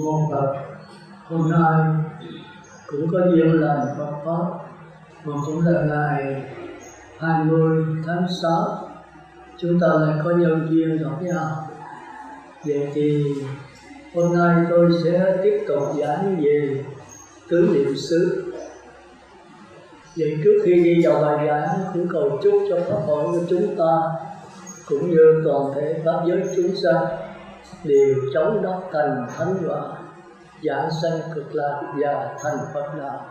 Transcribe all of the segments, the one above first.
Mô Phật. Hôm nay cũng có duyên lành Phật pháp, mà cũng là ngày 20 tháng 6 chúng ta lại có nhân duyên gặp nhau. Vậy thì hôm nay tôi sẽ tiếp tục giảng về tứ niệm xứ. Vậy trước khi đi vào bài giảng, cũng cầu chúc cho pháp hội của chúng ta cũng như toàn thể pháp giới chúng sanh đều chống đắc thành thánh quả, giảng sanh cực lạc và thành Phật đạo.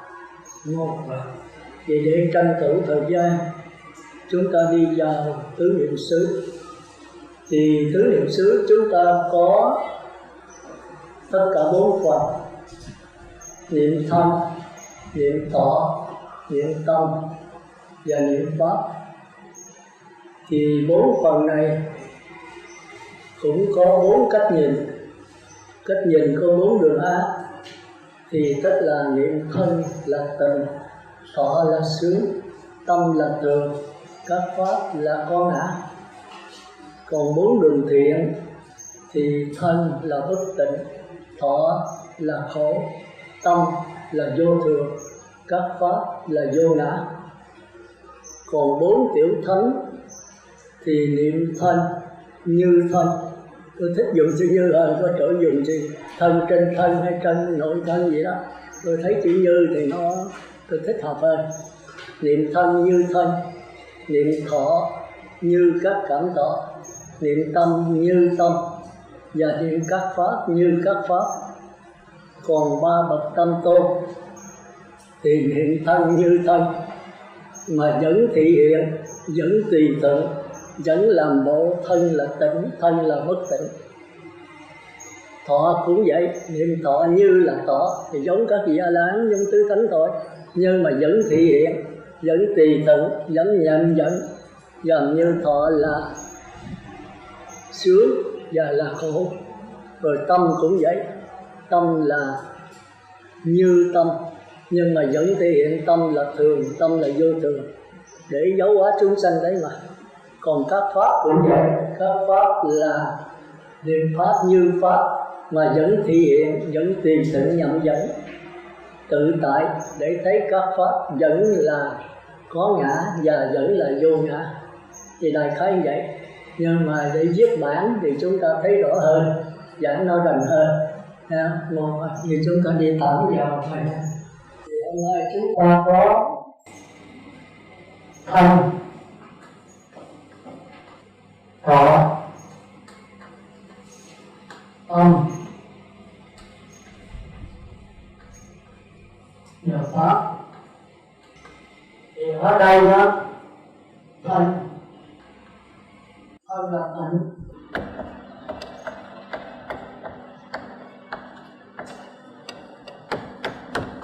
Mô Phật. Vậy để tranh thủ thời gian, chúng ta đi vào tứ niệm xứ. Thì tứ niệm xứ chúng ta có tất cả 4 phần: niệm thân, niệm thọ, niệm tâm và niệm pháp. Thì 4 phần này cũng có 4 cách nhìn. Cách nhìn có 4 đường ác. Thì tức là niệm thân là tịnh, thọ là sướng, tâm là thường, các pháp là có ngã. Còn 4 đường thiện thì thân là bất tịnh, thọ là khổ, tâm là vô thường, các pháp là vô ngã. Còn 4 tiểu thánh thì niệm thân, như thân. Tôi thích dùng chữ như hơn, có chỗ dùng chữ thân trên thân hay trên nội thân gì đó. Tôi thấy chữ như thì tôi thích hợp hơn. Niệm thân như thân, niệm thọ như các cảm thọ, niệm tâm như tâm, và niệm các pháp như các pháp. Còn 3 bậc tâm tôn thì niệm thân như thân, mà vẫn thị hiện, vẫn tùy tự, vẫn làm bộ. Thân là tịnh, thân là bất tịnh. Thọ cũng vậy, niệm thọ như là thọ thì giống các vị A La Hán, giống tứ thánh thôi, nhưng mà vẫn thị hiện, vẫn tùy tự, vẫn nhận dẫn. Gần như thọ là sướng và là khổ. Rồi tâm cũng vậy, tâm là như tâm, nhưng mà vẫn thể hiện tâm là thường, tâm là vô thường, để dấu hóa chúng sanh đấy mà. Còn các pháp cũng vậy, các pháp là niệm pháp như pháp, mà vẫn thể hiện, vẫn tùy tự nhận dẫn, tự tại, để thấy các pháp vẫn là có ngã và vẫn là vô ngã. Thì đại khái như vậy. Nhưng mà để viết bản thì chúng ta thấy rõ hơn, giảng nó rành hơn. Một như chúng ta đi thẳng vào bài. Thì hôm nay chúng ta có thân, thọ, tâm và pháp. Thì ở đây đó, thân là tịnh,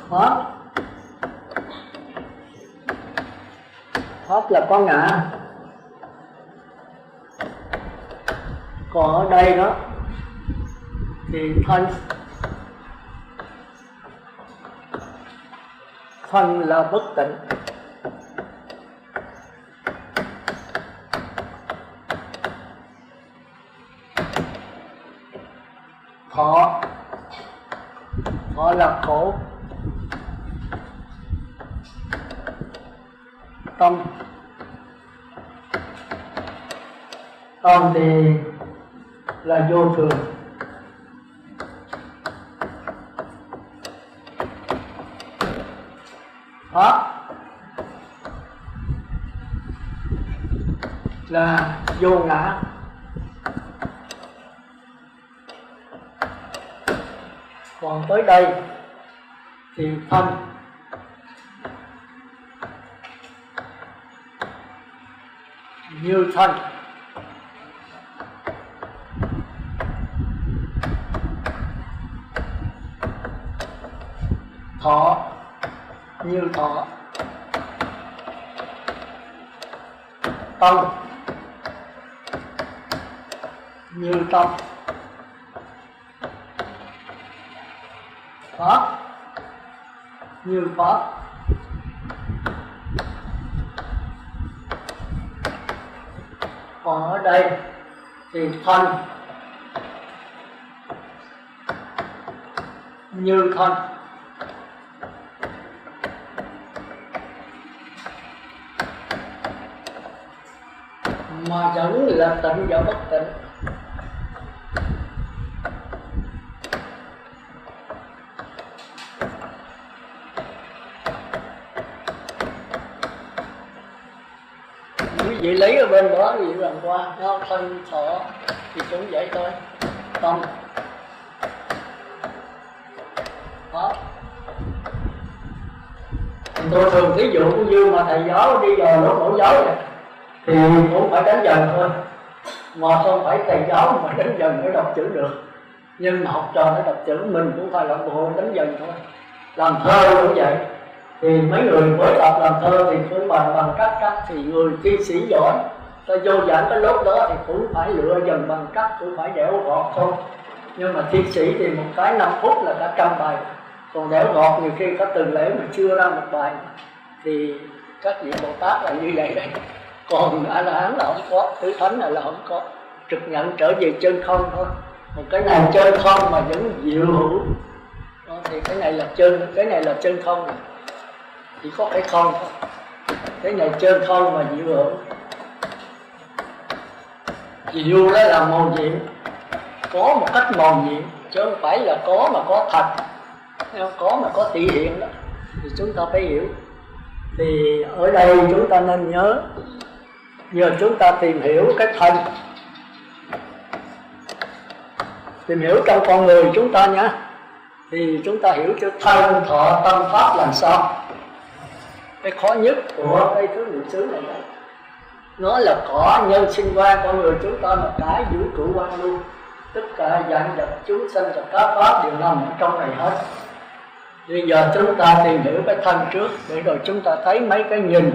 pháp là có ngã. Còn ở đây đó thì thân là bất tịnh, thọ là khổ, tâm thì là vô thường, pháp là vô ngã. Còn tới đây thì thân như thân, thọ như thọ, tâm như tâm, pháp như pháp. Còn ở đây thì thân như thân, mà vẫn là tịnh và bất tịnh. Quý vị lấy ở bên đó thì lần qua nó thân thọ thì cũng vậy thôi. Tâm đó. Tôi thường ví dụ như mà thầy giáo đi vào lớp mẫu giáo này thì cũng phải đánh dần thôi, mà không phải thầy giáo mà đánh dần mới đọc chữ được. Nhưng mà học trò nó đọc chữ, mình cũng phải làm bộ đánh dần thôi. Làm thơ cũng vậy, thì mấy người mới tập làm thơ thì cũng bằng cắt, thì người thi sĩ giỏi ta vô giảng cái lớp đó thì cũng phải lựa dần bằng cắt, cũng phải đẽo gọt thôi. Nhưng mà thi sĩ thì một cái 5 phút là cả trăm bài, còn đẽo gọt nhiều khi có từng lễ mà chưa ra một bài. Thì các vị Bồ Tát là như vậy đấy. Còn A La Hán là không có, Tứ Thánh là không có, trực nhận trở về chân không thôi. Một cái này chân không mà vẫn diệu hữu đó, thì cái này là chân, cái này là chân không này. Chỉ có cái không thôi, cái này chân không mà diệu hữu. Diệu đó là màu nhiệm, có một cách màu nhiệm, chứ không phải là có mà có thật, có mà có tỉ hiện đó. Thì chúng ta phải hiểu. Thì ở đây chúng ta nên nhớ, giờ chúng ta tìm hiểu cái thân, tìm hiểu trong con người chúng ta nhé. Thì chúng ta hiểu chữ thân thọ tâm pháp làm sao. Cái khó nhất của cái thứ niệm xứ này đó, nó là cỏ nhân sinh quan con người chúng ta, mà cả vũ trụ quan luôn, tất cả vạn vật chúng sanh và các pháp đều nằm ở trong này hết. Bây giờ chúng ta tìm hiểu cái thân trước, để rồi chúng ta thấy mấy cái nhìn.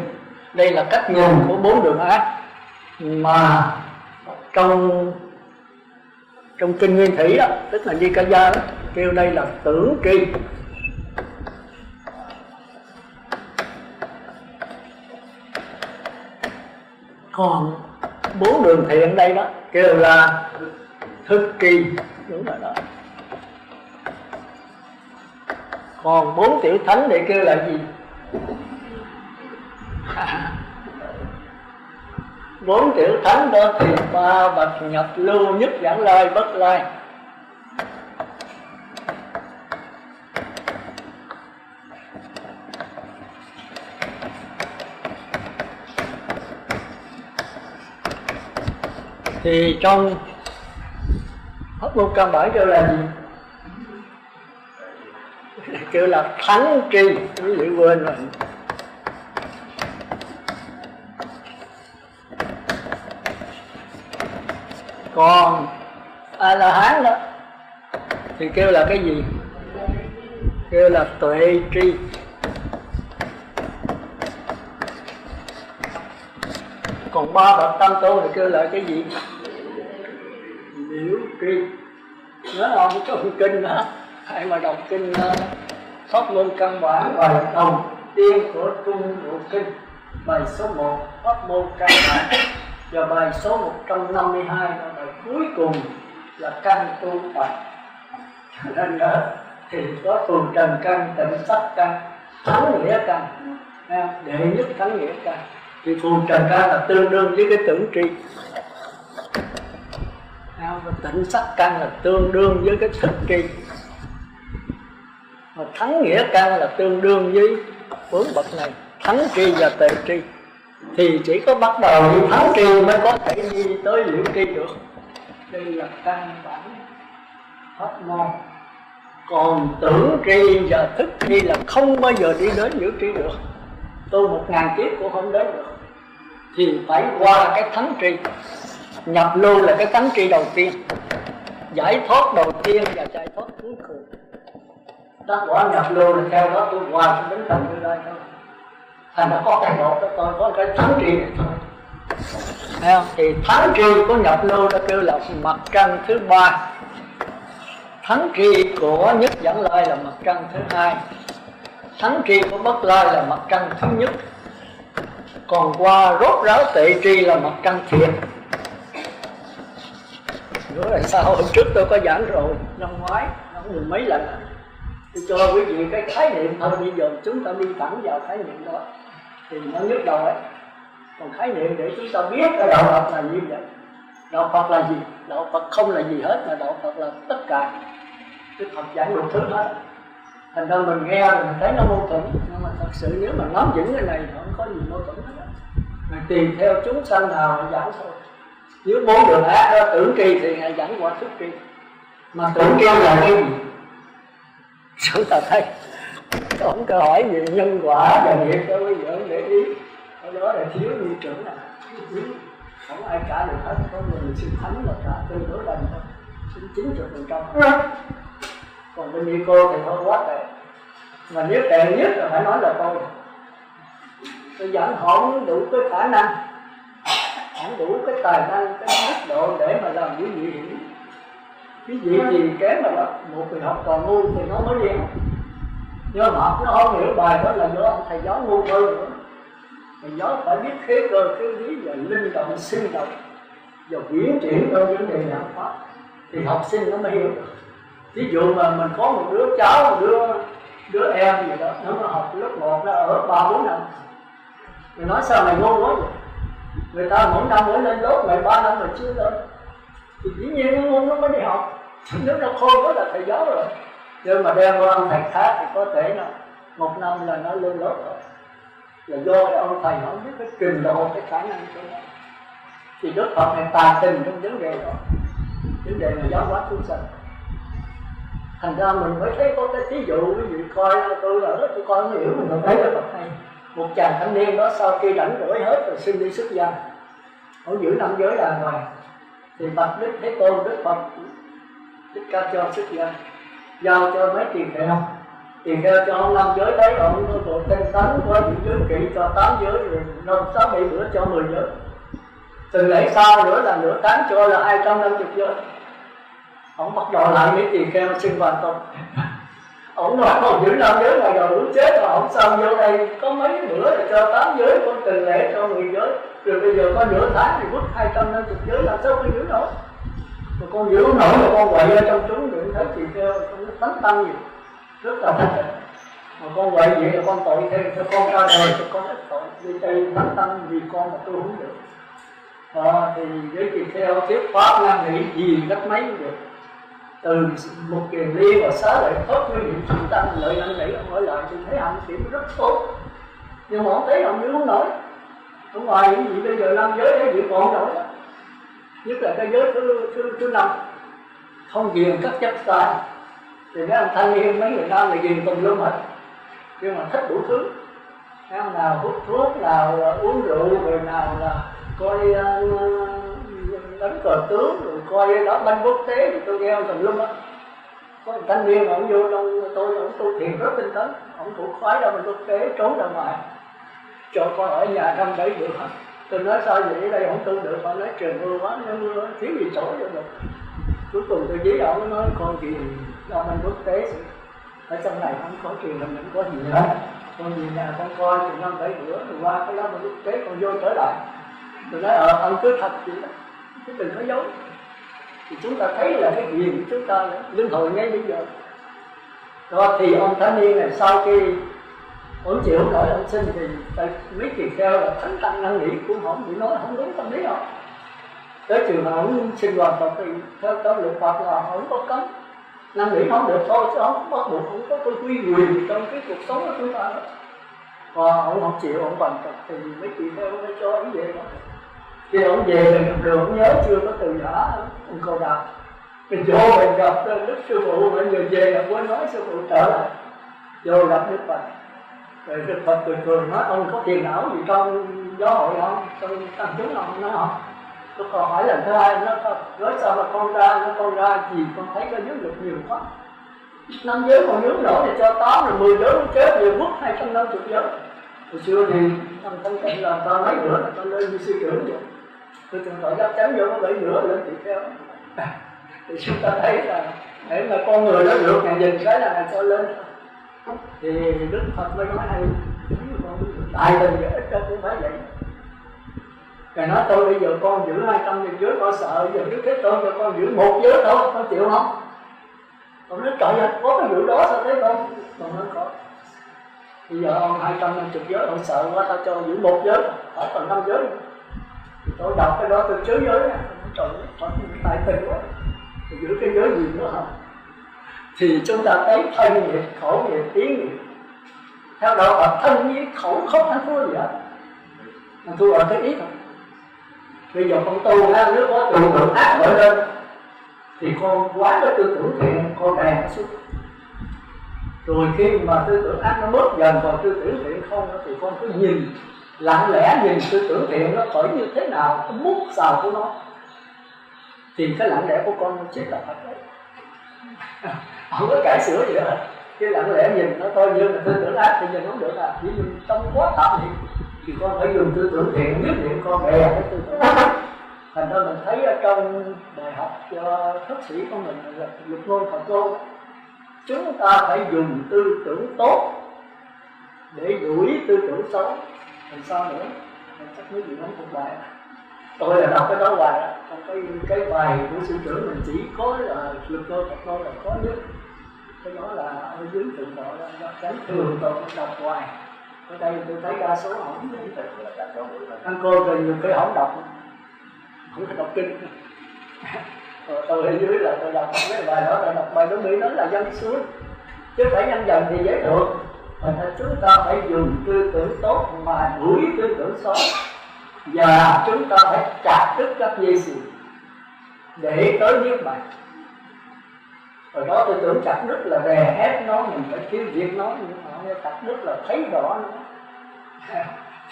Đây là cách nhìn của 4 đường ác mà trong kinh Nguyên Thủy đó, tức là Nikaya đó, kêu đây là tưởng tri. Còn 4 đường thiện đây đó kêu là thức tri, đúng rồi đó. Còn 4 tiểu thánh để kêu là gì? 4 tiểu thánh đó thì ba bậc nhập lưu, nhất giảng lai, bất lai. Thì trong Pháp Môn Căn Bản kêu là gì? Kêu là thánh tri, quý vị quên rồi. Còn A La Hán đó thì kêu là cái gì? Kêu là tuệ tri. Còn ba bậc tam tu thì kêu là cái gì? Liễu tri. Nhớ không? Trong kinh đó, ai mà đọc kinh Pháp Môn Căn Bản bài đầu tiên của Trung Bộ Kinh, bài số 1 Pháp Môn Căn Bản, và bài số 152 là bài cuối cùng là căn tu tập. Nên nhớ thì có phù trần căn, tịnh sắc căn, thắng nghĩa căn, đệ nhất thắng nghĩa căn. Thì phù trần căn là tương đương với cái tưởng tri, và tịnh sắc căn là tương đương với cái thức tri, mà thắng nghĩa căn là tương đương với 4 bậc này, thắng tri và tệ tri. Thì chỉ có bắt đầu với thắng tri mới có thể đi tới liễu tri được. Đây là căn bản pháp môn. Còn tưởng tri và thức tri là không bao giờ đi đến liễu tri được. Tu 1000 kiếp cũng không đến được. Thì phải qua cái thắng tri. Nhập lưu là cái thắng tri đầu tiên, giải thoát đầu tiên và giải thoát cuối cùng. Tất quả nhập lưu là theo đó tôi qua đến tận như đây thôi. Thành đã có cái một đó tôi có cái thắng tri này thôi. Thấy không? Thì thắng tri của nhập lưu đã kêu là mặt trăng thứ 3. Thắng tri của nhất giảng lai là mặt trăng thứ 2. Thắng tri của bất lai là mặt trăng thứ nhất. Còn qua rốt ráo tệ tri là mặt trăng thiệt. Nữa là sao? Hôm trước tôi có giảng rồi, năm ngoái, nó 10 mấy lần. Tôi cho quý vị cái khái niệm thôi, bây giờ chúng ta đi thẳng vào khái niệm đó thì nó nhức đầu ấy. Còn khái niệm để chúng ta biết cái đạo Phật là như vậy. Đạo Phật là gì? Đạo Phật không là gì hết, mà đạo Phật là tất cả. Đức Phật giảng đủ thứ hết. Thành ra mình nghe mình thấy nó mâu thuẫn, nhưng mà thật sự nếu mà nắm vững cái này thì không có gì mâu thuẫn hết. Mình tùy theo chúng sanh nào mà giảng thôi. Nếu bốn đường ác đó tưởng kỳ thì Ngài giảng qua thức kỳ. Mà tưởng kỳ là cái gì? Chúng ta thấy không có hỏi về nhân quả và nghiệp cho bây giờ để ý. Ở đó là thiếu như trưởng nào. Không ai trả được hết, có người xin thánh là trả tương đối bằng thôi, xin 90%. Còn bên như cô thì thôi quá tệ. Mà nếu tệ nhất là phải nói là tôi dẫn họ không đủ cái khả năng, không đủ cái tài năng, cái mức độ để mà làm quý vị hiểu. Quý vị gì kém mà một người học còn ngu thì nó mới đi học. Nhưng mà học nó không hiểu bài đó là do ông thầy giáo ngu hơn nữa. Thầy giáo phải biết khế cơ, khế lý và linh động, sinh động và biến triển trong vấn đề làm pháp thì học sinh nó mới hiểu được. Ví dụ mà mình có một đứa cháu, một đứa em gì đó, nó học lớp 1 nó ở 3-4 năm, mình nói sao mày ngu quá vậy? Người ta mỗi năm mới lên lớp, mày 3 năm mà chưa lên thì dĩ nhiên nó ngu nó mới đi học. Nếu nó khôn đó là thầy giáo rồi. Nhưng mà đem qua ông thầy khác thì có thể là 1 năm là nó lên lớp rồi. Là do cái ông thầy không biết cái trình độ, cái khả năng của nó. Thì Đức Phật này tàn tình trong vấn đề đó, vấn đề mà giáo hóa chúng sanh. Thành ra mình mới thấy có cái thí dụ, ví dụ coi tôi coi không hiểu, mình thấy là Phật hay. Một chàng thanh niên đó sau khi rảnh rỗi hết rồi xin đi xuất gia, ông giữ 5 giới đàng hoàng, thì bạch Đức Thế Tôn, Đức Phật Thích Ca cho xuất gia, giao cho mấy tiền kheo. Tiền kheo cho ông 5 giới đấy, ông có tinh tấn có những giới kỵ cho 8 giới, rồi 5-6-7 bữa cho 10 giới. Từ lễ sau nữa là nửa tháng cho là 250 giới. Ông bắt đầu lại mấy tiền kheo sinh hoạt không. Ông nói ông giữ 5 giới ngoài đầu muốn chết, mà ông sao vô đây có mấy bữa là cho 8 giới, con từ lễ cho 10 giới, rồi bây giờ có nửa tháng thì quất 250 giới, làm sao con giữ nổi? Mà con giữ nổi mà con quậy ở trong chúng đừng thấy tiền kheo con tấn tăng gì rất là thích. Mà con quậy vậy là con tội thêm, cho con ra đời cho con ít tội, đi đây tấn tăng vì con mà tôi không được. Thì với tiền kheo thuyết pháp năng nghĩ gì gấp mấy cũng được. Từ một kiền ly và xá lợi thốt với những chúng tăng lợi năng nghĩ ông hỏi lại thì thấy hạnh kiểm rất tốt. Nhưng mà ông thấy ông giữ không nổi. Ở ngoài những gì bây giờ 5 giới đấy giữ còn nổi đó. Nhất là cái giới thứ 5, không ghiền các chất sai. Thì mấy ông thanh niên, mấy người nam là ghiền tùm lum hết, nhưng mà thích đủ thứ. Mấy ông nào hút thuốc, nào là uống rượu, rồi nào là coi đánh cờ tướng, rồi coi đá banh quốc tế, thì tôi nghe ông tùm lum á. Có một thanh niên ông vô trong tôi, ông tu thiền rất tinh tấn, ông thủ khoái đá banh quốc tế trốn ra ngoài, cho con ở nhà 5-7 bữa hết. Tôi nói sao vậy, ở đây không tu được, con nói trời mưa quá, nó mưa thiếu gì chỗ cho được. Cuối cùng tôi dí ông nói con gì đá banh quốc tế, ở trong này không có truyền hình, không có gì hết. Con về nhà con coi từ 5-7 bữa, rồi qua cái đá banh quốc tế con vô trở lại. Tôi nói ông cứ thật vậy đó, chứ đừng có giấu. Thì chúng ta thấy là cái gì của chúng ta linh hồi ngay bây giờ. Đó thì ông thanh niên này sau khi ông chịu không nổi ông xin thì mấy kỳ kheo là thánh tăng năng nghĩ cũng không bị nói không đúng tâm lý không. Tới trường mà ông sinh hoạt Phật thì theo trong luật Phật là không có cấm, năng nghĩ không được thôi, chứ không bắt buộc không có cái quy quyền trong cái cuộc sống của chúng ta đó. Và ông không chịu, ông bằng Phật thì mấy kỳ kheo mới cho ông về đó. Khi ông về thì đường ông nhớ chưa có từ giả ông Cầu Đà, mình vô mình gặp Đức Sư Phụ, mình vừa về là quên nói Sư Phụ trở lại, vô gặp Đức Phật. Rồi Đức Phật cười nói ông có tiền não gì trong giáo hội không, trong tăng chúng không? Nói không. Tôi còn hỏi lần thứ hai, nó nói sao mà con ra gì con thấy có giới luật nhiều quá. 5 giới còn nhớ nổi thì cho 8 rồi 10 giới cũng chết, rồi mất 250 giới. Hồi xưa thì thằng Thanh Tịnh là ta mấy bữa là ta lên như sư trưởng vậy. Tôi từng tội dắt chánh vô có 7 bữa lên tỳ kheo. Thì chúng ta thấy là để mà con người nó được ngàn nhìn cái là cho lên. Thì Đức Phật mới nói hay, đại tình vậy ít ra cũng phải vậy. Rồi nói tôi bây giờ con giữ 200 giới con sợ, giờ Đức Thế Tôn cho con giữ 1 giới thôi, con chịu không? Ông nói trời ơi, có cái vụ đó sao thế con? Con nói có. Bây giờ ông 250 giới, ông sợ quá, tao cho vụ 1 giới, phải còn 5 giới. Thì tôi đọc cái đó tôi chới giới á. Trời ơi, con tài tình quá. Thì giữ cái giới gì nữa hả? Thì chúng ta thấy thân nghiệp, khẩu nghiệp, ý nghiệp. Theo đạo Phật thân với khẩu không ăn thua gì hết. Ăn thua ở cái ý thôi. Bây giờ con tu ha, nếu có tư tưởng ác nổi lên thì con quá cái tư tưởng thiện, con đè nó xuống. Rồi khi mà tư tưởng ác nó bớt dần, còn tư tưởng thiện không thì con cứ nhìn, lặng lẽ nhìn tư tưởng thiện nó khởi như thế nào, cái mút xào của nó. Thì cái lặng lẽ của con chết là thật đấy. Không có cải sửa gì hết. Cái lặng lẽ nhìn nó thôi, như là tư tưởng ác thì nhìn không được à. Chỉ nhìn tâm quá tạm niệm thì con phải dùng tư tưởng thiện, nhất niệm con đè cái tư tưởng ác. Thành ra mình thấy ở trong bài học cho thất sĩ của mình là Lục Ngôn Phật Ngôn, chúng ta phải dùng tư tưởng tốt để đuổi tư tưởng xấu. Làm sao nữa? Mình chắc mấy gì không thuộc bài. Tôi là đọc cái đó hoài á. Cái bài của sư trưởng mình chỉ có là Lục Ngôn Phật Ngôn là có nhất. Cái đó là ở dưới tượng độ đó, tránh thường tôi đọc hoài. Ở đây tôi thấy đa số hỏng những tự là các cháu ăn cơm rồi nhiều cái hỏng đọc, không có đọc kinh. Tôi ở dưới là tôi đọc cái bài đó, tôi đọc bài đó Mỹ nói là dân xuống, chứ phải nhanh dần thì dễ được. Thành ra chúng ta phải dùng tư tưởng tốt mà đuổi tư tưởng xấu, và chúng ta phải chặt đứt các dây xích để tới niết bàn. Rồi đó tư tưởng chặt đứt là đè ép nó, mình phải tiêu diệt nó, nhưng chặt đứt là thấy rõ nó.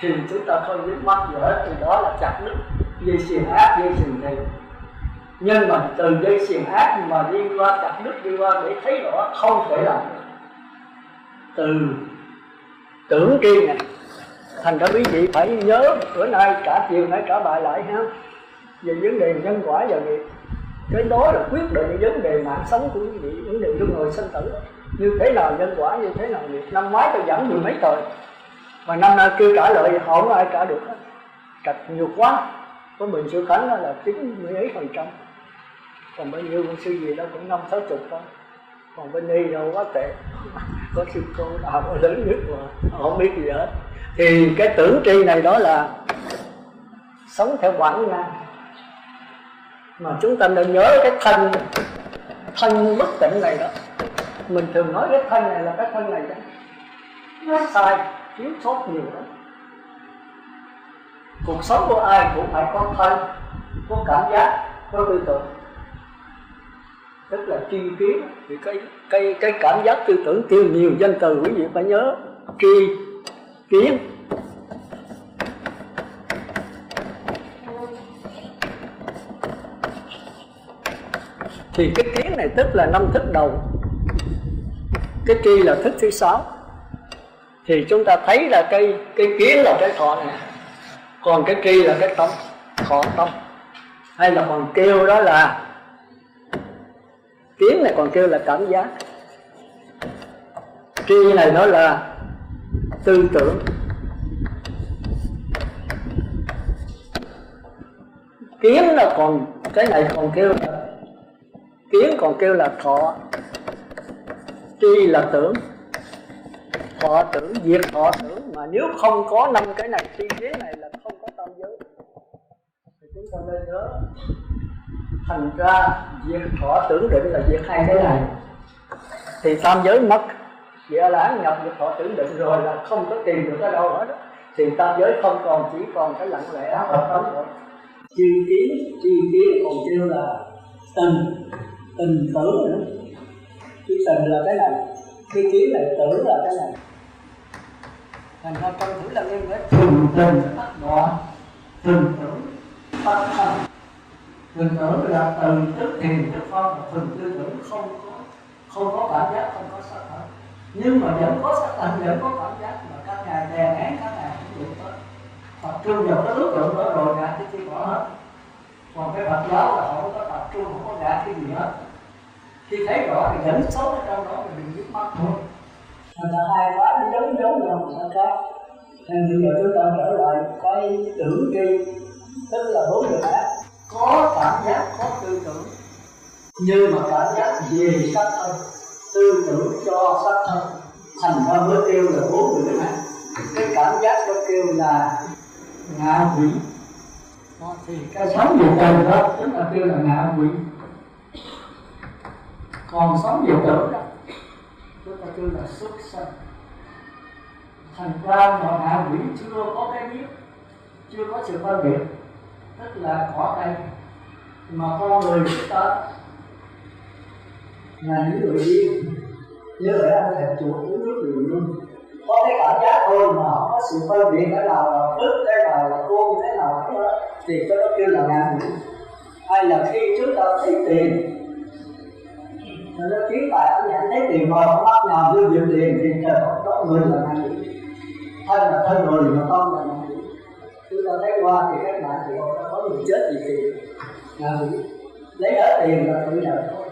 Thì chúng ta không biết mắc gì hết, thì đó là chặt đứt dây xiềng ác, dây xiềng này. Nhưng mà từ dây xiềng ác mà đi qua chặt đứt, đi qua để thấy rõ không thể làm được. Từ tưởng tri này, thành ra quý vị phải nhớ bữa nay cả chiều nay trả bài lại ha, về vấn đề nhân quả và nghiệp. Cái đó là quyết định vấn đề mạng sống của quý vị, vấn đề luân hồi sinh tử. Như thế nào nhân quả, như thế nào nghiệp. Năm ngoái tôi giảng 10 mấy thời, mà năm nay kêu trả lời họ không ai trả được hết, trật nhiều quá. Có mình sư Khánh là 90%, còn bao nhiêu con sư gì đó cũng 50-60 thôi. Còn bên đây đâu quá tệ. Có sư cô nào có lớn nhất mà không biết gì hết. Thì cái tưởng tri này đó là sống theo bản năng. Mà chúng ta nên nhớ cái thân bất tịnh này đó. Mình thường nói cái thân này là cái thân này đó, nó sai, thiếu sót nhiều lắm. Cuộc sống của ai cũng phải có thân, có cảm giác, có tư tưởng. Tức là tri kiến. Thì cái cảm giác tư tưởng tiêu nhiều danh từ, quý vị phải nhớ. Tri kiến. Thì cái kiến này tức là 5 thức đầu, cái tri là thức thứ 6. Thì chúng ta thấy là cái kiến là cái thọ này, còn cái tri là cái tâm, thọ tâm. Hay là còn kêu đó là kiến này còn kêu là cảm giác, tri này nó là tư tưởng. Kiến là còn cái này còn kêu là kiến, còn kêu là thọ. Tri là tưởng, thọ tưởng, diệt thọ tưởng. Mà nếu không có 5 cái này, tri kiến này là không có tam giới. Thì chúng ta nên nhớ. Thành ra diệt thọ tưởng định là diệt 2 cái này thì tam giới mất. Vì A-la-hán nhập diệt thọ tưởng định rồi là không có tìm được ở đâu hết đó. Thì tam giới không còn, chỉ còn cái lặng lẽ hợp tâm thôi. Tri kiến còn kêu là tình tưởng nữa. Cái tình là cái này, cái kiến này, tưởng là cái này. Thành ra con thử là em nói thường tình tác đọa, thường tưởng phát thân. Thường tưởng là từ tức thiền tức phong, thường tư tưởng không có cảm giác, không có sắc thân. Nhưng mà vẫn có sắc thân, vẫn có cảm giác, mà các ngài đè nén, các ngài không được hết. Tập trung vào cái đối tượng đó rồi gạt cái chi bỏ hết. Còn cái Phật giáo là họ không có tập trung, không có gạt cái gì hết. Khi thấy rõ thì dẫn xấu ở trong đó thì mình biết mắt thôi. Thành ra hai quá nó giống nhau mà sao khác. Nên bây giờ chúng ta trở lại cái tưởng tri, tức là đối tượng ác, có cảm giác, có tư tưởng, như mà cảm giác về sắc thân, tư tưởng cho sắc thân, thành ra mới kêu là bốn người này. Cái cảm giác nó kêu là ngạ quỷ. Thì cái sống về trời đó chúng ta kêu là ngạ quỷ. Còn sống về tử đó chúng ta kêu là xuất sanh. Thành ra mà ngạ quỷ chưa có cái biết, chưa có sự phân biệt, tức là cỏ cây. Mà con người chúng ta là những người điên, nhớ phải ăn thịt chuột uống nước đường luôn, có cái cảm giác thôi mà không có sự phân biệt cái nào là tức, cái nào là côn, cái nào cái đó, thì cái đó kêu là ngạ quỷ. Hay là khi chúng ta thấy tiền, nó kiến tại ở nhà thấy tiền mà không bắt nào đưa nhiều tiền thì trời đó người là ngạ quỷ. Thân là thân rồi mà tâm là ngạ quỷ. Chúng ta thấy qua thì các bạn thì họ có người chết vì tiền, ngạ quỷ. Lấy hết tiền là tự nhận thôi.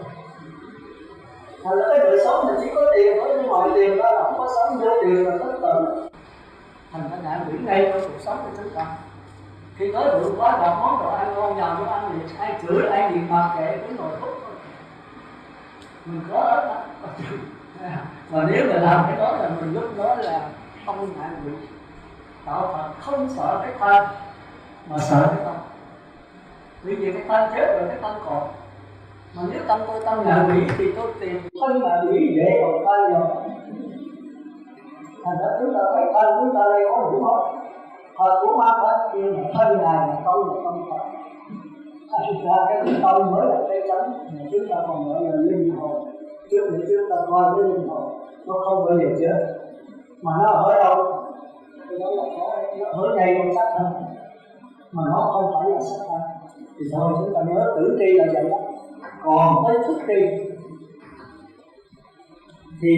Thật là cái đời sống mình chỉ có tiền thôi, nhưng mọi tiền đó là không có sống, vô tiền là thất tử. Thành ra ngạ quỷ ngay trong cuộc sống của chúng ta. Khi đói bụng quá gặp món đồ ăn ngon nhào vô ăn thì ai chửi ai điện mặt kệ cứ ngồi hút thôi. Mình có hết đó. Mà nếu mà làm cái đó là mình lúc đó là không ngạ quỷ. Đạo Phật không sợ cái thân mà sợ cái tâm. Vì vậy cái thân chết rồi cái tâm còn. Mà nếu tâm tôi tâm ngạ quỷ thì tôi tìm thân ngạ quỷ dễ còn tay rồi. Thành ra chúng ta thấy thân chúng ta đây có đủ hết. Thật của ma Phật nhưng mà thân ngài là không phải. Thành ra cái tâm mới là cái chánh mà chúng ta còn gọi là linh hồn. Trước để chúng ta coi cái linh hồn nó không bao giờ chết. Mà nó ở đâu? Cái đó là nó ở ngay trong sắc thân. Mà nó không phải là sắc thân. Thì thôi chúng ta nhớ tử tri là vậy đó. Còn tới thức tri thì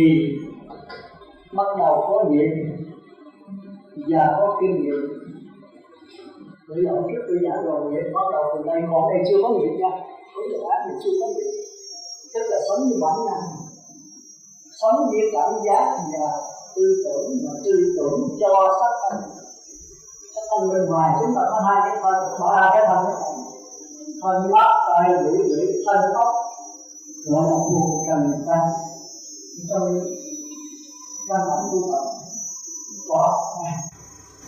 bắt đầu có nghiệp và có kinh nghiệm. Bởi vì hôm trước tôi giảng rồi nghiệp bắt đầu từ đây, còn đây chưa có nghiệp nha. Có dự án thì chưa có nghiệp. Tức là sống như bản năng, sống như cảm giác và tư tưởng, mà tư tưởng cho sắc thân. Sắc thân bên ngoài chúng ta có hai cái thân, ba cái thân đó. Thân mắt, tay, mũi, lưỡi, thân tóc, gọi là một trần căn. Trong căn bản tu tập có.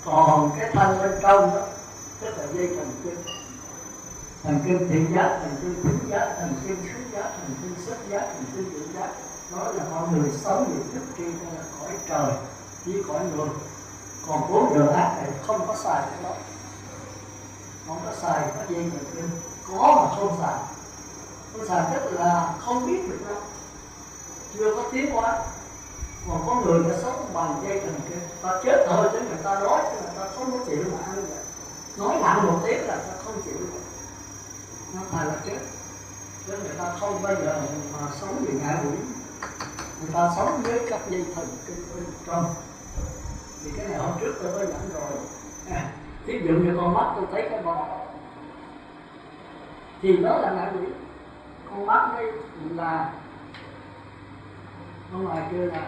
Còn cái thân bên trong đó, tức là dây thần kinh thị giác, thần kinh thính giác, thần kinh xúc giác, thần kinh xúc giác, thần kinh vị giác. Nói là con người sống về thức tri là cõi trời với cõi người. Còn bốn đường ác này không có xài cái đó, không có xài cái dây thần kinh, có mà không xài. Không xài tức là không biết được đâu, chưa có tiến hóa. Còn có người ta sống bằng dây thần kinh, ta chết thôi chứ người ta đói chứ người ta không có chịu mà ăn như vậy. Nói nặng một tiếng là ta không chịu được, nó phải là chết. Chứ người ta không bao giờ mà sống vì ngạ quỷ. Người ta sống với các dây thần kinh bên trong. Thì cái này hôm trước tôi có giảng rồi. Ví dụ như con mắt tôi thấy cái bò thì đó là ngạ quỷ. Con mắt đây là ở ngoài kêu là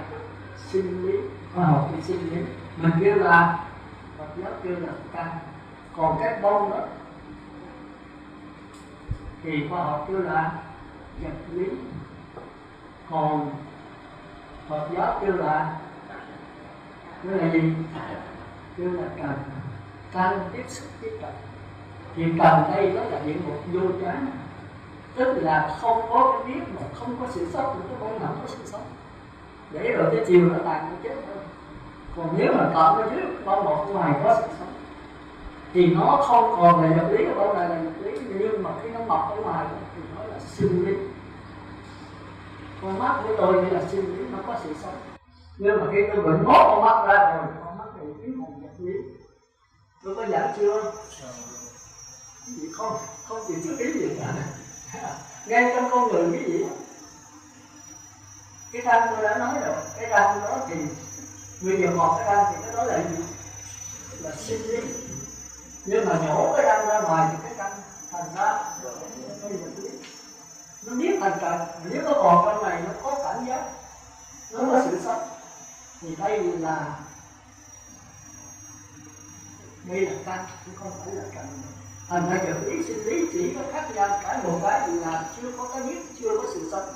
sinh lý, khoa học thì sinh lý, mình kêu là Phật giáo kêu là căn. Còn cái bông đó thì khoa học kêu là vật lý, còn Phật giáo kêu là gì? Kêu là trần. Căn tiếp xúc với trần. Thì trần đây đó là địa ngục vô chán, tức là không có cái biết mà không có sự sống, nó không có sự sống. Để rồi tới chiều nó tàn nó chết thôi. Còn nếu mà tận ở dưới bao một ngoài có sự sống thì nó không còn là vật lý, ở đâu này là vật lý, nhưng mà khi nó mọc ở ngoài thì nó là sinh lý. Con mắt của tôi thì là sinh lý, nó có sự sống. Nhưng mà khi tôi bệnh mốt con mắt ra rồi, con mắt này biến thành vật lý. Tôi có giảng chưa? Gì không chịu chú ý gì cả. Ngay trong con người cái gì? Cái răng tôi đã nói rồi, cái răng đó thì nguyên liệu một cái răng thì cái đó là gì? Là sinh lý. Nhưng mà nhổ cái răng ra ngoài thì cái răng thành ra nó biết thành trần. Nếu nó còn trong này nó có cảm giác, nó có sự sống thì đây là căn chứ không phải là trần. Thành ra giờ ý sinh lý chỉ có khác nhau cả một cái là chưa có cái biết, chưa có sự sống,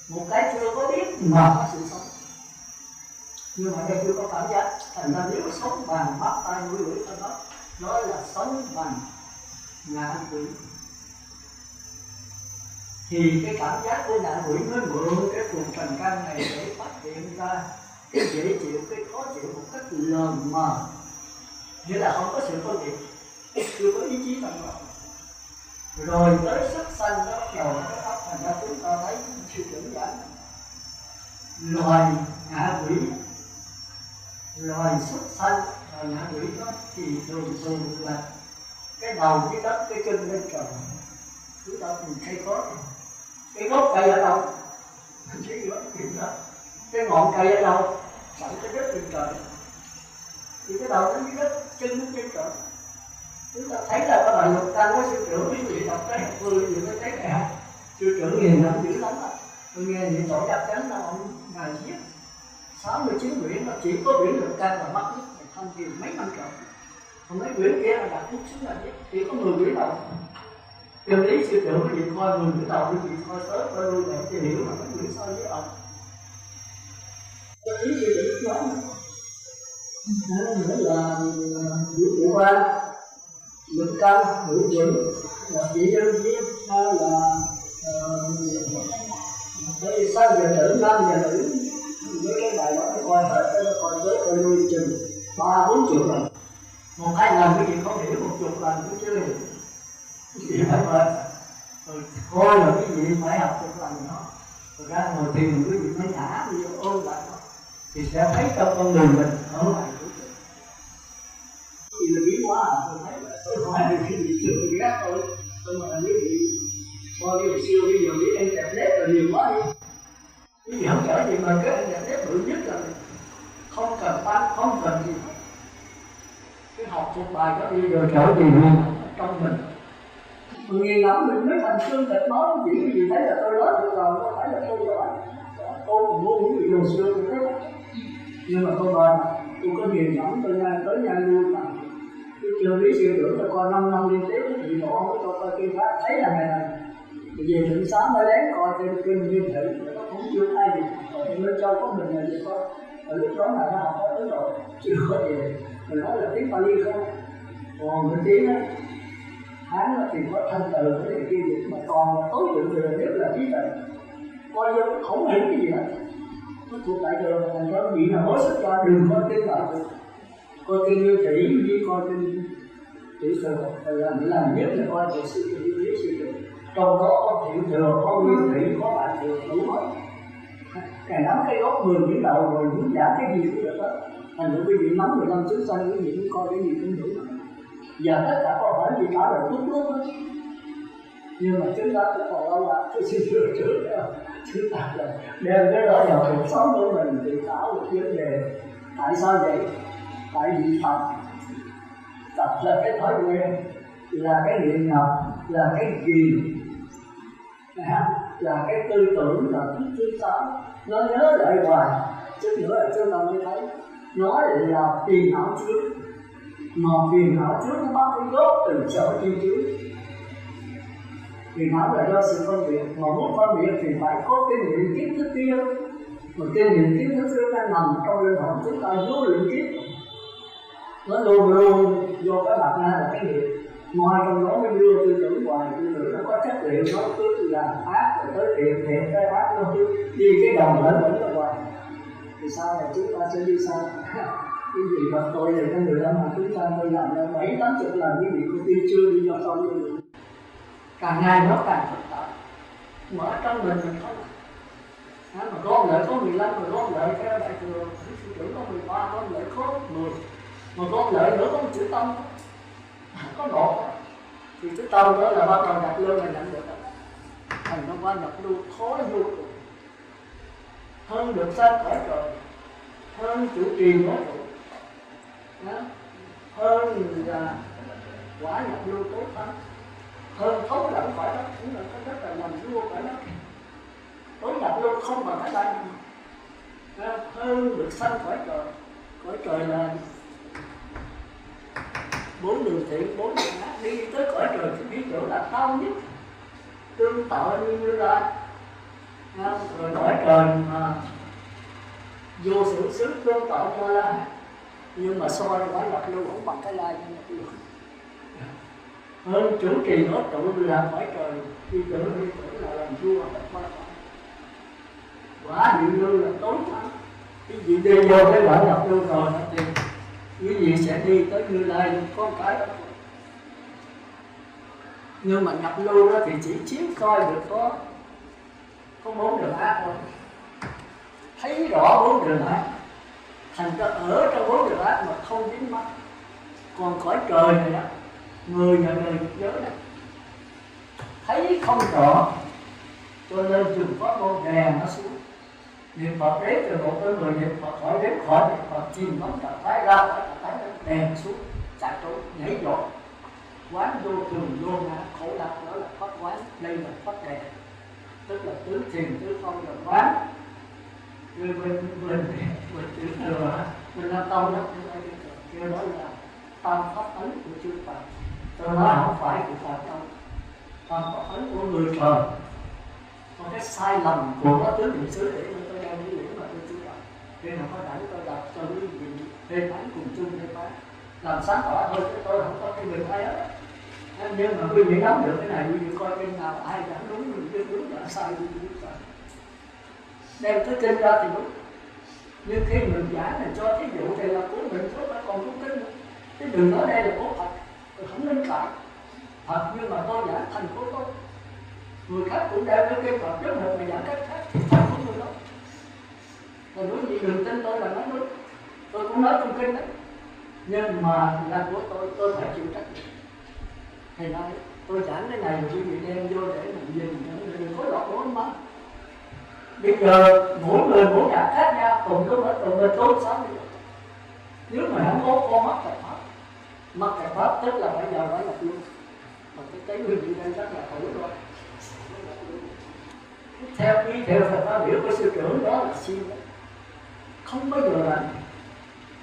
một cái chưa có biết mà có sự sống, nhưng mà đây chưa có cảm giác. Thành ra nếu sống bằng mắt tai mũi lưỡi thân đó là sống bằng ngạ quỷ, thì cái cảm giác của ngạ quỷ mới mượn cái vùng trần căn này để phát hiện ra cái dễ chịu, cái khó chịu một cách lờ mờ, nghĩa là không có sự phân biệt, chưa có ý chí trong đó. Rồi tới sắc sanh nó bắt đầu nó phát. Thành ra chúng ta thấy sự chuẩn giản loài ngạ quỷ, loài xuất sanh, loài ngạ quỷ đó thì thường là cái đầu dưới đất, cái chân lên trời. Chúng ta tìm cây cối, cái gốc cây ở đâu? Cái gốc cây đó, cái ngọn cây ở đâu? Sẵn cái đất trên trời, thì cái đầu nó dưới đất, chân nó trên trời. Chúng ta thấy là có bài lục căn có sư trưởng, quý vị đọc cái học phương gì mới thấy này không? Sư trưởng nghiền lắm, dữ lắm á. Tôi nghe những tổ chắc chắn là ông ngài viết 69 quyển, nó chỉ có quyển lục căn là mắc nhất, không thì mấy năm trời. Còn mấy quyển kia là đặt bút xuống là viết, chỉ có 10 quyển đầu. Chân lý sư trưởng quý vị coi 10 quyển đầu, quý vị coi tới coi lui để cho hiểu mà mấy quyển sau với ông. Chân lý sư trưởng nói nữa là vũ trụ quan, lục căn, hữu dụng, là chỉ đơn giản hay là tới sao giờ tử, 5 giờ tử, với cái bài đó coi hết, coi tới coi lui chừng 3-4 lần. Một hai lần cái gì không hiểu, 10 lần cũng chưa hiểu. Cái gì phải mệt, coi là cái gì phải học 10 lần đó. Rồi ra ngồi thiền cái gì mới thả đi vô ôn lại đó, thì sẽ thấy trong con người mình ở ngoài vũ trụ. Vì là biến hóa, tôi thấy là tôi hỏi được cái gì chưa tôi ghét tôi mà là quý vị coi cái xưa bây giờ biết anh đẹp nét là nhiều quá đi. Quý vị không trở gì mà cái anh đẹp nét bự nhất là không cần bán, không cần gì hết. Cái học thuộc bài đó bây giờ trở gì luôn trong mình. Mình nghiền ngẫm mình mới thành xương thịt máu, chỉ cái gì thấy là tôi nói được rồi, không phải là tôi giỏi. Tôi cũng muốn những vị đồ xưa tôi thấy. Nhưng mà tôi bền, tôi có nghiền ngẫm, tôi nhanh tới nhanh luôn mà. Tôi chưa lý sư trưởng, tôi coi 5 năm liên tiếp, thì bộ ông tôi coi kinh pháp, thấy là ngày này. Thì về thượng xá mới lén coi trên kinh nguyên thủy, nó cũng chưa ai gì. Thì bên châu có mình là gì coi. Ở lúc đó là nó học hết rồi, chưa có gì. Mình nói là tiếng Pali không. Còn cái tiếng á, Hán là thì có thân từ cái này kia gì, mà còn tối thượng người nếu là trí tuệ. Coi như không hiểu cái gì hết. Nó thuộc tại trường là thành có vị nào hối sức cho đừng có tiếng gọi được. Coi kinh như thủy với coi kinh thủy sư làm nhất là coi thủy sư thủy với sư trưởng. Trong đó có thiệu thừa, có nguyên thủy, có bạn thừa, đủ hết. Ngày nắm cái gốc 10 quyển đầu rồi muốn giảm cái gì cũng được hết. Thành ra quý vị nắm 15 chúng sanh, quý vị cũng coi cái gì cũng đủ hết. Giờ tất cả câu hỏi gì trả lời đúng luôn hết. Nhưng mà chúng ta cũng còn lâu lắm, tôi xin thưa trước đó. Chúng ta là đem cái đó vào cuộc sống của mình thì thảo một vấn đề. Tại sao vậy? Tại vì tập là cái thói quen, là cái nghiện ngập, là cái ghiền, là cái tư tưởng, là thức thứ 6. Nó nhớ lại hoài, chút nữa là chúng ta mới thấy. Nói là phiền não trước, mà phiền não trước nó bắt cái gốc từ sở chi trước. Phiền não là do sự phân biệt, mà muốn phân biệt thì phải có cái niệm kiến thức kia. Mà cái niệm kiến thức kia đang nằm trong linh hồn chúng ta vô lượng kiếp. Nó luôn luôn vô cái mặt na là cái niệm. Ngoài trong đó mới đưa tư tưởng hoài, tư tưởng nó có chất liệu, nó cứ làm ác rồi tới thiện, thiện tới ác, nó cứ đi cái đồng lẫn vẫn là hoài. Thì sau này chúng ta sẽ đi sao? Cái gì gặp tôi thì cái người đó mà chúng ta tôi làm ra 7-80 lần cái gì cô tiên chưa đi vào sau như vậy. Càng ngày nó càng phức tạp. Mở trong mình không. Mà con lợi có 15, mà con lợi theo đại thừa, sư trưởng có 13, con lợi có 10. Mà con lợi nữa có một chữ tâm, có một. Thì chữ tâm đó là bắt đầu đặt lương là nhận được đó. Thành nó qua nhập lưu khó vô cùng. Hơn được sanh khỏi trời, hơn chủ trì nói trụ, hơn là quả nhập lưu tối thắng, hơn thấu đẳng phải đó, cũng là cái rất là nằm vua phải đó. Tối nhập lưu không bằng cái tay, hơn được sanh khỏi trời là bốn đường thiện, bốn đường ác, đi tới cõi trời thì biết chỗ là cao nhất, tương tự như Lai. Rồi cõi trời mà vô sự xứ tương tự Như Lai, nhưng mà so với quả Lập Lưu không bằng cái Lai như Lập Lưu. Hơn chủ trì nó trụ là cõi trời đi tử là làm vua hết qua quả Địa Lưu là tối thắng. Cái gì đi vô cái quả Lập Lưu rồi thì quý vị sẽ đi tới Như Lai, có cái đó. Nhưng mà nhập lưu đó thì chỉ chiếu coi được có bốn đường ác thôi, thấy rõ bốn đường ác, thành ra ở trong bốn đường ác mà không dính mắc. Còn cõi trời này đó, người và người giới này thấy không rõ, cho nên dùng có con đèn nó xuống. Niệm Phật đếm từ 1 tới 10, niệm Phật khỏi đếm khỏi, niệm Phật chìm đắm trạng thái ra khỏi trạng thái, đèn xuống chạy trốn nhảy dội, quán vô thường vô ngã khổ đau, đó là pháp quán. Đây là pháp đèn, tức là tứ thiền tứ phong là quán. Người mình chữ thừa mình làm tông đó, kêu đó là tam pháp ấn của chư Phật. Tôi nói không phải của Phật đâu, tam pháp ấn của người trời. Còn cái sai lầm của nó tứ niệm xứ để tôi đang lý mà tôi chú trọng. Khi nào có đảnh tôi đọc cho quý vị lên bán cùng chung lên bán, làm sáng tỏ thôi, chứ tôi không có cái việc ai hết. Nhưng mà quý vị nắm được cái này, quý vị coi bên nào ai giảng đúng, mình biết đúng là sai, quý vị biết sai. Đem cái kinh ra thì đúng. Nhưng khi mình giảng là cho thí dụ thì là của mình, chứ phải còn không tin nữa. Chứ đừng nói đây là của Phật, tôi không nên cãi. Thật nhưng mà tôi giảng thành của tôi. Người khác cũng đem cái kinh Phật giống một mà giảng cách khác thì không có người đó. Còn đối gì đừng tin tôi là nói đúng. Tôi cũng nói trong kinh đấy. Nhưng mà là của tôi phải chịu trách nhiệm. Thầy nói tôi giảng cái này quý vị đem vô để mình nhìn, đừng có lọt lối mắt. Bây giờ mỗi người mỗi dạng khác nhau, cùng tôi nói cùng mình tốt sao bây giờ. Nếu mà không có con mắt cạch pháp, mắt cạch pháp tức là bây giờ phải lập luôn. Mà cái quý vị đang rất là khổ rồi. Theo ý theo Phật pháp biểu của sư trưởng đó là siêng đó, không bao giờ là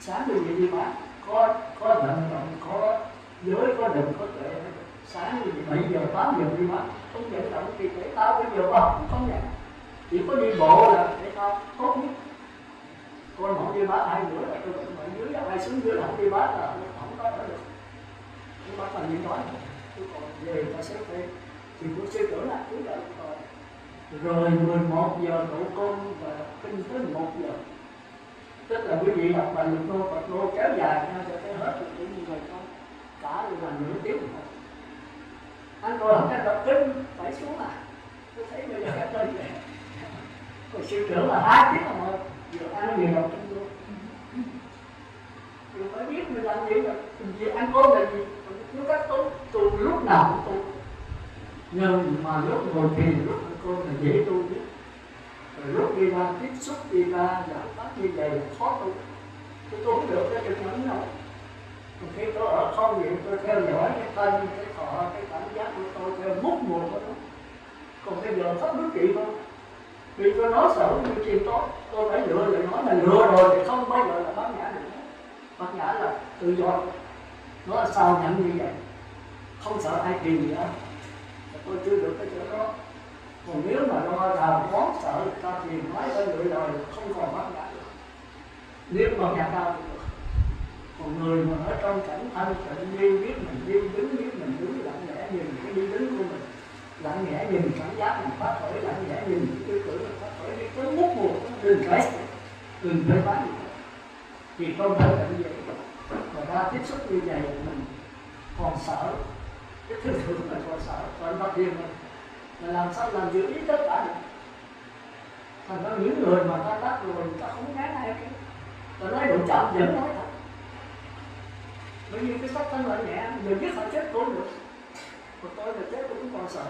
sáng quý vị đi bán có vận động, có giới, có định, có tuệ. Sáng quý vị 7 giờ 8 giờ đi bán không vận động thì để tao bây giờ vào không nhận, chỉ có đi bộ là để tao tốt nhất. Con không đi bán 2 bữa là tôi vẫn ở dưới, ai xuống dưới không đi bán là không có ở được. Nhưng mà phần gì nói tôi còn về ta xếp về thì của sư trưởng là cứ đợi rồi 11 giờ tụ con và kinh tới 1 giờ, tức là quý vị đọc bài Lục Nô Phật Nô kéo dài ra cho tới hết rồi tự nhiên rồi con cả là nửa tiếng rồi. Anh ngồi không đọc kinh phải xuống à, tôi thấy bây giờ các lên về rồi sư trưởng là 2 tiếng là một giờ ăn gì đọc kinh luôn. Rồi phải biết mình làm gì rồi, vì ăn cơm là gì, nó các tu lúc nào cũng tu. Nhưng mà lúc ngồi thiền, lúc ăn cơm là dễ tu nhất. Rồi lúc đi ra tiếp xúc, đi ra giảng pháp như vậy là khó tu. Tôi tu không được cái trực ngắn đâu. Còn khi tôi ở không vậy, tôi theo dõi cái thân, cái thọ, cái cảm giác của tôi theo mút mùa của nó. Còn bây giờ pháp đức trị không? Vì tôi nói sợ như chim tốt, tôi phải lựa lời nói là lựa rồi thì không bao giờ là bác nhã được. Bác nhã là tự do. Nó là sao nhận như vậy, không sợ ai kỳ gì hết. Tôi chưa được cái chỗ đó. Còn nếu mà lo rào quán sợ người ta thì nói tới lựa lời không còn bác nhã được. Nếu mà nhã cao thì được. Còn người mà ở trong cảnh thanh tịnh đi, biết mình đi đứng, biết mình đứng, lặng lẽ nhìn cái đi đứng của mình, lặng lẽ nhìn cảm giác mình phát khởi, lặng lẽ nhìn cái tư tưởng mình phát khởi, đi tới mút mùa, đừng phải bán gì hết. Thì không thể là như vậy. Và ra tiếp xúc như vậy mình còn sợ, cái thứ thưởng mình còn sợ, còn bắt riêng mình là làm sao làm giữ ý tất cả được. Thành ra những người mà ta đắc rồi người ta không ngán ai hết. Ta nói độ chậm vẫn nói thật. Bởi vì cái sắc thân là nhẹ, người biết họ chết cũng được. Còn tôi là chết tôi cũng còn sợ.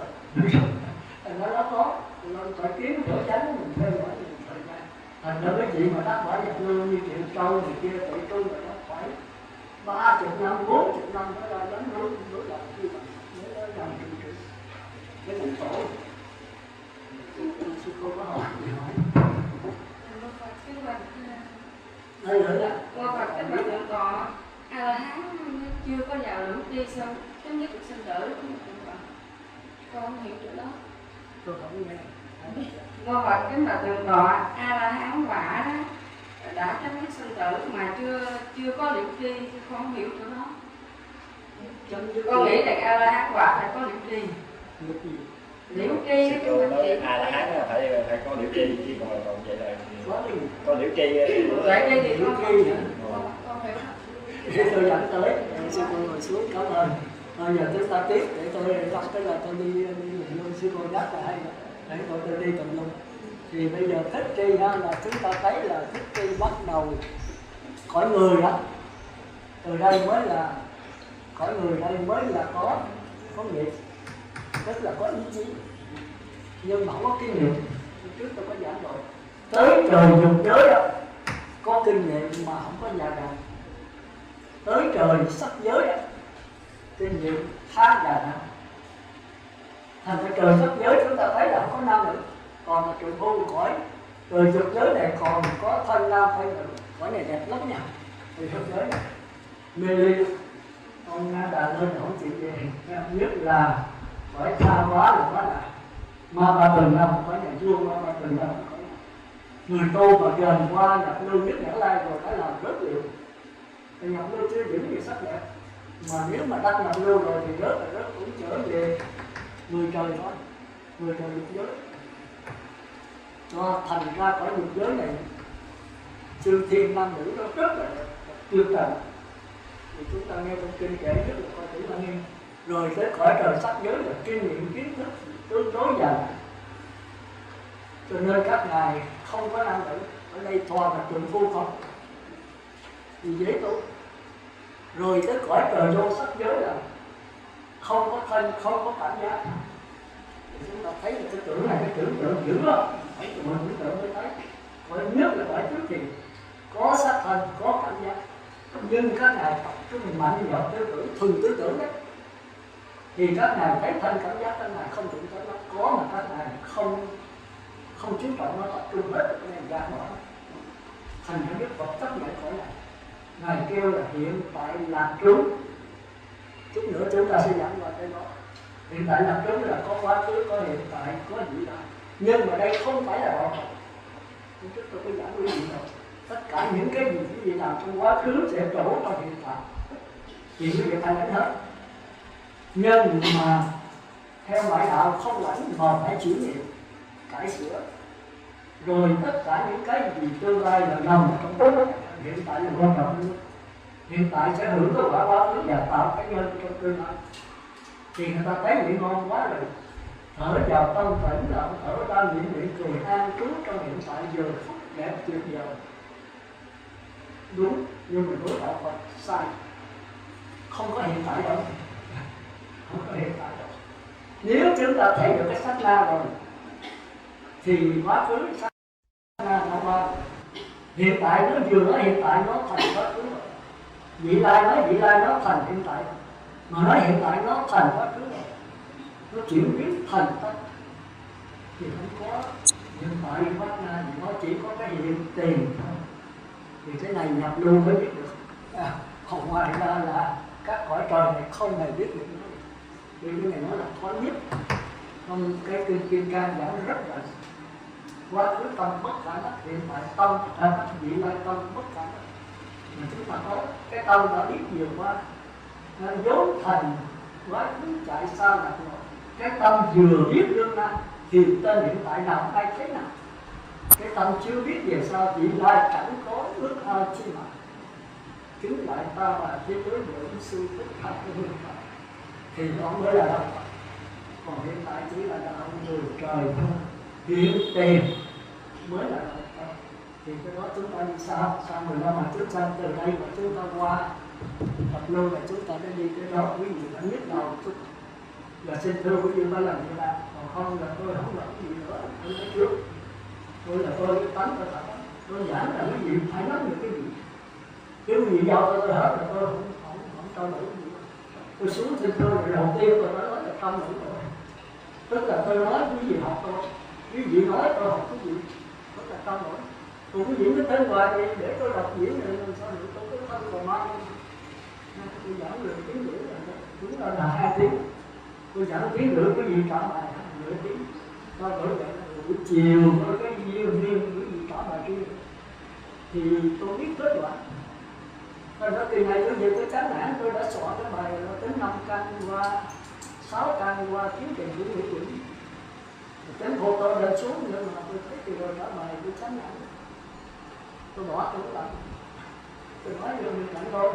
Thành ra đó có, làm phải kiếm chỗ tránh mình theo dõi mình thời gian. Thành ra cái chị mà đắc quả nhập lưu như Triệu Châu này kia tự tu là nó phải 30 năm, 40 năm mới ra đánh đối lập như vậy. Mới ra làm trụ trụ. Cái thành tổ. Sư cô có hỏi gì hỏi. Đây nữa đó. Qua Phật cái Phật còn A-la-hán chưa có vào bạch kính là tường tọa A La Hán quả đó đã chấm dứt sinh tử mà chưa có liễu tri, con không hiểu chỗ đó. Con nghĩ là A La Hán quả phải có liễu tri. Liễu tri đó chứ không chỉ A La Hán là phải có liễu tri, chứ còn vậy là có liễu tri. Vậy đây thì con không hiểu. Con hiểu. Để tôi dẫn tới, sư cô ngồi xuống, cảm ơn. Bây giờ chúng ta tiếp, để tôi đọc cái là tôi đi luôn, sư cô nhắc là hay, để tôi đi tùm lum. Thì bây giờ thích tri ha, là chúng ta thấy là thích tri bắt đầu cõi người đó. Từ đây mới là, cõi người đây mới là có nghiệp, tức là có ý chí. Nhưng mà không có kinh nghiệm, trước tôi có giảng rồi. Tới trời dục giới đó, có kinh nghiệm mà không có nhà đạo. Tới trời sắc giới đó, kinh nghiệm khá dài hạn. Thành ra trời sắc giới chúng ta thấy là không có nam nữ, còn là trường phu cõi trời dục giới này còn có thân nam thân nữ. Cõi này đẹp lắm nha, trời dục giới này mê ly. Ông Nga Đà lên không chịu về, nhất là cõi tha hóa là quá là ma ba tuần năm, cõi nhà vua ma ba tuần năm. Người tu mà gần qua nhập lưu nhất nhãn lai rồi phải làm rất liệu. Thì nhập lưu chưa giữ gì sắc đẹp, mà nếu mà đăng nhập lưu rồi thì rớt cũng trở về người trời thôi, người trời dục giới. Cho thành ra cõi dục giới này chư thiên nam nữ nó rất là tuyệt trần. Thì chúng ta nghe trong kinh kể rất là coi thử ta nghe. Rồi tới cõi trời sắc giới là kinh nghiệm kiến thức tương đối dài. Cho nên các ngài không có nam nữ, ở đây toàn là trường phu không, thì dễ tu. Rồi tới cõi trời vô sắc giới là không có thân, không có cảm giác. Thì chúng ta thấy là cái tưởng này, cái tưởng tượng dữ lắm, phải tụi mình tưởng tượng mới thấy. Cõi nhất là cõi trước thì có sắc thân, có cảm giác. Nhưng các ngài tập trung mạnh vào tư tưởng, thuần tư tưởng đấy. Thì các ngài thấy thân cảm giác, các ngài không tưởng tới nó có, mà các ngài không chú trọng nó, tập trung hết cái này ra bỏ. Thành ra Đức Phật chấp nhận cõi này. Ngài kêu là hiện tại lạc trú. Chút nữa chúng ta sẽ giảng vào cái đó. Hiện tại lạc trú là có quá khứ, có hiện tại, có vị lai. Nhưng mà đây không phải là bỏ. Trước tôi có giảng quý vị rồi. Tất cả những cái gì quý vị làm trong quá khứ sẽ trổ trong hiện tại. Thì quý vị phải lãnh hết. Nhưng mà theo ngoại đạo không lãnh mà phải chịu nghiệm, cải sửa. Rồi tất cả những cái gì tương lai là nằm ở trong tốt. Hiện tại là quan trọng hơn. Hiện tại sẽ hưởng cái quả quá khứ và tạo cái nhân trong tương lai. Thì người ta thấy vị ngon quá rồi. Thở vào tâm tĩnh là thở ra những cười an trú trong hiện tại giờ phút đẹp tuyệt vời. Đúng, nhưng mà đối đạo Phật sai. Không có hiện tại đâu. Không có hiện tại đâu. Nếu chúng ta thấy được cái sát na rồi thì quá khứ sát na đã qua. Hiện tại nó vừa nói hiện tại nó thành quá khứ rồi. Vị lai nói vị lai nó thành hiện tại. Mà nói hiện tại nó thành quá khứ rồi. Nó chuyển biến thành tất. Thì không có hiện tại phát na thì nó chỉ có cái hiện tiền thôi. Thì cái này nhập lưu mới biết được. Còn ngoài ra là các cõi trời này không hề biết được nó. Vì cái này nó là thoáng nhất. Trong cái kinh can giảng rất là quá khứ tâm bất khả đắc, hiện tại tâm vị lai tâm bất khả đắc. Mà chúng ta có cái tâm đã biết nhiều quá, nó vốn thành quá khứ chạy xa lạc rồi. Cái tâm vừa biết đương nay thì tên hiện tại nào ai thấy nào. Cái tâm chưa biết về sao vị lai chẳng có ước ao chi mà. Chứng lại ta và thế giới dưỡng sư thích thật hương Phật. Thì nó mới là đạo Phật. Còn hiện tại chỉ là đạo người trời thôi. Hiện tiền mới là đạo Phật. Thì cái đó chúng ta đi sao? Sau 15 mà trước sau từ đây mà chúng ta qua Phật lưu là chúng ta đã đi tới đó. Quý vị đã biết đầu chút. Là xin thưa quý vị phải làm như vậy. Còn không là tôi không làm gì nữa. Tôi nói trước. Tôi là tôi cái tánh tôi thật. Tôi giảng là quý vị phải nắm được cái gì. Nếu quý vị giao tôi hết là tôi không cho nổi gì. Tôi xuống xin thưa rồi đầu tiên tôi nói là không nổi rồi. Tức là tôi nói quý vị học tôi. Quý vị nói tôi học quý vị. Tức là không nổi. Còn quý vị mới tên hoài đi để tôi đọc diễn này làm sao nữa tôi có thân còn mau. Tôi giảng được tiếng rưỡi là chúng ta là 2 tiếng. Tôi giảng tiếng rưỡi quý vị trả bài nửa tiếng. Tôi đổi vậy là được. buổi chiều có cái duyên cái gì cả bài kia thì tôi biết kết quả. Rồi đó kỳ này tôi về tôi chán nản, tôi đã soạn cái bài là tính 5 căn qua 6 căn qua 9 kèm của Nguyễn Quỳnh. Tính cô tôi lên xuống nhưng mà tôi thấy từ rồi cả bài tôi chán nản. Tôi bỏ tôi lại. Tôi nói giờ mình cảnh thôi.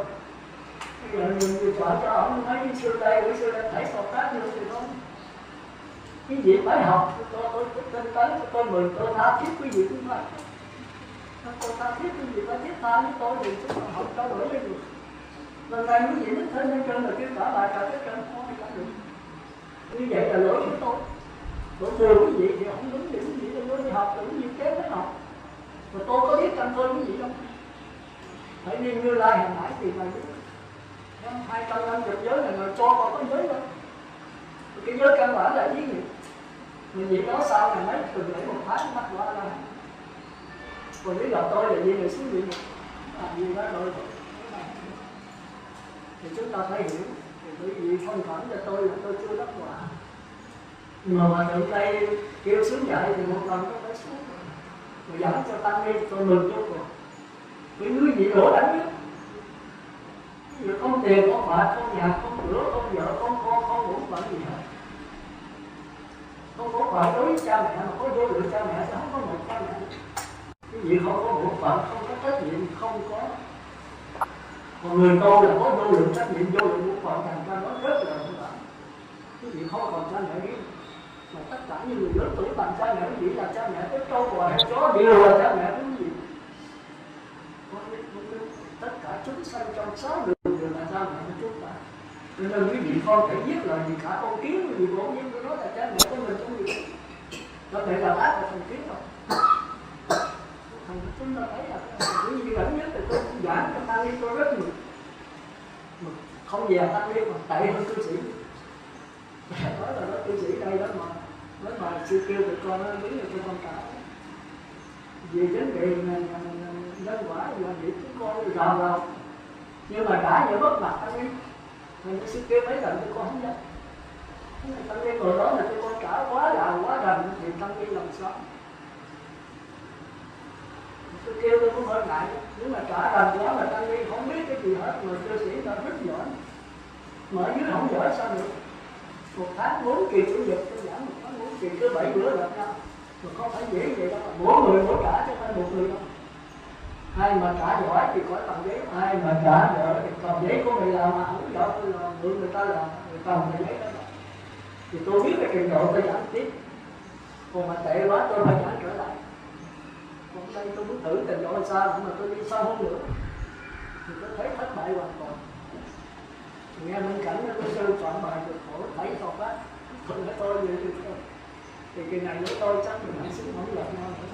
Bây giờ mình chọn cho ông mấy xưa đây thấy sọt tác vô thì thôi. Cái gì phải học, tôi tinh tấn, tôi mừng, tôi tha thiết quý vị cũng phải. Tôi tha thiết quý vị, tôi thiết tha với tôi thì chúng ta học trao đổi với được. Lần này quý vị đến thân lên trên là kêu cả bài cả cái trên thôi cả được. Như vậy là lỗi của tôi. Lỗi từ quý vị thì không đúng thì quý vị tôi đi học, thì quý vị kém mới học. Mà tôi có biết trong tôi quý vị không? Phải đi Như Lai hồi nãy thì mà biết. 250 giới là người cho còn có giới đâu. Cái giới căn bản là ý nghĩa. Mình gì đó sao là mấy tuần lễ 1 tháng bắt qua ra. Còn lý do tôi là gì người xuống địa ngục. Gì đó đôi rồi. Thì chúng ta phải hiểu. Thì bởi vì thông cảm cho tôi là tôi chưa đắc quả. Mà từ đây kêu xuống dạy thì một lần tôi phải xuống. Rồi dẫn cho tăng đi tôi mừng chút rồi. Cái người gì đổ đánh nhất. Giờ không tiền, không bạc, không nhà, không cửa, không vợ, không con, không ngủ bận gì hết. Không có phải đối với cha mẹ mà có vô lượng cha mẹ thì không có một cha mẹ. Cái gì không có một phận, không có trách nhiệm, không có. Còn người tôi là có vô lượng trách nhiệm, vô lượng một phận thành ra nó rất là không phải. Cái gì không còn cha mẹ biết. Mà tất cả những người lớn tuổi bằng cha mẹ chỉ là cha mẹ, cái trâu bò hay chó đều là cha mẹ cái gì. Tất cả chúng sanh trong 6 đường đều là cha mẹ của chúng ta. Cho nên quý vị con phải viết là gì cả con kiến, quý vị con viết của nó là cha mẹ của mình không gì. Nó thể là ác của thằng kiến rồi. Thằng chúng ta thấy là cái gì gần nhất thì tôi cũng giảng cho tăng đi tôi rất mừng. Không về tăng đi mà tệ hơn cư sĩ. Nói là nói cư sĩ đây đó mà. Nói mà sư kêu tụi con nó đứng là cho con cả. Vì đến kỳ nhân quả là việc chúng con rào. Nhưng mà cả những bất mặt tăng đi. Mình sư kêu mấy lần tụi con không dám. Tăng đi ngồi đó là tụi con cả quá rào quá rầm thì tăng đi làm sao? Tôi kêu tôi cũng hơi ngại. Nếu mà cả rầm quá mà tăng đi không biết cái gì hết. Mà cư sĩ ta rất giỏi. Mà ở dưới không giỏi sao được? 1 tháng 4 kỳ chủ nhật tôi giảng 1 tháng 4 kỳ cứ 7 bữa gặp nhau. Mà không phải dễ vậy đâu. Mỗi người mỗi trả chứ không phải một người đâu. Ai mà trả giỏi thì có cầm giấy, ai mà trả giỏi thì cầm giấy của mình làm mà không giỏi tôi làm, người ta làm, người cầm cái giấy đó. Thì tôi biết cái trình độ tôi giảng tiếp. Còn mà tệ quá tôi phải giảng trở lại. Còn đây tôi muốn thử trình độ sao mà tôi đi sâu hơn nữa. Thì tôi thấy thất bại hoàn toàn. Nghe bên cạnh nó tôi sư soạn bài được khổ thấy thôi á. Không phải tôi vậy thôi. Thì cái này nếu tôi chắc mình hãy xin không lợn nhau nữa.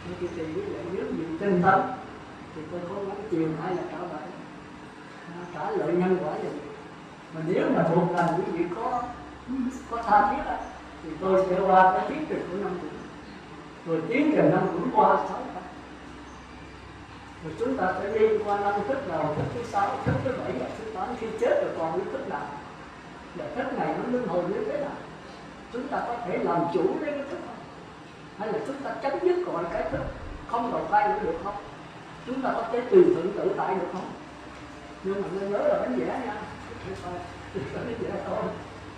Nhưng khi tìm với lại nếu gì tinh tấn thì tôi có nói chiều hay là trả bài. Trả lợi nhân quả vậy. Mà nếu mà một lần quý vị có tha thiết á thì tôi sẽ qua cái thiết trình của 5 tuổi. Rồi tiến trình 5 tuổi qua 6 tháng. Rồi chúng ta sẽ đi qua 5 thức đầu, thức thứ 6, thức thứ 7 và thứ 8. Khi chết rồi còn biết thức nào. Và thức này nó luân hồi như thế nào. Chúng ta có thể làm chủ lấy cái thức không? Hay là chúng ta chấm dứt gọi cái thức không đầu tay nữa được không? Chúng ta có thể tùy thuận tự tại được không? Nhưng mà nên nhớ là bánh vẽ nha. Bánh vẽ thôi.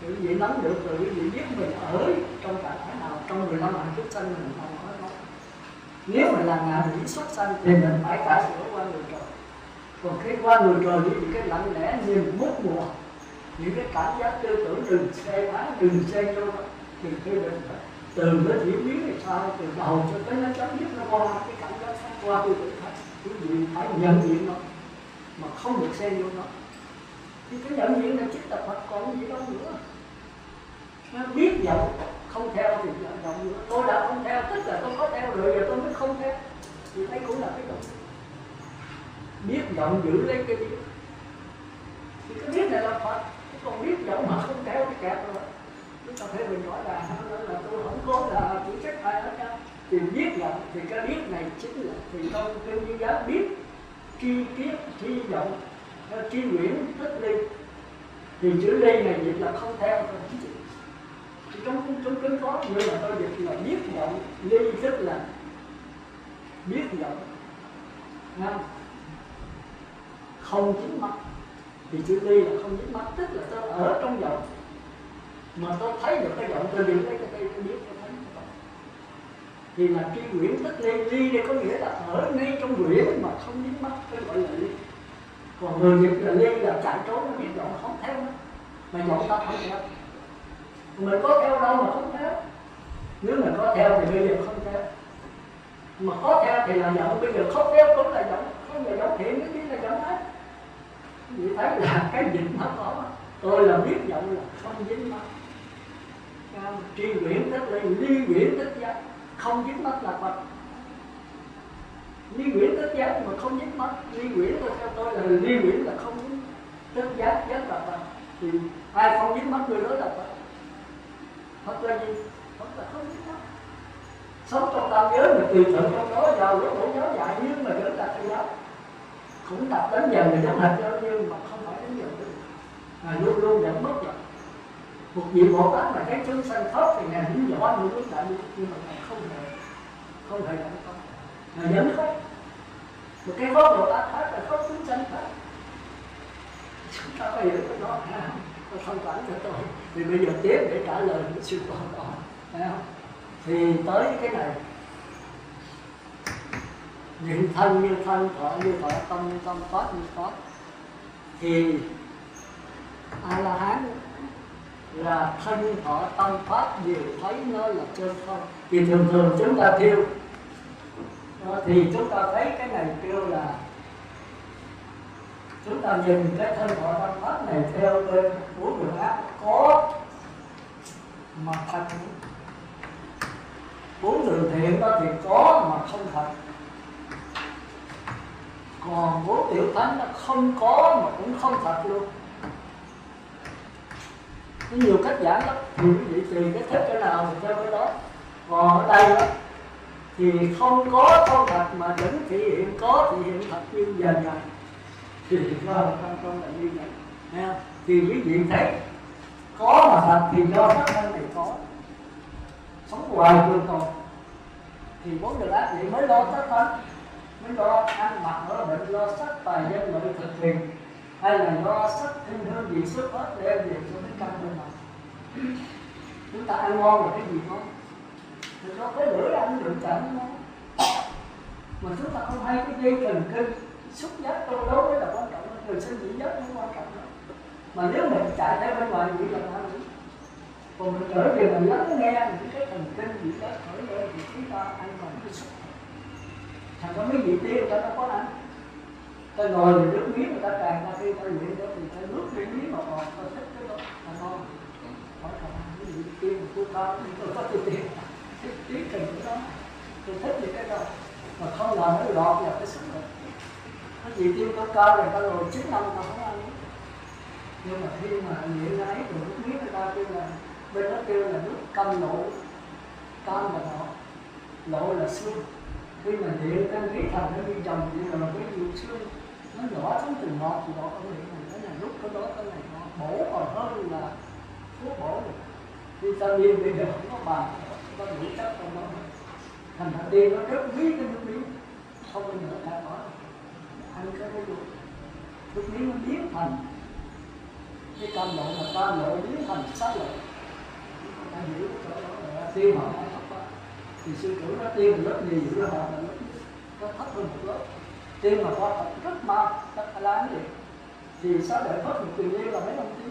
Quý vị nắm được rồi quý vị biết mình ở trong trạng thái nào, trong 15 hạnh xuất sanh mình không nói đó. Nếu mà là ngạ quỷ xuất sanh thì mình phải cả sửa qua người trời. Còn khi qua người trời thì cái lặng lẽ nhìn mút mùa, những cái cảm giác tư tưởng đừng xe phá, đừng xe vô đó, đừng phê bình. Từ nó diễn biến thì sao, từ đầu cho tới nó chấm dứt nó qua cái cảm giác sáng qua tư tưởng hết. Quý vị phải nhận diện nó, mà không được xen vô nó. Thì cái nhận diện là chính là Phật còn gì đâu nữa. Nó biết giọng, không theo thì giọng nữa. Tôi đã không theo, tức là tôi có theo rồi, giờ tôi mới không theo. Thì đây cũng là cái động. Biết giọng giữ lấy cái biết. Thì cái biết này là Phật. Còn biết giọng mà không theo thì kẹt rồi. Chúng ta thấy mình nói là tôi không có là chủ trách ai hết nha. Thì biết giọng thì cái biết này chính là thì không kêu như giá biết tri kiết tri giọng tri nguyễn thức ly. Thì chữ ly này dịch là không theo thôi. trong kinh có, nhưng mà tôi dịch là biết vọng ly, tức là biết vọng, không dính mắt. Thì chữ ly là không dính mắt, tức là tôi ở trong vọng mà tôi thấy được cái vọng, tôi dựng lấy cái tay tôi biết, tôi thấy cái vọng. Thì là tri quyển tức ly. Ly đây có nghĩa là ở ngay trong quyển mà không dính mắt, tôi gọi là ly. Còn người dịch là ly là chạy trốn, nó biết vọng không theo nữa, mà vọng ta không theo. Mình có theo đâu mà không theo. Nếu mình có theo thì bây giờ không theo, mà có theo thì là vọng. Bây giờ không theo cũng là vọng, không là vọng thiện, cái gì là vọng hết. Vì thấy là cái dịch nó có, tôi là biết vọng là không dính mắt. Tri quyển tức là ly quyển tức giác, không dính mắt là Phật. Ly quyển tức giác mà không dính mắt. Ly quyển theo tôi là ly quyển là không dính tức giác, giác là Phật. Thì ai không dính mắt người đó là Phật. Phật là gì? Phật là không dính mắt. Sống trong tam giới mà tùy thuận trong đó, vào lúc tổ giáo dạy nhưng mà vẫn là thầy giáo. Cũng tập đến giờ người giống hệt nhau nhưng mà không phải đến giờ nữa. Luôn luôn vẫn mất rồi. Một vị Bồ Tát mà thấy chúng sanh khóc thì Ngài hiểu rõ những lúc đại, nhưng mà Ngài không hề làm không. Ngài vẫn khóc. Một cái khóc Bồ Tát khác là khóc chúng sanh khác. Chúng ta phải hiểu cái đó. Tôi thông cảm cho tôi. Vì bây giờ tiếp để trả lời những sự quan đó. Thấy không? Thì tới cái này, những thân như thân, thọ như thọ, tâm như tâm, pháp như pháp. Thì A-la-hán là thân, thọ, tâm, pháp đều thấy nó là chân không. Thì thường thường chúng ta thiêu, thì chúng ta thấy cái này kêu là, chúng ta nhìn cái thân, thọ, tâm, pháp này theo bên bốn đường ác có mà thật. Bốn đường thiện đó thì có mà không thật. Còn bốn tiểu thánh nó không có mà cũng không thật luôn. Có nhiều cách giảng lắm, thì quý vị tùy cái thích cái nào thì theo cái đó. Còn ở đây đó, thì không có không thật mà vẫn thị hiện có thị hiện thật như dần dần. Thì không là như vậy. Nghe? Thì quý vị thấy có mà thật thì do sắc thân này có. Sống hoài trường tồn. Thì bốn đường ác vậy mới lo sắc thân, mới lo ăn mặc ở bệnh, lo sắc tài danh lợi thực thiền, hay là lo sắc thiên hương vị xuất hết để về cho cái căn bên này. Chúng ta ăn ngon là cái gì ngon? Thì có cái lưỡi ăn được chẳng ngon. Mà chúng ta không hay cái dây thần kinh xúc giác câu đấu mới là quan trọng, người sinh chỉ giác không quan trọng đâu. Mà nếu mình chạy theo bên ngoài thì là ăn gì? Còn mình trở về mình lắng nghe những cái thần kinh gì đó khởi lên thì chúng ta ăn bằng cái xúc. Thành có mấy vị tiên người ta đâu có ăn. Ta ngồi thì nước miếng người ta càng ra khi ta luyện đó thì ta nước cái miếng mà ngọt, ta thích cái đó là ngon. Hỏi thằng mấy vị tiên mà tôi cao thì tôi có tôi tiên. Tiếng trình của đó, tôi thích những cái đó. Mà không làm nó lọt vào cái sức rồi. Có vị tiên tôi cao rồi ta ngồi 9 năm ta không ăn. Nhưng mà khi mà luyện ra ấy thì nước miếng người ta kêu là, bên đó kêu là nước cam lộ. Cam là ngọt, lộ là xương. Khi mà luyện cái khí thành nó đi trồng thì là cái nhiều xương nó nhỏ xuống từng ngọt thì đó có luyện này, cái này lúc cái đó cái này nó bổ còn hơn là thuốc bổ này. Vitamin bây giờ không có bàn, có đủ chất trong đó. Thành ra tiên nó rất quý cái nước miếng, không bao giờ ta bỏ. Ăn cái đó luôn, nước miếng nó biến thành cái cam lộ, mà cam lộ biến thành sắc lộ. Ta hiểu cái chỗ đó là tiên họ hay học đó. Thì sư chủ nó tiên lớp gì dữ là họ là lớp nó thấp hơn một lớp. Tiên mà qua thật rất mau, rất là láng vậy. Thì sao để thoát một tiền liên là mấy năm tiên.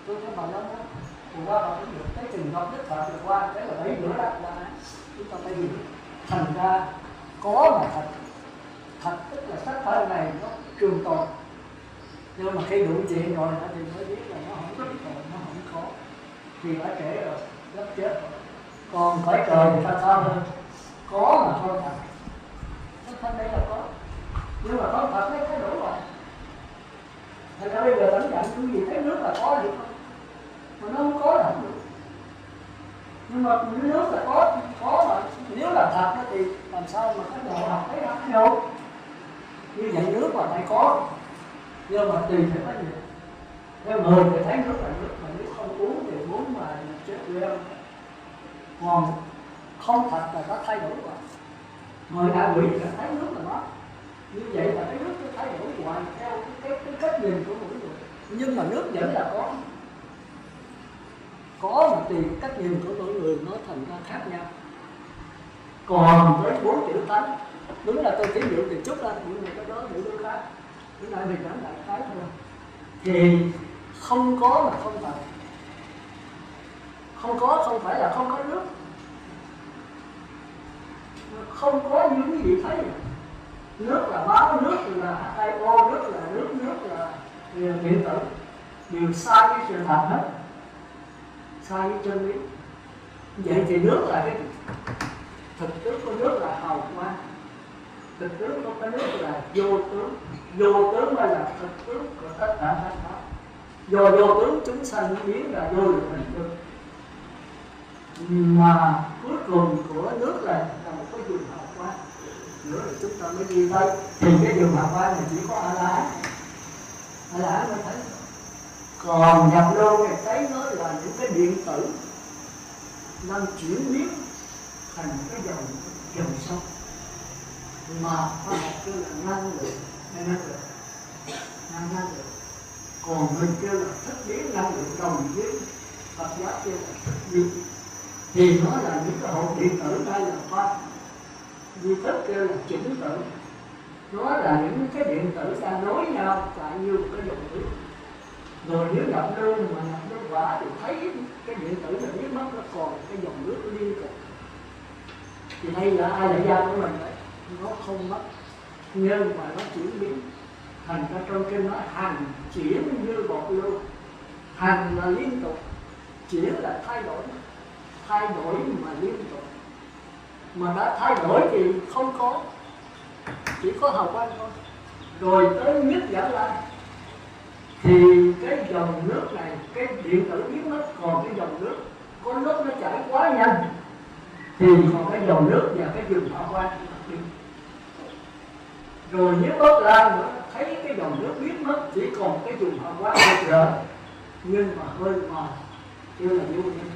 Tôi thấy bằng năm đó. Còn qua họ cũng được cái trình độ nhất thật là qua, cái là 7 bữa đó là chúng ta phải gì. Thành ra có mà thật. Thật tức là sắc thân này nó trường tồn. Nhưng mà khi đủ chuyện rồi thì mới biết là nó không có tồn, nó không có. Thì đã trễ rồi, rất chết rồi. Còn cõi trời thì ta sao hơn? Có mà không thật. Sắc thân đây là có. Nhưng mà không thật mới thấy đủ rồi. Thành ra bây giờ tánh nhận những gì thấy nước là có được không? Mà nó không có là không được. Nhưng mà nước là có mà nếu là thật thì làm sao mà các nhà học thấy đâu? Như vậy nước là phải có, nhưng mà tùy theo cái gì. Nếu người thì thấy nước là nước, mà nếu không uống thì uống mà chết queo. Còn không thật là nó thay đổi rồi. Người đã quỷ thì thấy nước là nó. Như vậy là cái nước nó thay đổi hoài theo cái cách nhìn của mỗi người. Nhưng mà nước vẫn là có mà tùy cách nhìn của mỗi người nó thành ra khác nhau. Còn với 4 chữ tánh, đúng là tôi ví dụ thì chút ra, nhưng mà cái đó những cái khác. Cái này mình nói đại khái thôi. Thì không có mà không phải. Không có không phải là không có nước. Không có như quý vị thấy. Nước là máu, nước là H2O, nước là nước là điện tử. Đều sai với sự thật hết. Sai với chân lý. Vậy thì nước là cái thực tướng của nước là hào quang. Thực tướng của cái nước là vô tướng. Vô tướng mới là thực tướng của tất cả các pháp. Do vô tướng chúng sanh biến là vô lượng hình tướng. Mà cuối cùng của nước là một cái vùng hào quang. Nữa là chúng ta mới đi đây. Thì cái vùng hào quang này chỉ có A-la-hán. A-la-hán mới thấy. Còn nhập lô này thấy nó là những cái điện tử đang chuyển biến thành cái dòng sông mà khoa học kêu là năng lượng. Còn mình kêu là thức biến năng lượng đồng với Phật giáo kêu là thức biến. Thì nó là những cái hộp điện tử đây là khoa duy thức kêu là chỉnh tử. Nó là những cái điện tử đang nối nhau chạy như một cái dòng nước. Rồi nếu nhập lưu mà nhập nước quả thì thấy cái điện tử là biến mất, nó còn cái dòng nước liên tục. Thì đây là ai là gia của mình đấy, nó không mất nhưng mà nó chuyển biến. Thành ra trong kinh nói hành chuyển như bột lưu. Hành là liên tục, chuyển là thay đổi mà liên tục. Mà đã thay đổi thì không có, chỉ có hào quang thôi. Rồi tới nhất giả lại thì cái dòng nước này, cái điện tử biến mất, còn cái dòng nước có lúc nó chảy quá nhanh thì còn cái dòng nước và cái vùng hào quang đi. Rồi nếu bớt lan nữa thấy cái dòng nước biến mất, chỉ còn cái vùng hào quang rực rỡ nhưng mà hơi mờ, chưa là vô nhân.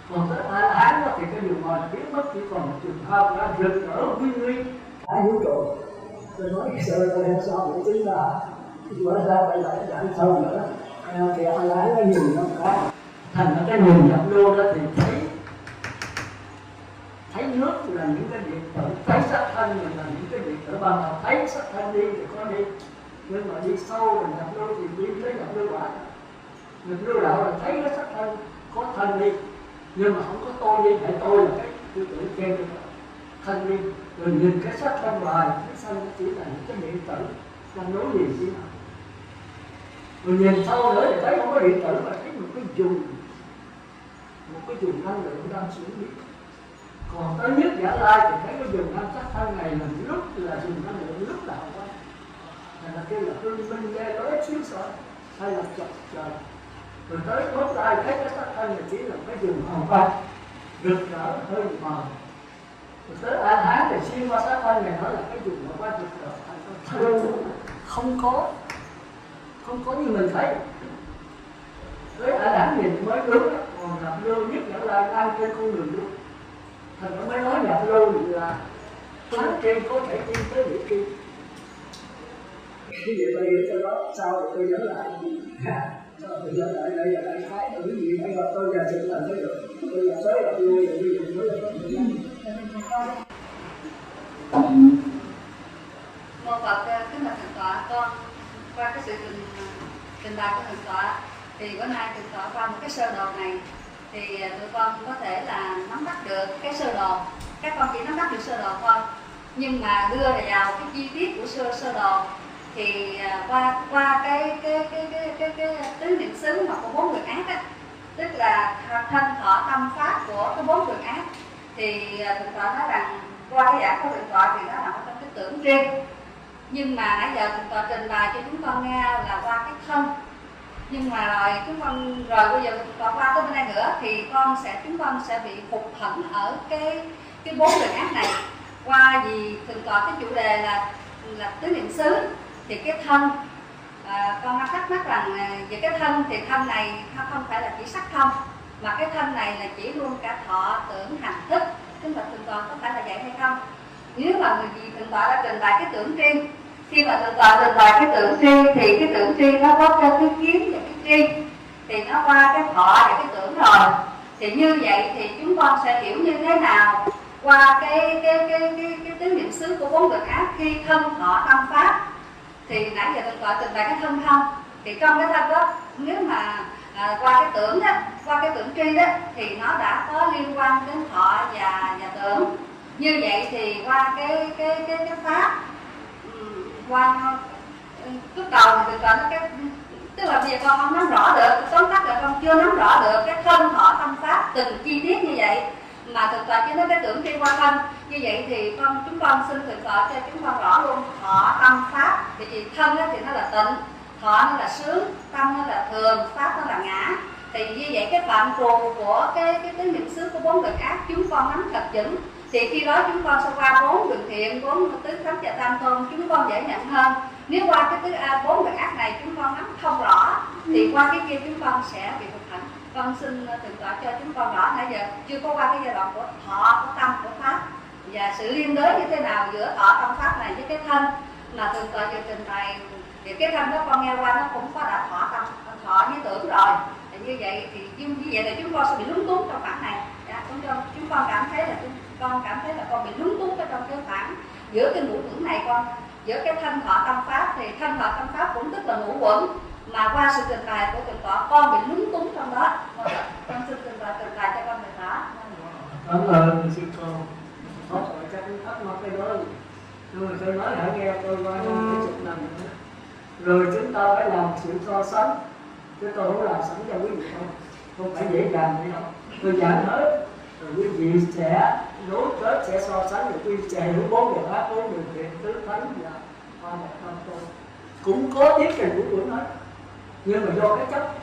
Còn tới A-la-hán thì cái vùng mờ biến mất, chỉ còn một vùng hào quang rực rỡ huy. Ai vũ trụ tôi nói sợ tôi không sao để tính ra bữa ra phải lại giải sâu nữa. Thì A-la-hán nó nhìn nó có thành ra cái nhìn nhập lô đó thì thấy nước là những cái điện tử, thấy sắc thân là những cái điện tử. Ban đầu thấy sắc thân đi thì có đi, nhưng mà đi sâu rồi nhập lô thì đi tới nhập lô quả. Nhập lô đạo là thấy cái sắc thân có thân đi, nhưng mà không có tôi đi, phải tôi là cái tư tưởng khen được thân đi. Rồi nhìn cái sắc thân ngoài, cái thân chỉ là những cái điện tử đang nối liền với nhau. Rồi nhìn sâu nữa thì thấy không có điện tử mà thấy một cái vùng năng lượng đang chuyển biến. Còn tới nhất giả lai thì thấy cái vùng năng sắc thân này là lúc là vùng năng lượng, lúc là hào quang. Thành là kêu là hương minh ghê tới xuyên sở hay là chọc trời. Rồi tới bốc lai thấy cái sắc thân này chỉ là cái vùng hào quang rực rỡ hơi mờ. Rồi tới A-la-hán thì xuyên qua sắc thân này nó là cái vùng hào quang rực rỡ không có như mình thấy. Tới A-la-hán nhìn mới đúng, còn nhập lưu nhất giả lai đang trên con đường luôn. Thành nó mới nói nhập lưu là thắng trên có thể đi tới địa kim. Cái gì bây giờ tôi nói sao rồi tôi nhớ lại. Tôi nhớ lại đây là đại khái là cái gì bây giờ tôi giờ sự làm mới được. Tôi giờ tới là vui rồi bây giờ mới là Mô Phật kính bạch thượng tọa, con qua cái sự trình bày của thượng tọa thì bữa nay thượng tọa qua một cái sơ đồ này thì tụi con có thể là nắm bắt được cái sơ đồ. Các con chỉ nắm bắt được sơ đồ thôi, nhưng mà đưa vào cái chi tiết của sơ đồ thì qua cái tứ niệm xứ mà của 4 người ác á, tức là thân thọ tâm pháp của cái 4 người ác, thì thượng tọa nói rằng qua cái giảng của thượng tọa thì nó nằm trong cái tưởng riêng, nhưng mà nãy giờ thượng tọa trình bày cho chúng con nghe là qua cái thân. Nhưng mà rồi chúng con rồi bây giờ còn qua tới bên đây nữa thì chúng con sẽ bị hụt hẫng ở cái 4 người ác này. Qua vì thường tọa cái chủ đề là tứ niệm xứ thì cái thân con đang thắc mắc rằng về cái thân thì thân này không phải là chỉ sắc thân, mà cái thân này là chỉ luôn cả thọ tưởng hành thức. Kính bạch thượng tọa có phải là vậy hay không? Nếu mà người gì thượng tọa đã trình bày cái tưởng tri, khi mà thượng tọa trình bày cái tưởng tri thì cái tưởng tri nó có cái kiến và cái tri, thì nó qua cái thọ và cái tưởng rồi, thì như vậy thì chúng con sẽ hiểu như thế nào qua cái tứ niệm xứ của bốn đường ác khi thân thọ tâm pháp. Thì nãy giờ thượng tọa trình bày cái thân không, thì trong cái thân đó nếu mà qua cái tưởng đó, qua cái tưởng tri đó, thì nó đã có liên quan đến thọ và tưởng. Như vậy thì qua cái pháp, qua lúc đầu thì gọi nó cái, tức là bây giờ con không nắm rõ được, tóm tắt là con chưa nắm rõ được cái thân thọ tâm pháp từng chi tiết như vậy, mà thực tọa chỉ nói cái tưởng tri qua thân. Như vậy thì chúng con xin thực tọa cho chúng con rõ luôn thọ tâm pháp. Thì thân thì nó là tịnh, thọ nó là sướng, tâm nó là thường, pháp nó là ngã. Thì như vậy cái phạm trù của cái tứ niệm xứ của bốn đường ác chúng con nắm thật vững, thì khi đó chúng con sẽ qua bốn đường thiện, bốn tứ thánh và tam tôn, chúng con dễ nhận hơn. Nếu qua cái bốn đường ác này chúng con nắm không rõ, thì qua cái kia chúng con sẽ bị thực hành. Con xin thượng tọa cho chúng con rõ nãy giờ chưa có qua cái giai đoạn của thọ, của tâm, của pháp, và sự liên đới như thế nào giữa thọ tâm pháp này với cái thân mà thượng tọa vừa trình bày. Thì cái thân đó con nghe qua nó cũng có đã thọ với tưởng rồi. Thì như vậy thì như vậy là chúng con sẽ bị lúng túng trong khoảng này. Chúng con cảm thấy là con bị lúng túng ở trong cái khoảng giữa cái ngũ uẩn này, giữa cái thân thọ tâm pháp. Thì thân thọ tâm pháp cũng tức là ngũ uẩn, mà qua sự trình bày của thượng tọa con bị lúng túng trong đó. Con xin trình bày cho con được rõ. Cảm ơn sư con. Có phải các thắc mắc cái đó, nhưng mà tôi nói hãy nghe tôi qua trong cái chục năm nữa. Rồi chúng ta phải làm sự so sánh, chứ tôi không làm sẵn cho quý vị không phải dễ dàng vậy đâu. Tôi giảng hết, rồi quý vị sẽ nối kết, sẽ so sánh, rồi quý vị sẽ hiểu bốn đường ác, bốn đường thiện, tứ thánh và hoa một tâm tôi cũng có tiến trình của tuổi hết. Nhưng mà do cái chấp,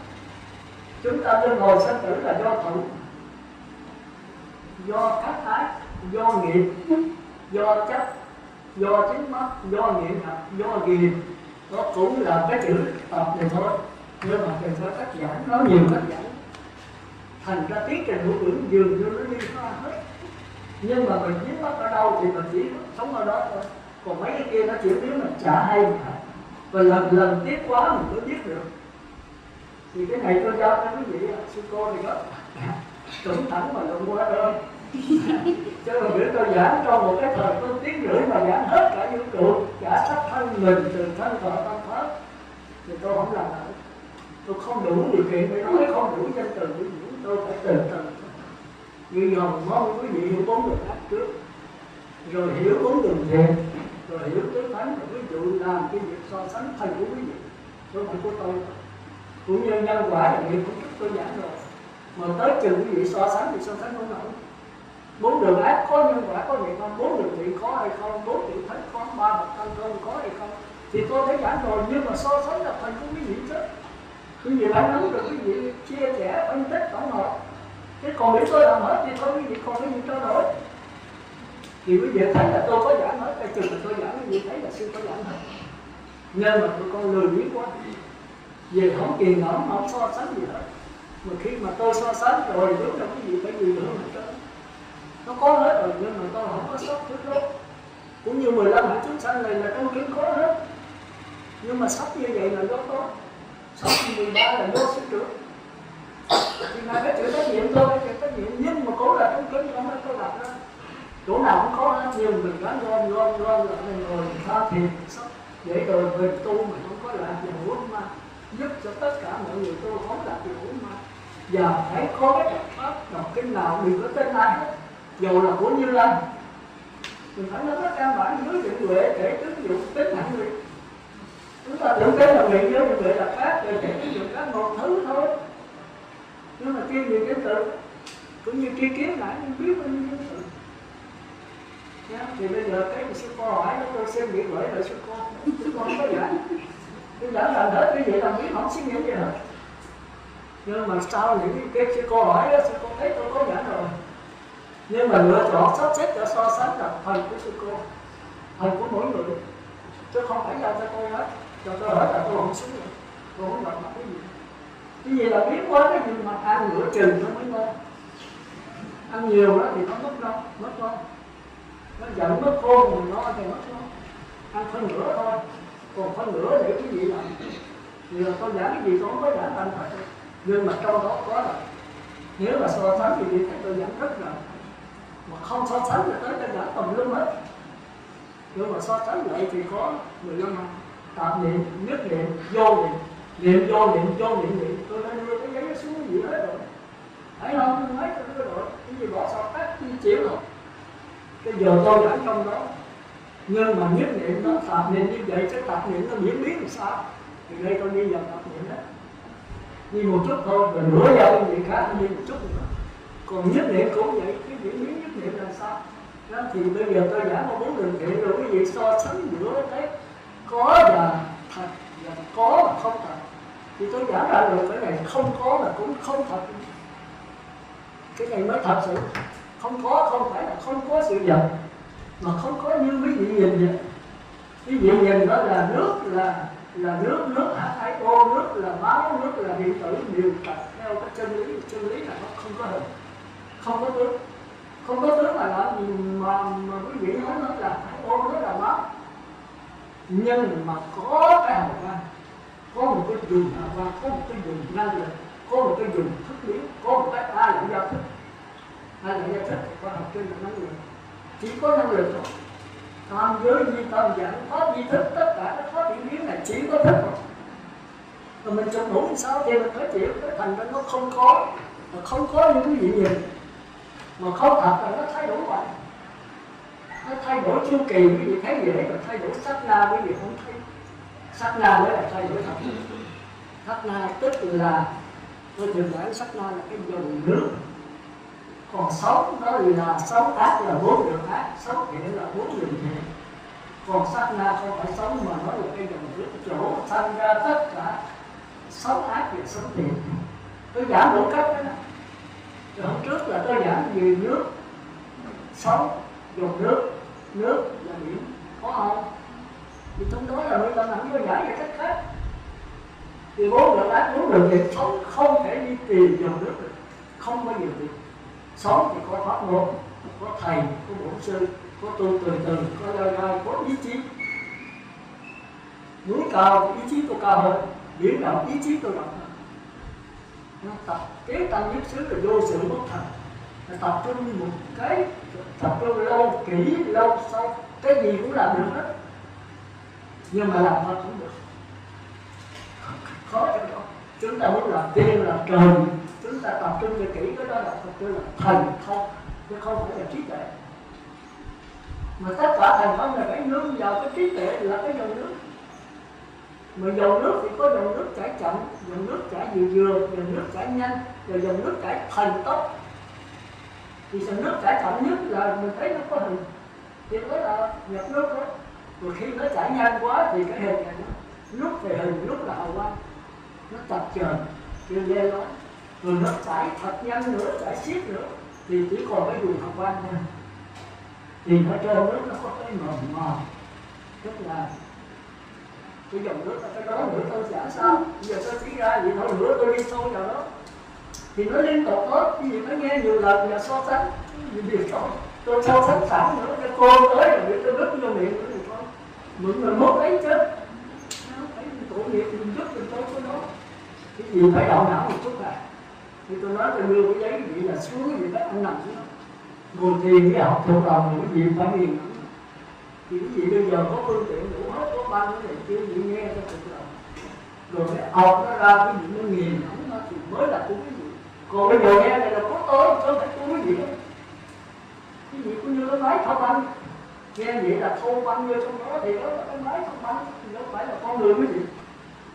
chúng ta luân hồi sanh tử là do thụ, do khắc ái, do nghiệp, do chấp, do chính mắt, do nghiện hạt, do ghiền. Nó cũng là cái chữ tập này thôi, nhưng mà thầy có cách giảng, nói nhiều cách giảng, thành ra tiến trình của tưởng dường như nó đi xa hết. Nhưng mà mình dính mắt ở đâu thì mình chỉ sống ở đó thôi, còn mấy cái kia nó chỉ biết mình chả hay mà. Và lần tiếp quá mình mới biết được. Thì cái này tôi giao cho quý vị, sư cô thì đó cẩn thận mà lộn qua thôi. Chứ mà bữa tôi giảng trong một cái thời tôi tiếng rưỡi mà giảng hết cả vũ trụ, cả sắc thân mình từ thân thọ tâm pháp, thì tôi không làm nổi. Tôi không đủ điều kiện để nói, không đủ danh từ để diễn, tôi phải từ từ. Như dòng mong quý vị hiểu bốn đường ác trước, rồi hiểu bốn đường thiện, rồi hiểu tứ thánh, rồi ví dụ làm cái việc so sánh thân của quý vị, không phải của tôi. Cũng như nhân quả là nghiệp của chúng tôi giảng rồi, mà tới chừng quý vị so sánh thì so sánh không nổi. Bốn đường ác có nhân quả có nghiệp không, bốn đường thiện có hay không, bốn đường thánh có, ba bậc căn cơ có hay không, thì tôi thấy giảng rồi. Nhưng mà so sánh là phần của quý vị chứ, quý vị phải nắm được, quý vị chia sẻ phân tích tổng hợp. Thế còn nếu tôi làm hết thì thôi quý vị còn cái gì trao đổi. Thì quý vị thấy là tôi có giảng hết, cái chừng mà tôi giảng quý vị thấy là sư có giảng hết. Nhưng mà tụi con lười biếng quá, về không kỳ ngẫm, không so sánh gì hết. Mà khi mà tôi so sánh rồi đúng là quý vị phải gì nữa mà cho nó có hết rồi, nhưng mà tôi không có sót thứ đó. Cũng như 15 hạnh chúng sanh này là trong kinh có hết, nhưng mà sắp như vậy là do tôi, sắp 13 là do sư trưởng. Thì ngài phải chịu trách nhiệm, tôi phải chịu trách nhiệm, nhưng mà cố là trong kinh không phải tôi đặt ra. Chỗ nào cũng có hết, nhưng mình gắn gom lại mình ngồi mình tha thiền sắp để rồi về tu mình không có lạc vào hữu ma, giúp cho tất cả mọi người tu không lạc vào hữu ma. Và phải có cái đọc pháp, đọc kinh nào đừng có tên ai hết, dù là của Như Lai. Mình phải nói tất cả bản dưới định huệ để ứng dụng tính hạnh nguyện. Chúng ta tưởng cái là nguyện với định huệ là khác, để ứng dụng các một thứ thôi. Nhưng mà chuyên nhiều kiến tự, cũng như tri kiến nãy nhưng biết bao nhiêu kiến tự. Thì bây giờ cái sư cô hỏi nó tôi xem bị gửi lại sư cô không có giải. Tôi đã làm hết cái gì làm biết không suy nghĩ gì hết. Nhưng mà sau những cái sư cô hỏi đó, sư cô thấy tôi có giảng rồi. Nhưng mà lựa chọn sắp xếp cho so sánh là phần của sư cô, phần của mỗi người, chứ không phải giao cho tôi hết. cho tôi hỏi là tôi không xuống nữa, tôi không đọc cái gì là biết quá, cái gì mà ăn nửa chừng nó mới ngon, ăn nhiều đó thì nó mất ngon, nó giận mất khôn mình no thì mất ngon, ăn phân nửa thôi, còn phân nửa để cái gì làm, thì là tôi giảng cái gì tôi không có giảng thành thật, nhưng mà trong đó có là nếu mà so sánh thì thấy tôi giảng rất là, mà không so sánh thì tới tôi giảng tùm lum hết, nhưng mà so sánh lại thì có 15 năm tạm niệm, nhất niệm, vô niệm, niệm vô niệm, vô niệm, tôi đã đưa cái giấy xuống cái gì hết rồi, thấy không? Tôi nói tôi rồi, cái gì bỏ sao tắt chi chịu rồi, cái giờ tôi giảng trong đó, nhưng mà nhất niệm nó tạp niệm như vậy, cái tạp niệm nó diễn biến làm sao? Thì đây tôi đi vào tạp niệm đó, đi một chút thôi, rồi nửa giờ cái gì khác đi một chút nữa, còn nhất niệm cũng vậy, cái diễn biến nhất niệm là sao? Đó, thì bây giờ tôi giảng 4 đường thiện rồi, cái gì so sánh giữa cái có và thật và có và không thật, thì tôi giảng ra rồi, cái này không có là cũng không thật, cái này mới thật sự. Không có không phải là không có sự vật, mà không có như quý vị nhìn vậy. Quý vị nhìn đó là nước, là nước H2O, nước là máu, nước là điện tử, đều tập theo cái chân lý là nó không có hình, không có tướng, không có tướng mà làm gì mà quý vị nói nó là H2O, nó là máu, nhưng mà có cái hào quang, có một cái dùng hào quang, có một cái dùng năng lượng, có một cái dùng thức biến, có một cái ai là giao thức, ai là giao thức thì khoa học trên là năng lượng, chỉ có năng lượng thôi. Tam giới di tâm dạng pháp di thức, tất cả các pháp diễn biến này chỉ có thức thôi. Rồi mình chụp đủ sao thì mình phải chịu, cái thành ra nó không có, mà không có những cái gì nhìn, mà không thật là nó thay đổi vậy. Nó thay đổi chu kỳ, quý vị thấy gì đấy, mà thay đổi sát na quý vị không thấy. Sát na mới là thay đổi thật. Sát na tức là, tôi thường nói sát na là cái dòng nước. Còn sống đó là sống ác là 4 đường ác, sống thiện là 4 đường thiện. Còn sát na không phải sống mà nó là cái dòng nước chỗ thành ra tất cả sống ác và sống thiện. Tôi giảng một cách đó. Rồi hôm trước là tôi giảng về nước, sống, dòng nước là biển, có không? Thì trong đó là người ta nặng tôi giải về cách khác. Thì 4 đường ác, 4 đường thiện sống không thể đi tìm dòng nước được, không bao giờ tìm. Sống thì có pháp môn, có thầy, có bổn sư, có tu từ từ, có gai, có ý chí. Núi cao, ý chí tôi cao hơn, biển rộng, ý chí tôi rộng hơn. Nó tập kế tăng nhất xứ là vô sự bất thành. Là tập trung một cái, tập trung lâu, kỹ, lâu, sâu, cái gì cũng làm được hết. Nhưng mà làm thôi không được. Khó cho đó. Chúng ta muốn làm tiên, làm trời, chúng ta tập trung cho kỹ cái đó là tập trung là thành không, chứ không phải là trí tuệ. Mà tất cả thành công là phải nương vào cái trí tuệ là cái dòng nước. Mà dòng nước thì có dòng nước chảy chậm, dòng nước chảy vừa, dòng nước chảy nhanh, rồi dòng nước chảy thần tốc. Thì dòng nước chảy chậm nhất là mình thấy nó có hình, thì đó là nhập nước đó. Rồi khi nó chảy nhanh quá thì cái hình này nó lúc về hình, lúc là hào quang, nó tập chờ, chưa ghê đó. Rồi nó chảy thật nhanh nữa, chảy xiết nữa, thì chỉ còn cái dùng hào quang thôi. Thì nó cho nước nó có cái mờ mờ, tức là cái dòng nước là cái đó nữa tôi giảng sao? Bây giờ tôi chỉ ra vậy thôi, nữa tôi đi sâu vào đó. Thì nó liên tục hết, cái gì phải nghe nhiều lần và so sánh. Vì tôi so sánh sẵn nữa, cái cô tới rồi tôi đứt vô miệng nữa thì thôi. Mượn người mất ấy chứ. Nó phải tội nghiệp mình giúp mình tôi có đó. Cái gì phải động não một chút à. Thì tôi nói tôi đưa cái giấy gì là xuống gì đó, anh nằm xuống đó. Ngồi thiền cái học thuộc lòng cái gì phải nghiền. Thì cái gì bây giờ có phương tiện đủ hết, có băng cái này kia gì nghe cho thuộc lòng. Rồi cái học nó ra cái gì nó nghiền nó thì mới là của cái gì. Còn bây giờ nghe này là có tối, có phải của cái gì đó. Cái gì cũng như cái máy thao băng. Nghe vậy là thâu băng vô trong đó thì đó là cái máy thao băng, thì đâu phải là con người quý vị.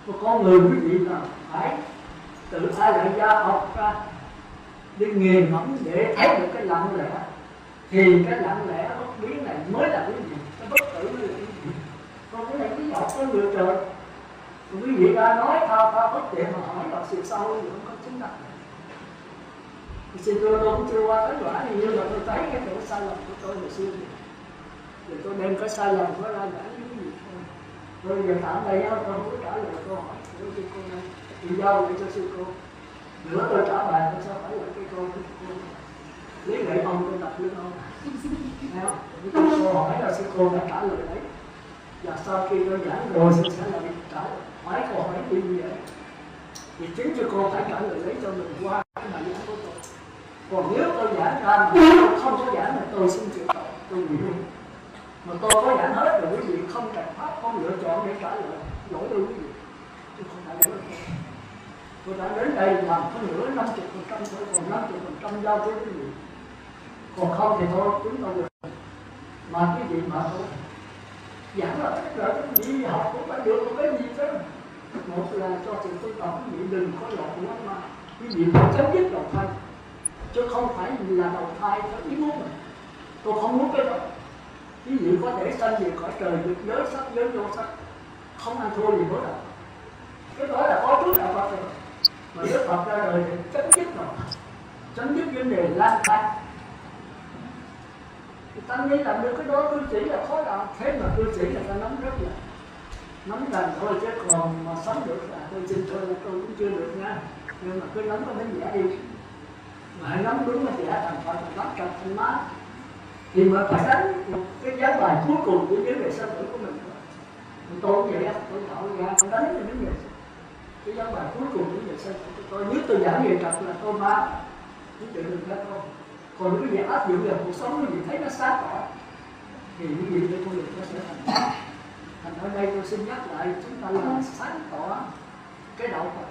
Mà con người quý vị là phải tự ai lại ra học ra để nghiền ngẫm để thấy được cái lặng lẽ, thì cái lặng lẽ bất biến này mới là cái gì, cái bất tử mới là cái gì. Còn cái này cái học con người trời, còn quý vị ra nói thao bất tiện mà hỏi vào sự sâu thì không có chứng đắc. Thì xin tôi cũng chưa qua kết quả thì nhưng mà tôi thấy cái chỗ sai lầm của tôi hồi xưa rồi tôi đem cái sai lầm đó ra giải với cái gì thôi. Tôi giờ tạm đây tôi không có trả lời câu hỏi của sư cô này, thì giao lại cho sư cô. Nữa tôi trả bài tôi sao phải lại cái câu của sư cô. Lý lẽ ông tôi đặt lưng ông. Thấy không? Cái câu hỏi là sư cô đã trả lời đấy. Và sau khi tôi giảng rồi sư sẽ lại trả lời hỏi câu hỏi như vậy. Thì chính sư cô phải trả lời lấy cho mình qua cái bài giảng của tôi. Còn nếu tôi giảng ra mà tôi không có giảng là tôi xin chịu tội, tôi bị luôn. Mà tôi có giảng hết rồi quý vị không cần pháp, không lựa chọn để trả lời lỗi tôi quý vị. Tôi không phải lỗi tôi đã đến đây làm hơn nữa 50% thôi, còn 50% giao cho quý vị. Còn không thì thôi chúng tôi được. Mà quý vị mà thôi giảng là tất cả quý vị học cũng phải được một cái gì chứ. Một là cho sự tu tập quý vị đừng có lộn quá mà quý vị phải chấm dứt đầu thai, chứ không phải là đầu thai theo ý muốn mình. Tôi không muốn cái đó. Quý vị có thể sanh về cõi trời được giới sắc giới vô sắc, không ăn thua gì nữa đâu. Cái đó là có trước đạo Phật rồi. Mà Đức Phật ra đời thì chấm dứt rồi, chấm dứt vấn đề lang thang. Ta nghĩ làm được cái đó cư sĩ là khó đạo, thế mà cư sĩ là ta nắm rất là nắm gần thôi, chứ còn mà sống được là tôi xin thôi là tôi cũng chưa được nha. Nhưng mà cứ nắm có mấy giả đi, mà hãy nắm đúng cái giả thành Phật, nắm trong thanh mát thì mà phải đánh cái giá bài cuối cùng của vấn đề sanh tử của mình. Tôi cũng vậy á, tôi tạo ra tôi đánh cái vấn đề cái giá bài cuối cùng của vấn đề sanh tử của tôi. Nếu tôi giảng về trật là tôi ba những chuyện đừng ra thôi. Còn cái việc áp dụng vào cuộc sống quý vị thấy nó sáng tỏ thì quý vị với con đường nó sẽ thành. Thành ở đây tôi xin nhắc lại chúng ta làm sáng tỏ cái đạo Phật.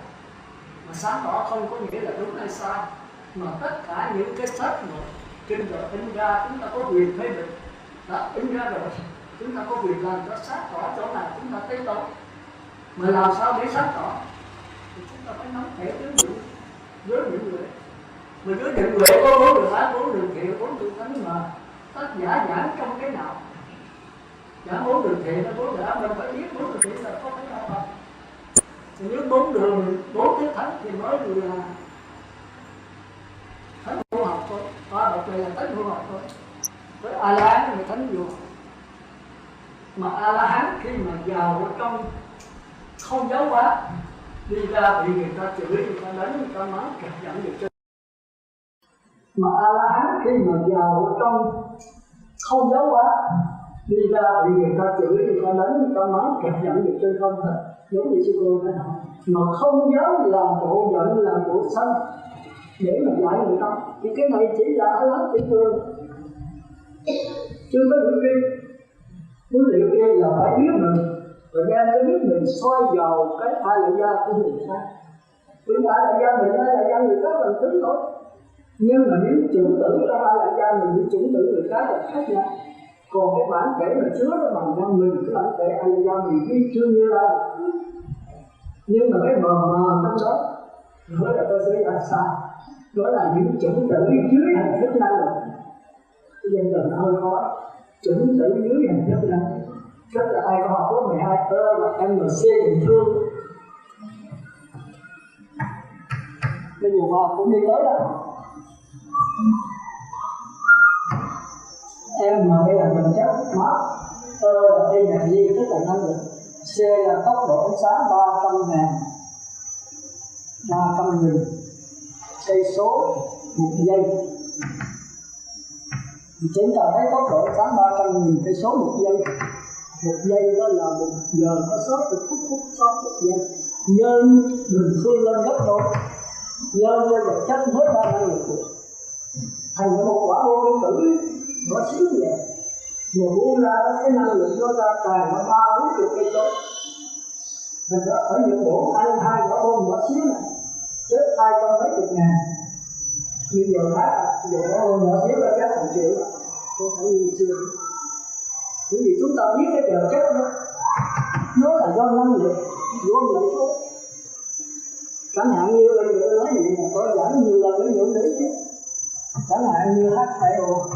Mà sáng tỏ không có nghĩa là đúng hay sai, mà tất cả những cái sách mà kinh rồi in ra chúng ta có quyền phê bình. Đã in ra rồi chúng ta có quyền làm cho sáng tỏ chỗ nào chúng ta thấy tốt. Mà làm sao để sáng tỏ thì chúng ta phải nắm thẻ với những người. Mà với những người có 4 đường ác, 4 đường thiện, 4 đường thánh mà tác giả giảng trong cái nào? Giảng 4 đường thiện, 4 đường ác, mình phải biết 4 đường thiện là có cái nào không? Nếu 4 đường, 4 cái thánh thì nói là thánh vô học thôi, bậc này là thánh vô học thôi. Với A-la-hán là thánh vô học. Mà A-la-hán khi mà vào trong không giáo hóa, đi ra bị người ta chửi, người ta đánh, người ta mắng, kẹp dẫn được cho. Mà A-la-hán khi mà vào trong không giáo hóa, đi ra bị người ta chửi, người ta đánh, người ta mắng, kẹp dẫn được trên không thật. Giống như sư cô nói hỏi, mà không dám làm bộ giận, làm bộ sân để mà dạy người ta, thì cái này chỉ là A-la-hán chỉ thường, chưa có điểm riêng. Muốn liệu kia là phải biết mình, rồi đem cái biết mình soi vào cái A-la gia của người khác. Vì A-la gia mình, A-la gia người khác là thứ thôi. Nhưng mà nếu chủng tử trong A-la gia mình với chủng tử người khác là khác nhau. Còn cái bản thể mà chứa nó bằng nhau mình, cái bản thể A-la gia mình ghi chưa như lai. Nhưng mà cái mờ trong đó nói là tôi sẽ làm sao? Đó là những chủng tử dưới hình thức năng lực. Cái danh từ nó hơi khó. Chủng tử dưới hình thức năng lực. Rất là ai có học lớp 12 và MC bình thường. Bây giờ họ cũng đi tới đó. M đây là vật chất mát, là energy tức là năng lượng, C là tốc độ ánh sáng 300.000 cây số một giây. Thì chúng ta thấy tốc độ ánh sáng 300.000 cây số một giây. Một giây đó là 1 giờ có 60 phút 60 giây. Nhân bình phương lên gấp đôi, nhân cho vật chất mới 3 năng lượng được. Thành ra một quả bom nguyên tử nó xíu vậy, mà buông ra cái năng lượng nó ra tràn nó 30-40 cây số. Thành ra ở những bộ ăn 2 quả bom nhỏ xíu này chết 200 mấy chục ngàn. Bây giờ khác giờ quả bom nhỏ xíu là chết 1 triệu, không phải như xưa. Bởi vì chúng ta biết cái vật chất nó là do năng lượng gom lại thôi. Chẳng hạn như bây giờ tôi nói gì mà tôi giảng nhiều lần mới hiểu đấy chứ. Chẳng hạn như H2O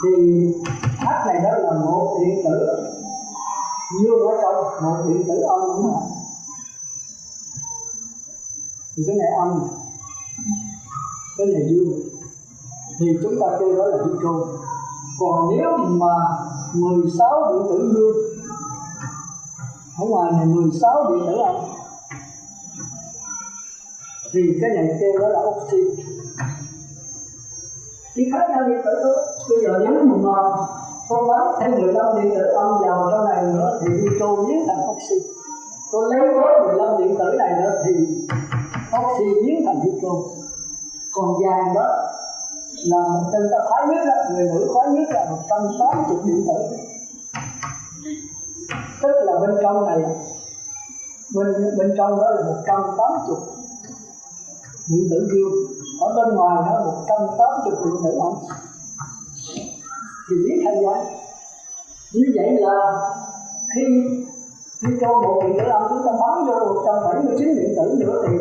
thì H này đó là một điện tử dương ở trong, một điện tử âm ở ngoài. Thì cái này âm, cái này dương, thì chúng ta kêu đó là hydro. Còn nếu mà 16 điện tử dương ở ngoài này 16 điện tử âm. Thì cái này kêu đó là oxy. Chỉ khác nhau điện tử thôi. Bây giờ nếu mà con bán thêm 15 điện tử âm vào trong này nữa thì nitro biến thành oxy. Tôi lấy với 15 điện tử này nữa thì oxy biến thành nitro. Còn vàng đó là người ta khoái nhất đó, người nữ khoái nhất là 180 điện tử. Tức là bên trong này, bên trong đó là 180 điện tử dương, ở bên ngoài đó 180 điện tử âm. Thì biến thành vậy. Như vậy là khi cho một điện tử âm chúng ta bắn vô 179 điện tử nữa thì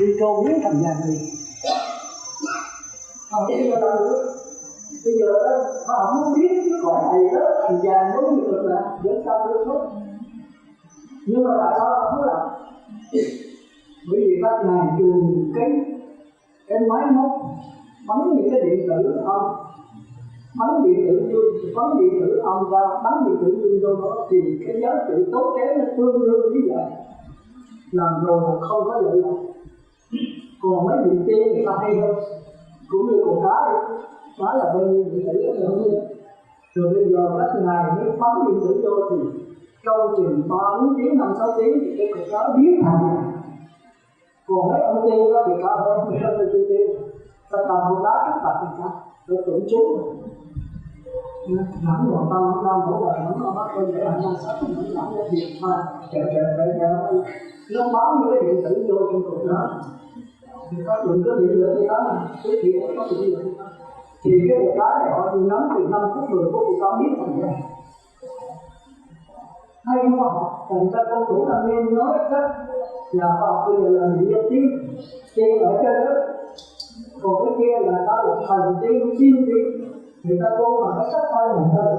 nitro biến thành vàng liền. Bây giờ họ không muốn biết cái cõi này đó thành vàng giống như cực là vẫn sao được thôi. Nhưng mà tại sao họ không làm? Bởi vì các ngài dùng cái máy móc bắn những cái điện tử âm, bắn điện tử dương, bắn điện tử âm ra, bắn điện tử dương vô đó thì cái giá trị tốn kém nó tương đương như vậy. Làm rồi là không có lợi lộc. Còn mấy điện tiên thì ta hay hơn. Cũng như con cá là bao nhiêu điện tử nó không biết. Rồi bây giờ các ngài mới bắn điện tử vô thì trong chừng 3-4 tiếng, 5-6 tiếng thì cái con cá biến thành. Còn mấy ông tiên đó thì cao hơn, mấy ông tiên ta cầm con đá cắt bạc con cá, rồi tưởng chú. Nắm vào tâm, nắm vào bạc, nắm vào mắt, con để ảnh năng sắc, nắm vào việc mà kẹo nó bắn những cái điện tử vô trong cục đó. Thì có đừng có điện lửa như đó mà, cái chuyện có điện lửa như đó. Thì cái một cái này họ nắm từ 5 phút 10 phút thì có biết thành vậy. Hay khoa học, thành ra công thủ thanh niên nói cách nhà khoa học bây giờ là những dân tiên ở trên đó. Còn cái kia là ta một thần tiên, siêu tiên. Người ta tu mà cái sắc thay mình thôi.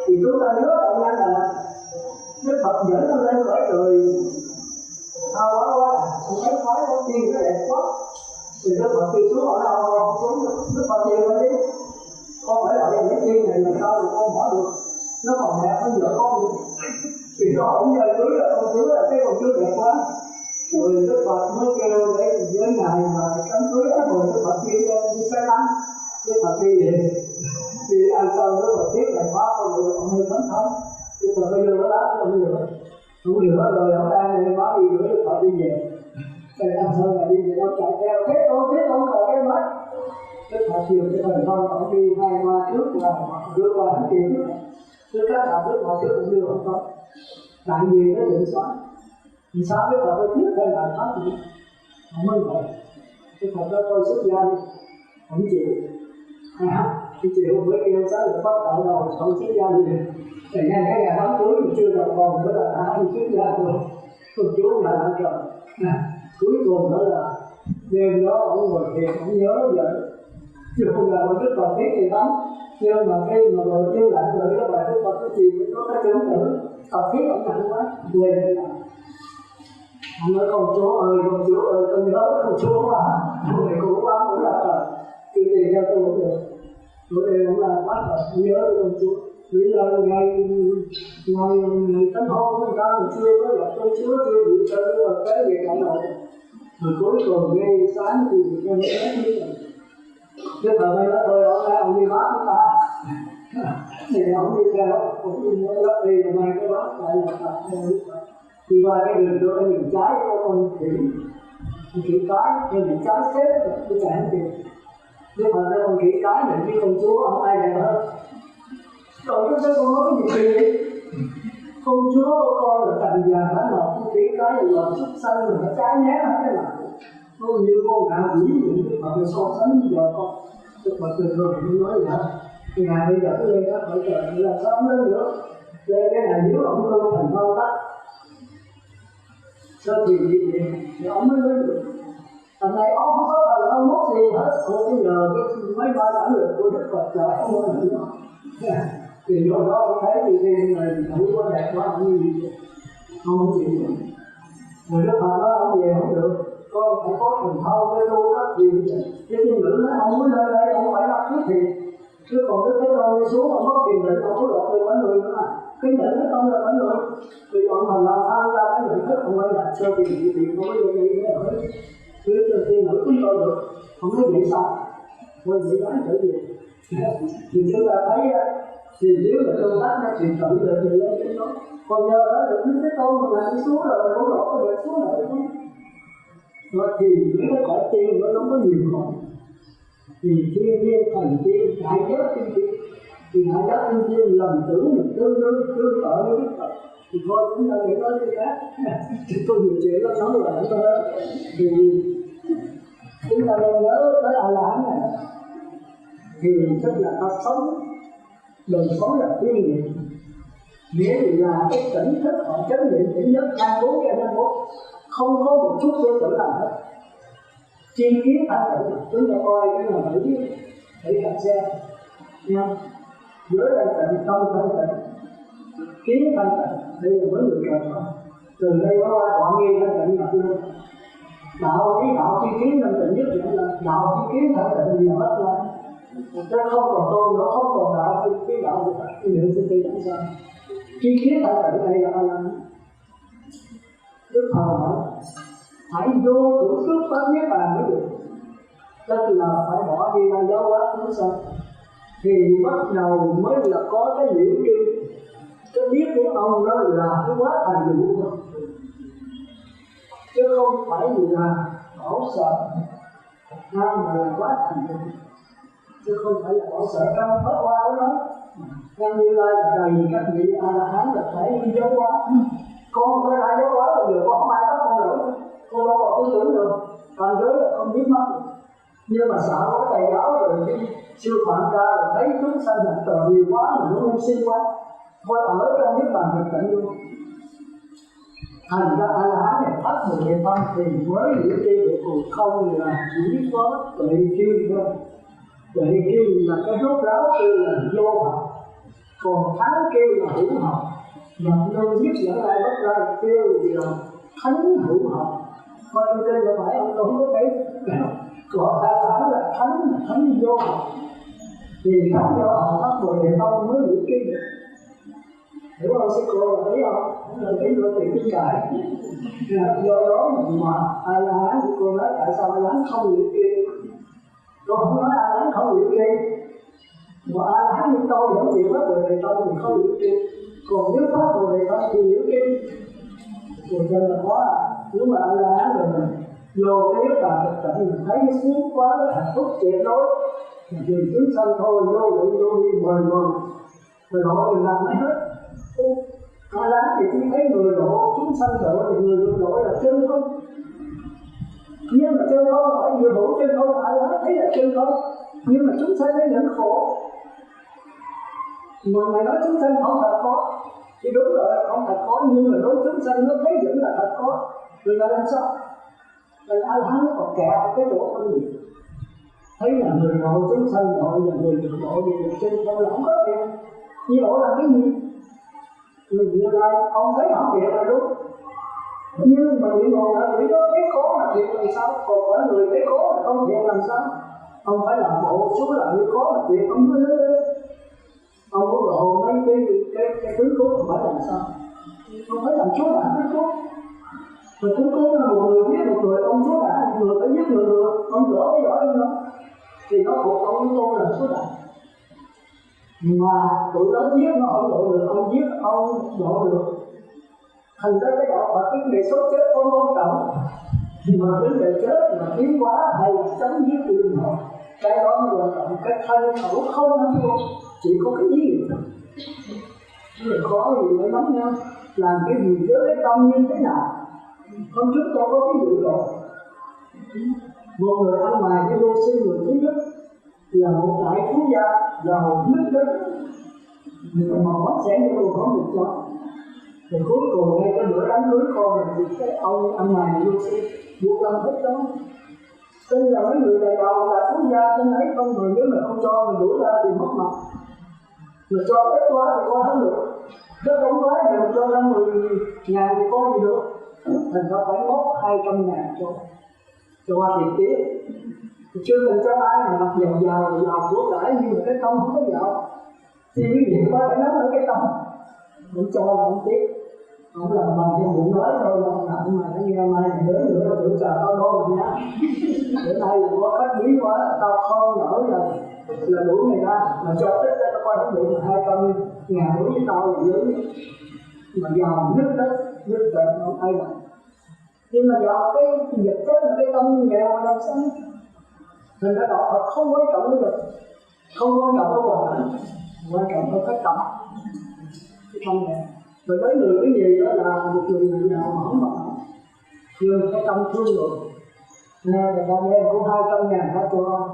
Thì chúng ta nhớ ở đây là Đức Phật dẫn nó lên khỏi trời thao quá, không thấy khói có tiên nó đẹp quá. Thì Đức Phật kêu xuống ở đâu không xuống được. Đức Phật kêu lên đi. Con phải ở đây mấy tiên này làm sao được con bỏ được. Nó còn đẹp hơn vợ con được. Vì nó ổng chơi cưới là con cưới là cái con cưới đẹp quá. Rồi Đức Phật mới kêu để với ngài mà cắm cưới đó. Rồi Đức Phật đi xe lăn. Đức Phật đi về. Đi ăn xong Đức Phật tiếp lại khóa con người ông hơi thấm thấm. Đức Phật bây giờ nó đá cho ông lửa. Ông lửa rồi ông đang đi khóa đi nữa Đức Phật đi về. Cái ăn xong là đi về ông chạy theo thế tôn khỏi cái mất. Đức Phật chiều cái thần thông ông đi 2 qua trước là đưa qua hắn tiền. Trước các đạo Đức Phật trước cũng đưa ông tới. Tại vì nó định xóa. Thì sao Đức Phật mới tiếp theo lại thoát gì? Ông mới vậy. Đức Phật cho tôi xuất gia đi. Ông chịu. Thì chịu với kêu sáng là bắt đầu đầu xong xuất gia đi. Thì ngay cái ngày đám cưới thì chưa đầu còn nữa là ai đi xuất gia rồi. Con chú là đã rồi. Cuối cùng đó là đêm đó ông ngồi thiền, ông nhớ vậy. Chứ không là một Đức Phật thiết thì lắm. Nhưng mà khi mà ngồi chiêu lạnh rồi các bạn Đức Phật cái gì cũng có cái chứng tử. Phật thiết ông nặng quá, quên đi làm. Ông nói con chú ơi, con nhớ con chú quá. Ông này cũng quá cũng là trời. Cứ tiền cho tôi cũng được. Bữa đêm ông làm quá rồi, nhớ con chú. Bây giờ ngày tấn hôn người ta mình chưa có gặp tôi chưa bị chơi và cái việc cả nội. Rồi cuối cùng ngay sáng thì em bé như vậy. Chứ thời nay đó thôi ông ra ông đi bắt chúng ta. Thì ông đi theo, ông đi nhớ lắm đi rồi mai cái bắt lại là tập theo lúc đó. Đi qua cái đường đó cái đường trái có con khỉ cái, cái đường trái xếp rồi tôi chạy hết tiền. Nếu mà cái con khỉ cái này với con chúa không ai đẹp hơn. Rồi cái con nói gì kỳ vậy? Con chúa của con là cành vàng đã lọt, con khỉ cái là lọt xuất xanh rồi nó trái nhé hết cái nào. Nó như con gà quỷ vậy, mà phải so sánh với giờ con. Tức mà từ rồi tôi nói vậy hả? Thì ngày bây giờ tôi lên các hỏi trời là sao không lên nữa? Lên cái này nếu ông tu thành phong tắc sơ thì gì vậy? Thì ông mới lên được. Thằng này ông không có thần ông mốt gì hết. Ủa bây giờ cái mấy ba đã được của Đức Phật trời ông mới được đó. Thì do đó ông thấy thì này thủ quá đẹp quá ông như vậy. Ông không chịu được. Người Đức Phật nói ông về không được. Con phải có thần thông với tu đó thì cái tiên nữ nói ông muốn lên đây ông phải lập quyết thiện. chứ còn cái thế tôn đi xuống không có kiềm định, không có đột được mọi người nữa mà cái định thế tôn là mọi người vì bọn mình làm tham gia cái nhận thức không phải là sơ tiền gì tiền không có được gì nữa ở chứ trên tiên nữ chúng tôi được không biết vậy sao quên vậy nói trở về thì chúng ta thấy thì nếu là công tác nó truyền tự được thì lên cái đó còn nhờ đó được những cái tôn mà đi xuống rồi mà không đổ có được xuống lại không rồi thì những cái cõi tiên nó có nhiều cõi thì thiên nhiên thần tiên đại giác thiên tiên thì đại giác thiên tiên lầm tưởng mình tương tự với cái Phật thì thôi chúng ta phải nói cái khác chứ tôi nhiều chuyện lắm nói là chúng ta thì chúng ta nên nhớ tới A La Hán này thì tức là ta sống đời sống là thiên nhiên nghĩa là cái tỉnh thức họ chánh niệm tỉnh nhất 24/24 không có một chút tư tưởng nào hết chi kiến thanh tịnh chúng ta coi cái là thử cạnh xe nha giới thanh tịnh tâm thanh tịnh kiến thanh tịnh đây là với người trời thôi từ đây có qua đoạn nghe thanh tịnh là chưa đạo cái đạo chi kiến thanh tịnh nhất là đạo chi kiến thanh tịnh gì hết là nó không còn tôn nữa không còn đạo cái đạo của cái niệm sinh tử chẳng sao chi kiến thanh tịnh đây là Allah Đức Phật nói phải vô tưởng xuất pháp niết bàn mới được tức là phải bỏ đi ra giáo hóa chúng sanh thì bắt đầu mới là có cái liễu tri cái biết của ông đó là cái quá thành vụ thôi chứ không phải là bảo sợ mà là quá thành vụ chứ không phải là bảo sợ trong pháp hoa của nó Nhân Như Lai là đầy các vị A La Hán là phải đi giáo hóa con phải lại giáo hóa rồi giờ con không ai bắt con nữa con đâu còn tư tưởng được toàn giới là không biết mất nhưng mà sợ có thầy giáo rồi đi siêu phạm ra rồi thấy chúng sanh hạnh tờ nhiều quá mà nó ngu si quá thôi ở trong niết bàn thực tịnh luôn thành ra A La Hán này phát mười niệm tâm thì mới liễu tri được còn không là chỉ có tuệ tri thôi tuệ tri là cái rốt ráo kêu là vô học còn thắng kêu là hữu học nhận đơn nhất dẫn lại bất ra kêu là thánh hữu học coi trên trên là phải ông không có thấy còn ta phải là thánh vô học thì thánh vô học phát mười niệm tâm mới liễu tri được hiểu không sư cô là thấy không? Là thấy được thì kinh cãi do đó mà A La Hán thì cô nói tại sao A La Hán không liễu tri cô không nói A La Hán không liễu tri mà A La Hán như tôi vẫn chịu pháp bồ đề tâm thì không liễu tri còn nếu pháp bồ đề tâm thì liễu tri còn chân là khó nếu mà A La Hán rồi mình vô cái niết bàn thực tịnh mình thấy cái sướng quá nó hạnh phúc tuyệt đối thì chúng sanh thôi vô lượng vô đi mời rồi độ thì làm hết A La Hán thì chỉ thấy người độ chúng sanh độ thì người được độ là chân không nhưng mà chân không phải vừa đủ chân không A La Hán thấy là chân không nhưng mà chúng sanh thấy vẫn khổ mà mày nói chúng sanh không thật khó thì đúng rồi không thật khó nhưng mà đối chúng sanh nó thấy vẫn là thật khó rồi là làm sao rồi A La Hán nó còn kẹt ở cái chỗ phân biệt thấy là người độ chúng sanh độ và người được độ thì được chân không là không có tiền như độ là cái gì mình Như Lai ông thấy không thiệt là đúng nhưng mà những người ở vị đó thấy khó là thiệt làm sao còn có người thấy khó là không thiệt làm sao ông phải làm bộ số là như khó là thiệt ông mới nói ông có độ mấy cái thứ cốt phải làm sao ông phải làm số đảng thứ cốt rồi thứ cốt là một người giết một người ông số đảng một người phải giết người được ông đỡ cái giỏi hơn đó thì nó thuộc ông với tôi là số đảng mà tụi đó giết nó không độ được ông giết ông độ được thành ra cái đạo Phật cái đề xuất chết không quan trọng mà vấn đề chết mà tiến hóa hay là chấm dứt tự họ cái đó mới quan trọng cái thân khẩu không vô chỉ có cái ý niệm thôi người khó gì phải nắm nhau làm cái gì với cái tâm như thế nào hôm trước tôi có ví dụ rồi một người ăn mày cái vô sinh người thứ nhất là một đại phú gia giàu nước đất người mà mất sẽ như có một chó rồi cuối cùng ngay cái bữa đám cưới con là cái ông ăn mày vô sinh buộc lòng hết đó tin là mấy người đại giàu đại phú gia trên ấy không người nếu mà không cho mình đuổi ra thì mất mặt mà cho ít quá thì con không được rất không quá thì mình cho 50.000 thì con gì được thành ra phải mất 200.000 cho tiền tiếp chưa từng cho ai mà mặc giàu của cải nhưng mà cái tâm không có giàu thì quý vị có phải nói ở cái tâm cũng cho là không tiếc không làm bằng cái bụng nói thôi mà nó nghe mai này đến nữa là tụi chờ tao đô mình nhá bữa nay là có khách quý quá tao không nổi là đủ này ra mà cho ít ra tao coi nó đủ 200.000 đối với tao là lớn mà giàu nước đất nước trời không ai bằng nhưng mà do cái vật chất là cái tâm nghèo mà làm sao thành ra đạo Phật không quan trọng cái vật không quan trọng cái hoàn cảnh quan trọng là cái tâm này rồi tới người cái gì đó là một người nào mà không bằng nhưng mà cái tâm thương rồi người ta đem có 200.000 ra cho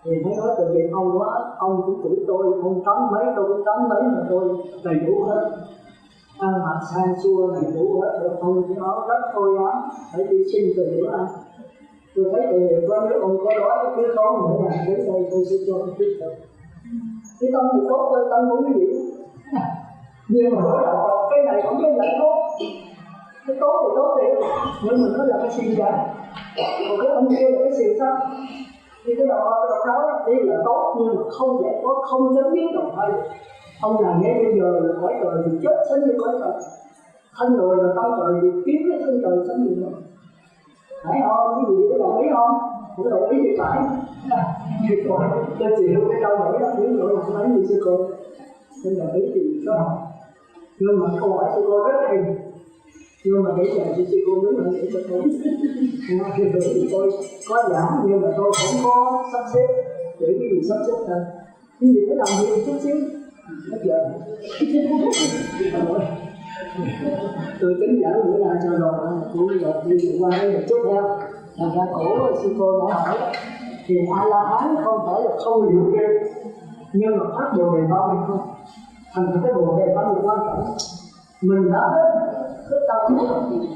thì thấy nói từ việc ông quá ông cũng tuổi tôi ông 8 mấy tôi cũng 8 mấy mà tôi đầy đủ hết ăn mặc sang xua đầy đủ hết rồi ông chỉ nói rất thôi á phải đi xin từ bữa ăn tôi thấy từ việc có nếu ông có đói cứ có nữa là đến đây tôi sẽ cho ông tiếp tục cái tâm thì tốt thôi tâm cũng cái gì nhưng mà nói là cái này không cái này tốt cái tốt thì tốt thiệt nhưng mà nó là cái suy giảm còn cái ông kia là cái sự thật thì cái độc đó đi là tốt nhưng mà không giải thoát không chấm dứt đồng thay ông làm ngay bây giờ là cõi trời thì chết sanh như cõi trời thân người là tâm trời thì kiếm cái thân trời sanh như vậy phải không cái gì có đồng ý không cũng đồng ý thì phải thì còn tôi chịu cái câu hỏi đó nếu rồi là mấy người sư cô nên là ý thì có học nhưng mà câu hỏi sư cô rất hay nhưng mà bây giờ thì sư cô đứng lại để cho tôi thì tôi có giảng nhưng mà tôi không có sắp xếp để cái gì sắp xếp hơn cái gì phải làm gì chút xíu hết giờ tôi tính giảng bữa nay cho rồi cũng rồi đi qua đây một chút theo thành ra cổ sư cô đã hỏi thì A La Hán không phải là không liễu tri nhưng mà phát bồ đề tâm hay không thành ra cái bồ đề tâm là quan trọng mình đã hết cái tâm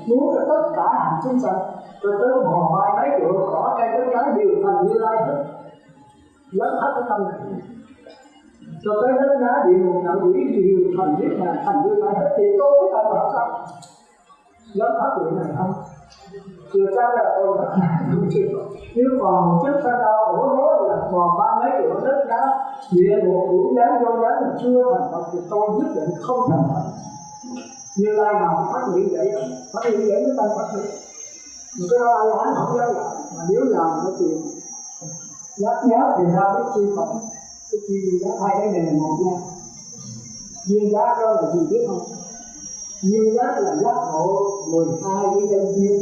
muốn là tất cả hành chúng sanh rồi tới bò vai mấy triệu cỏ cây đất đá đều thành Như Lai hết lấy hết cái tâm này cho tới đất đá địa ngục ngạ quỷ đều thành Niết Bàn thành Như Lai hết thì tôi mới phải bảo sao lấy hết chuyện này không chưa chắc là tôi đã không chịu nếu còn một chút sao đau khổ nói là còn ba mấy triệu đất đá địa ngục vũ giá vô giá mà chưa thành Phật thì tôi nhất định không thành Phật Như Lai nào phát hiện vậy mới thành Phật được mà cái đó ai nói không dám làm mà nếu làm nó thì nhát nhát thì ra biết chi Phật cái chi giá hai cái này là một nha duyên giá đó là gì biết không duyên giá là giác ngộ 12 cái nhân duyên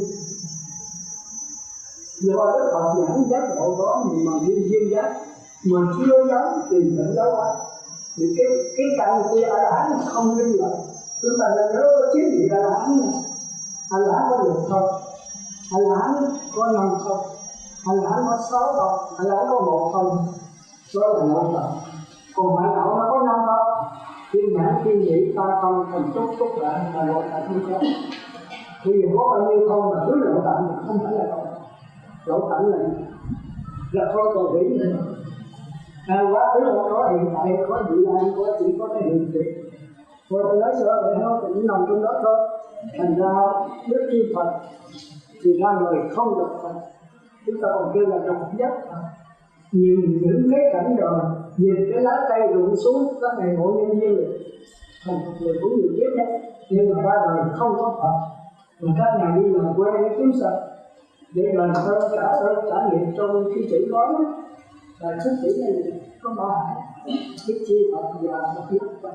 do Đức Phật giảng giác ngộ đó mà duyên giác mà chưa dám tìm nhận đâu á thì cái cảnh kia A La Hán không linh lợi chúng ta đã nhớ có 9 vị A La Hán này A La Hán có được không A La Hán có 5 không A La Hán có 6 không A La Hán có 1 không đó là nội tạng còn ngoại đạo nó có 5 không thiên nhãn thiên nhĩ ta không thành túc túc tạng là nội tạng không có thì có bao nhiêu không mà cứ nội tạng mà không phải là không nội tạng là không còn nghĩ nữa quá khứ không có hiện tại có vị lai có chỉ có cái hiện tượng rồi tôi nói sợ vậy nó cũng nằm trong đó thôi thành ra Đức Chi Phật thì ra đời không độc Phật chúng ta còn kêu là độc nhất nhìn những cái cảnh đời nhìn cái lá cây rụng xuống các ngày mỗi nhân viên này thành người cũng nhiều biết nhất nhưng mà ra đời không có Phật mà các ngài đi làm quê với chúng sanh để đền ơn trả nghiệp trong khi chữ nói là xuất chữ này có ba hại Đức Chi Phật và độc nhất Phật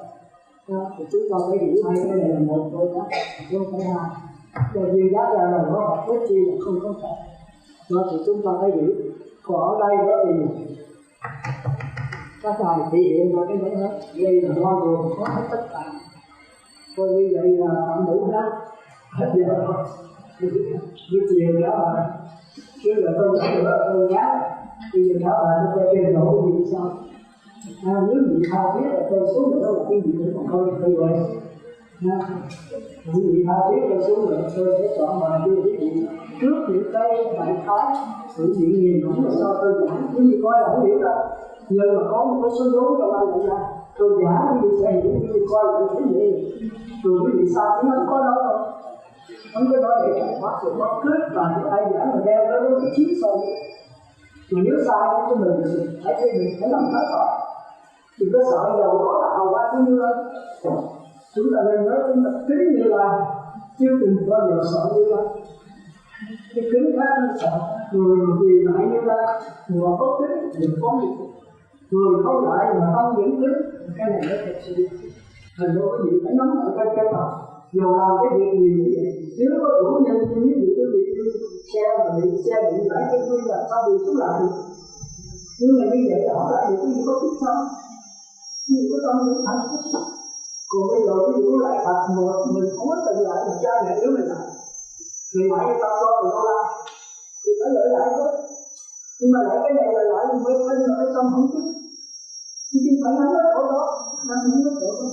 thì chúng ta phải hiểu hai cái này là một thôi đó không phải hai rồi duyên giá ra là nó Phật Đức Chi là không có Phật đó thì chúng ta phải hiểu còn ở đây đó thì các ngài thể hiện ra cái đấy hết đây là bao gồm có hết tất cả coi như vậy là tạm đủ hết hết giờ rồi buổi chiều đó mà chứ là tôi nói được tôi nhá bây giờ đó là nó quay trên nổi gì sao nếu bị tha thiết là tôi xuống nữa là cái gì nữa còn thôi tôi rồi nếu bị tha thiết tôi xuống nữa tôi sẽ chọn bài đưa cái gì trước những cái đại khái sự diễn nhìn cũng là sao tôi giảng cái gì coi là không hiểu đâu nhưng mà có một cái số vốn trong anh lại ra tôi giảng cái gì sẽ hiểu cái gì coi là cái gì rồi cái gì sao chứ nó có đó đâu không có nói để giải thoát rồi mất cướp và những ai giảng mà đeo tới cái chiếc sâu. Mà nếu sai của mình phải thấy mình phải làm hết rồi. Đừng có sợ giàu có là hầu qua cũng như lên. Chúng ta nên nhớ chúng ta kính Như Lai, chưa từng bao giờ sợ Như Lai. Cái kính khác nó sợ, người mà vì lại Như Lai, người mà có kính thì có gì. Người không lại mà không những kính, cái này nó thật sự. Thành ra quý vị phải nắm ở cái mặt. Dù làm cái việc gì như vậy, nếu có đủ nhân viên ví dụ cái việc đi xe bị lại cái quy là sao bị xuống lại được. Nhưng mà như vậy hỏi lại được cái gì có thích sao? Nhưng có tâm những thành phúc. Còn bây giờ cái vụ lại phạt một mình không có tự lại mà cha mẹ nếu mình lại. Vì lại cái tâm cho mình đâu ra. Thì phải lợi lại thôi. Nhưng mà lại cái này là lại mới thấy là cái tâm không thích. Thì phải nắm cái chỗ đó, nắm những cái chỗ đó.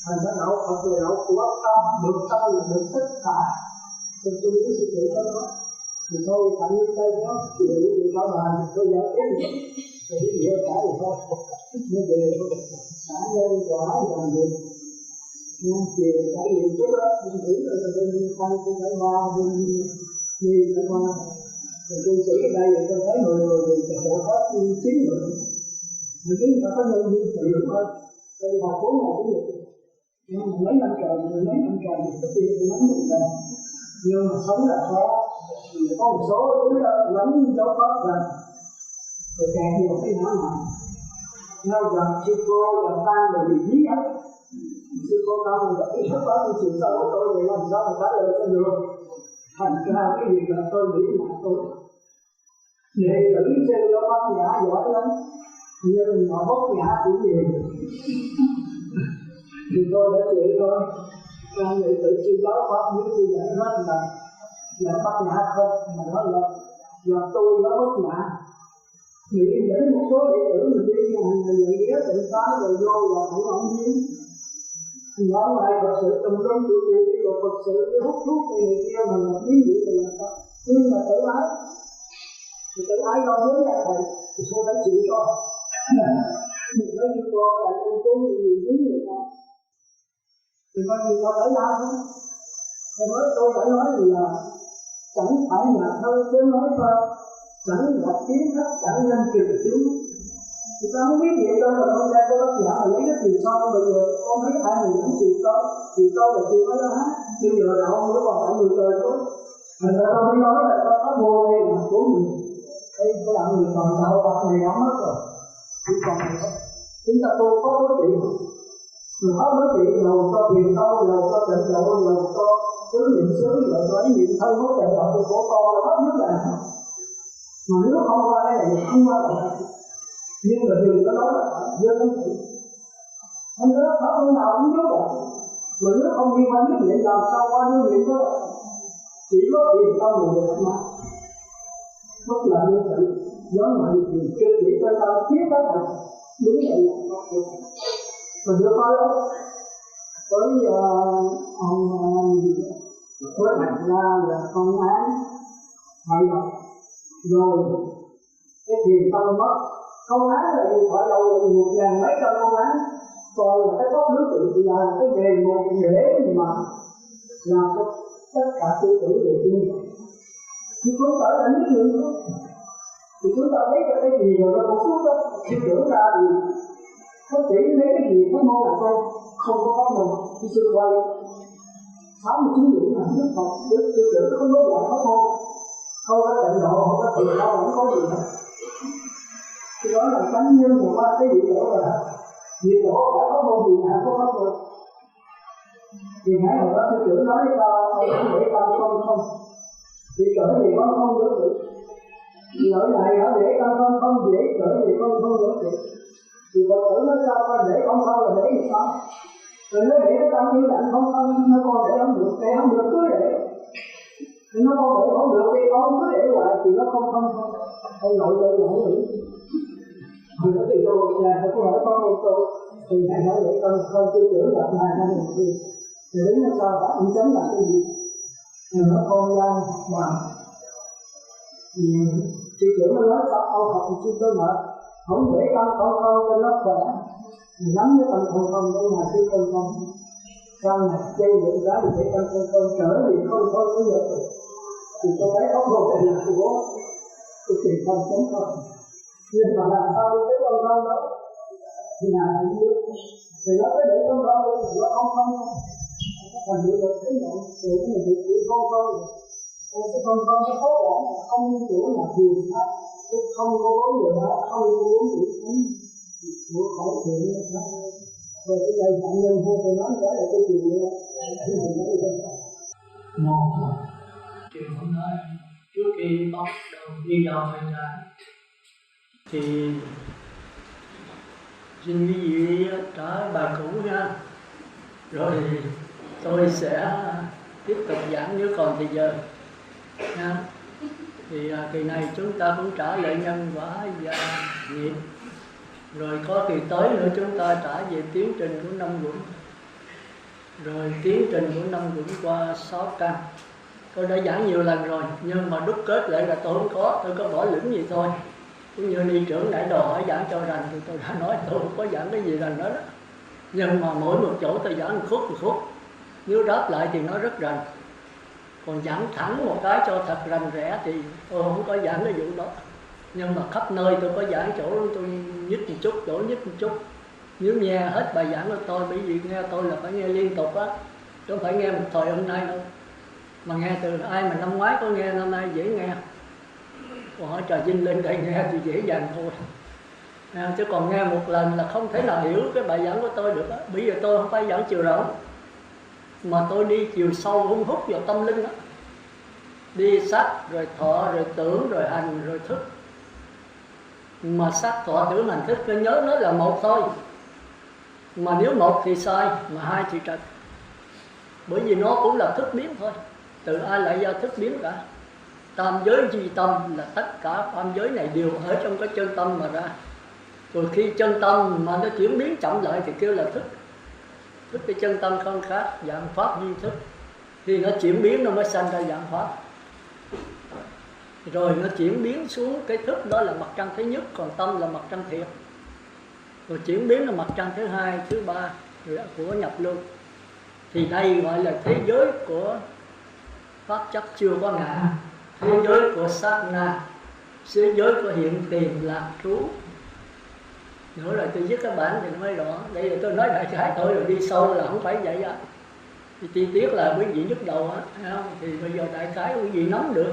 Thành ra đạo Phật là đạo của tâm, được tâm là được tất cả. Tôi chung cái sự tự đó. Thì thôi, phải như đây đó, thì đủ thì có bàn, tôi giải quyết được. Thì cái gì cả thì thôi. Nó về thôi. Cả nhân quả làm việc. Nhưng chiều trải nghiệm chút đó, mình thử ở bên Thanh, tôi phải ba, bên Nhi phải ba. Rồi tôi sĩ ở đây, tôi thấy 10 người thì hộ hết 9 người. Mình biết người ta có nhân viên thì đúng thôi. Tôi vào 4 ngày cũng được. Nhưng mà mấy năm trời, mấy năm trời thì có tiền thì nắm được rồi. Nhưng mà sống là khó. Có một số thứ đó lắm dấu pháp rằng rồi càng nhiều cái nhỏ này. Nhau rằng sư cô là tan rồi bị dí hết. Sư cô tan rồi gặp cái hết đó thì chiều sau của tôi thì làm sao mà trả lời cho được. Thành ra cái gì là tôi nghĩ là tôi. Đệ tử sư đó bác nhã giỏi lắm. Nhưng mà bốc nhã cũng nhiều. Thì tôi đã chịu thôi. Trong đệ tử sư giáo pháp nếu sư dạy hết là bác nhã không. Mà nói là do tôi nó bất nhã. Nghĩ dẫn một số đệ tử mình đi hành là dạy ghé tự phá rồi vô là không ổng nhiên. Nói lại Phật sự tùm lum tụi kia đi rồi Phật sự đi hút thuốc của người kia mà làm biến dị thì làm sao. Nhưng mà tự ái. Thì tự ái đâu nhớ là thầy thì sao phải chịu cho. Mình nói như cô là con chú gì dính người ta. Thì coi như con phải làm không? Tôi phải nói là chẳng phải nhà thơ cứ nói thôi. Chẳng gặp tiếng khách, chẳng nhân kiều tiếng. Thì ta không biết vậy đâu mà con trai có bác giả mà lấy cái chiều sau. Bây giờ con biết hai người dẫn chiều sau là chiều mới đó hát. Bây giờ đạo nó còn phải người trời thôi. Thành ra con mới nói là con có vô đây là của mình. Đây có đạo người còn đạo Phật này nó mất rồi. Chỉ còn này thôi. Chúng ta tu có đối trị. Người có đối trị đầu cho tiền đâu, đầu cho tịnh độ, đầu cho tứ niệm xứ, đầu cho ấy niệm thân có tịnh độ của con là hết nước là mà nếu không qua đây là không qua đây. Nhưng mà điều đó nói là phải dơ lắm thử. Thành ra Pháp ông nào cũng nhớ vậy. Mà nếu không đi qua nước điện làm sao qua nước điện đó. Chỉ có tiền tâm một người không mà. Bất là như vậy. Gió mạnh thì chưa chỉ cho ta tiếp hết rồi. Đúng vậy là Pháp được. Mình đưa qua đó. Tới ông với Hạnh La là công án phải đọc. Rồi cái thiền tâm mất. Công án là gì? Phải đầu 1.000 mấy trăm công án. Còn là cái pháp nước tự là cái đề một để mà làm cho tất cả tư tưởng đều tin. Thì chúng ta đã biết nhiều không? Thì chúng ta thấy cái gì rồi nó một chút đó. Thì tưởng ra thì có chỉ lấy cái gì có môn là tôi không có pháp môn. Thì sư quay 69 điểm là nhất Phật. Sư tưởng nó không có dạng pháp môn. Không có tận độ, không có tự đâu, không có gì hết. Thì đó là chánh nhân của qua cái địa độ là địa độ phải có môn gì hả, có pháp môn. Thì hãy hồi đó sư trưởng nói sao ông không để tâm không. Thì trở gì có không được được. Lợi này ở để tâm không dễ trở gì không được được. Thì Phật tử nói sao con để không là để gì sao? Rồi nó để cái tâm yêu lạnh không nó con để không được cứ để. Thì nó con để không được thì con cứ để lại thì nó không nội lợi là không nghĩ. Thì nó thì tôi nhà tôi có hỏi con một câu thì thầy nói để con tư tưởng gặp này hay là gì. Thì đến là sao phải ông chấm là cái gì? Thì nó con gian mà tư tưởng nó nói sao ông học thì tôi mệt. Không để tâm không cho nó khỏe. Thì nắm cái tâm không để mà chứ không. sau này xây dựng giá thì để trong con trở thì không có cái được thì có cái ốc hồn này là của cái tiền thân sống thôi, nhưng mà làm sao cái con thân đó thì nào cũng biết thì nó phải để con thân đi, nó không không thành được một cái nhận thì mình bị chịu con thân, cái con thân nó khó quản không chỗ nào thiền pháp, cái không có vấn đề đó, không có vấn đề thánh của khẩu thiện đó. Rồi cái này phạm nhân thôi thì nói đó là cái chuyện đó thì mình nói đi con thân. Một chuyện hôm nay trước khi bắt đầu đi vào hành tràng thì xin quý vị trả bài cũ nha, rồi tôi sẽ tiếp tục giảng nếu còn thì giờ nha. Thì kỳ này chúng ta cũng trả lại nhân quả và nghiệp, rồi có kỳ tới nữa chúng ta trả về tiến trình của 5 quận, rồi tiến trình của 5 quận qua 6 căn. Tôi đã giảng nhiều lần rồi, nhưng mà đúc kết lại là tôi không có, tôi có bỏ lửng gì thôi. Cũng như ni trưởng nãy đồ hỏi giảng cho rành thì tôi đã nói tôi không có giảng cái gì rành đó đó. Nhưng mà mỗi một chỗ tôi giảng một khúc, nếu đáp lại thì nó rất rành. Còn giảng thẳng một cái cho thật rành rẽ thì tôi không có giảng cái vụ đó. Nhưng mà khắp nơi tôi có giảng chỗ tôi nhích một chút, chỗ nhích một chút. Nếu nghe hết bài giảng của tôi, bởi vì nghe tôi là phải nghe liên tục á, chứ không phải nghe một thời hôm nay đâu. Mà nghe từ ai mà năm ngoái có nghe, năm nay dễ nghe. Còn hỏi Trà Vinh lên đây nghe thì dễ dàng thôi. Chứ còn nghe một lần là không thể nào hiểu cái bài giảng của tôi được á. Bây giờ tôi không phải giảng chiều rộng, mà tôi đi chiều sâu hung hút vào tâm linh đó. Đi sắc, rồi thọ, rồi tưởng, rồi hành, rồi thức. Mà sắc, thọ, tưởng, hành, thức tôi nhớ nó là một thôi. Mà nếu một thì sai, mà hai thì trật. Bởi vì nó cũng là thức biến thôi. Từ ai lại do thức biến cả. Tam giới duy tâm là tất cả tam giới này đều ở trong cái chân tâm mà ra. Rồi khi chân tâm mà nó chuyển biến chậm lại thì kêu là thức. Thức cái chân tâm không khác, dạng pháp duy thức. Khi nó chuyển biến nó mới sanh ra dạng pháp. Rồi nó chuyển biến xuống cái thức đó là mặt trăng thứ nhất, còn tâm là mặt trăng thiệt. Rồi chuyển biến là mặt trăng thứ hai, thứ ba của nhập lưu. Thì đây gọi là thế giới của pháp chất chưa có ngã, thế giới của sát na, thế giới của hiện tiền lạc trú. Nữa là tôi viết cái bản thì nó mới rõ. Đây là tôi nói đại khái thôi, rồi đi sâu là không phải vậy á. Thì chi tiết là quý vị nhức đầu á, thì bây giờ đại khái quý vị nắm được.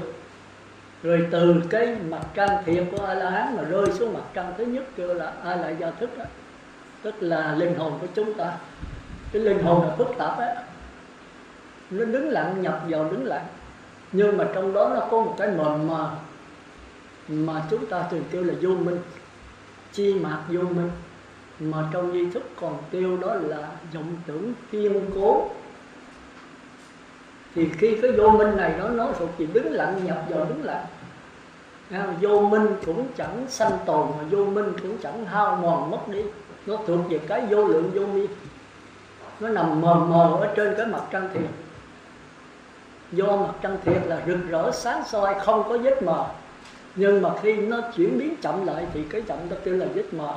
Rồi từ cái mặt trăng thiệt của A-la-hán mà rơi xuống mặt trăng thứ nhất kêu là A-la-gia thức đó. Tức là linh hồn của chúng ta. Cái linh hồn là phức tạp á, nó đứng lặng, nhập vào đứng lặng. Nhưng mà trong đó nó có một cái mờ mờ mà chúng ta thường kêu là vô minh, chi mạc vô minh. Mà trong di thức còn kêu đó là vọng tưởng kiên cố. Thì khi cái vô minh này nó thuộc về đứng lặng, nhập vào đứng lặng. Vô minh cũng chẳng sanh tồn, mà vô minh cũng chẳng hao mòn mất đi. Nó thuộc về cái vô lượng vô biên. Nó nằm mờ mờ ở trên cái mặt trăng thiệt. Do mặt trăng thiệt là rực rỡ sáng soi, không có vết mờ. Nhưng mà khi nó chuyển biến chậm lại thì cái chậm ta kêu là vết mờ.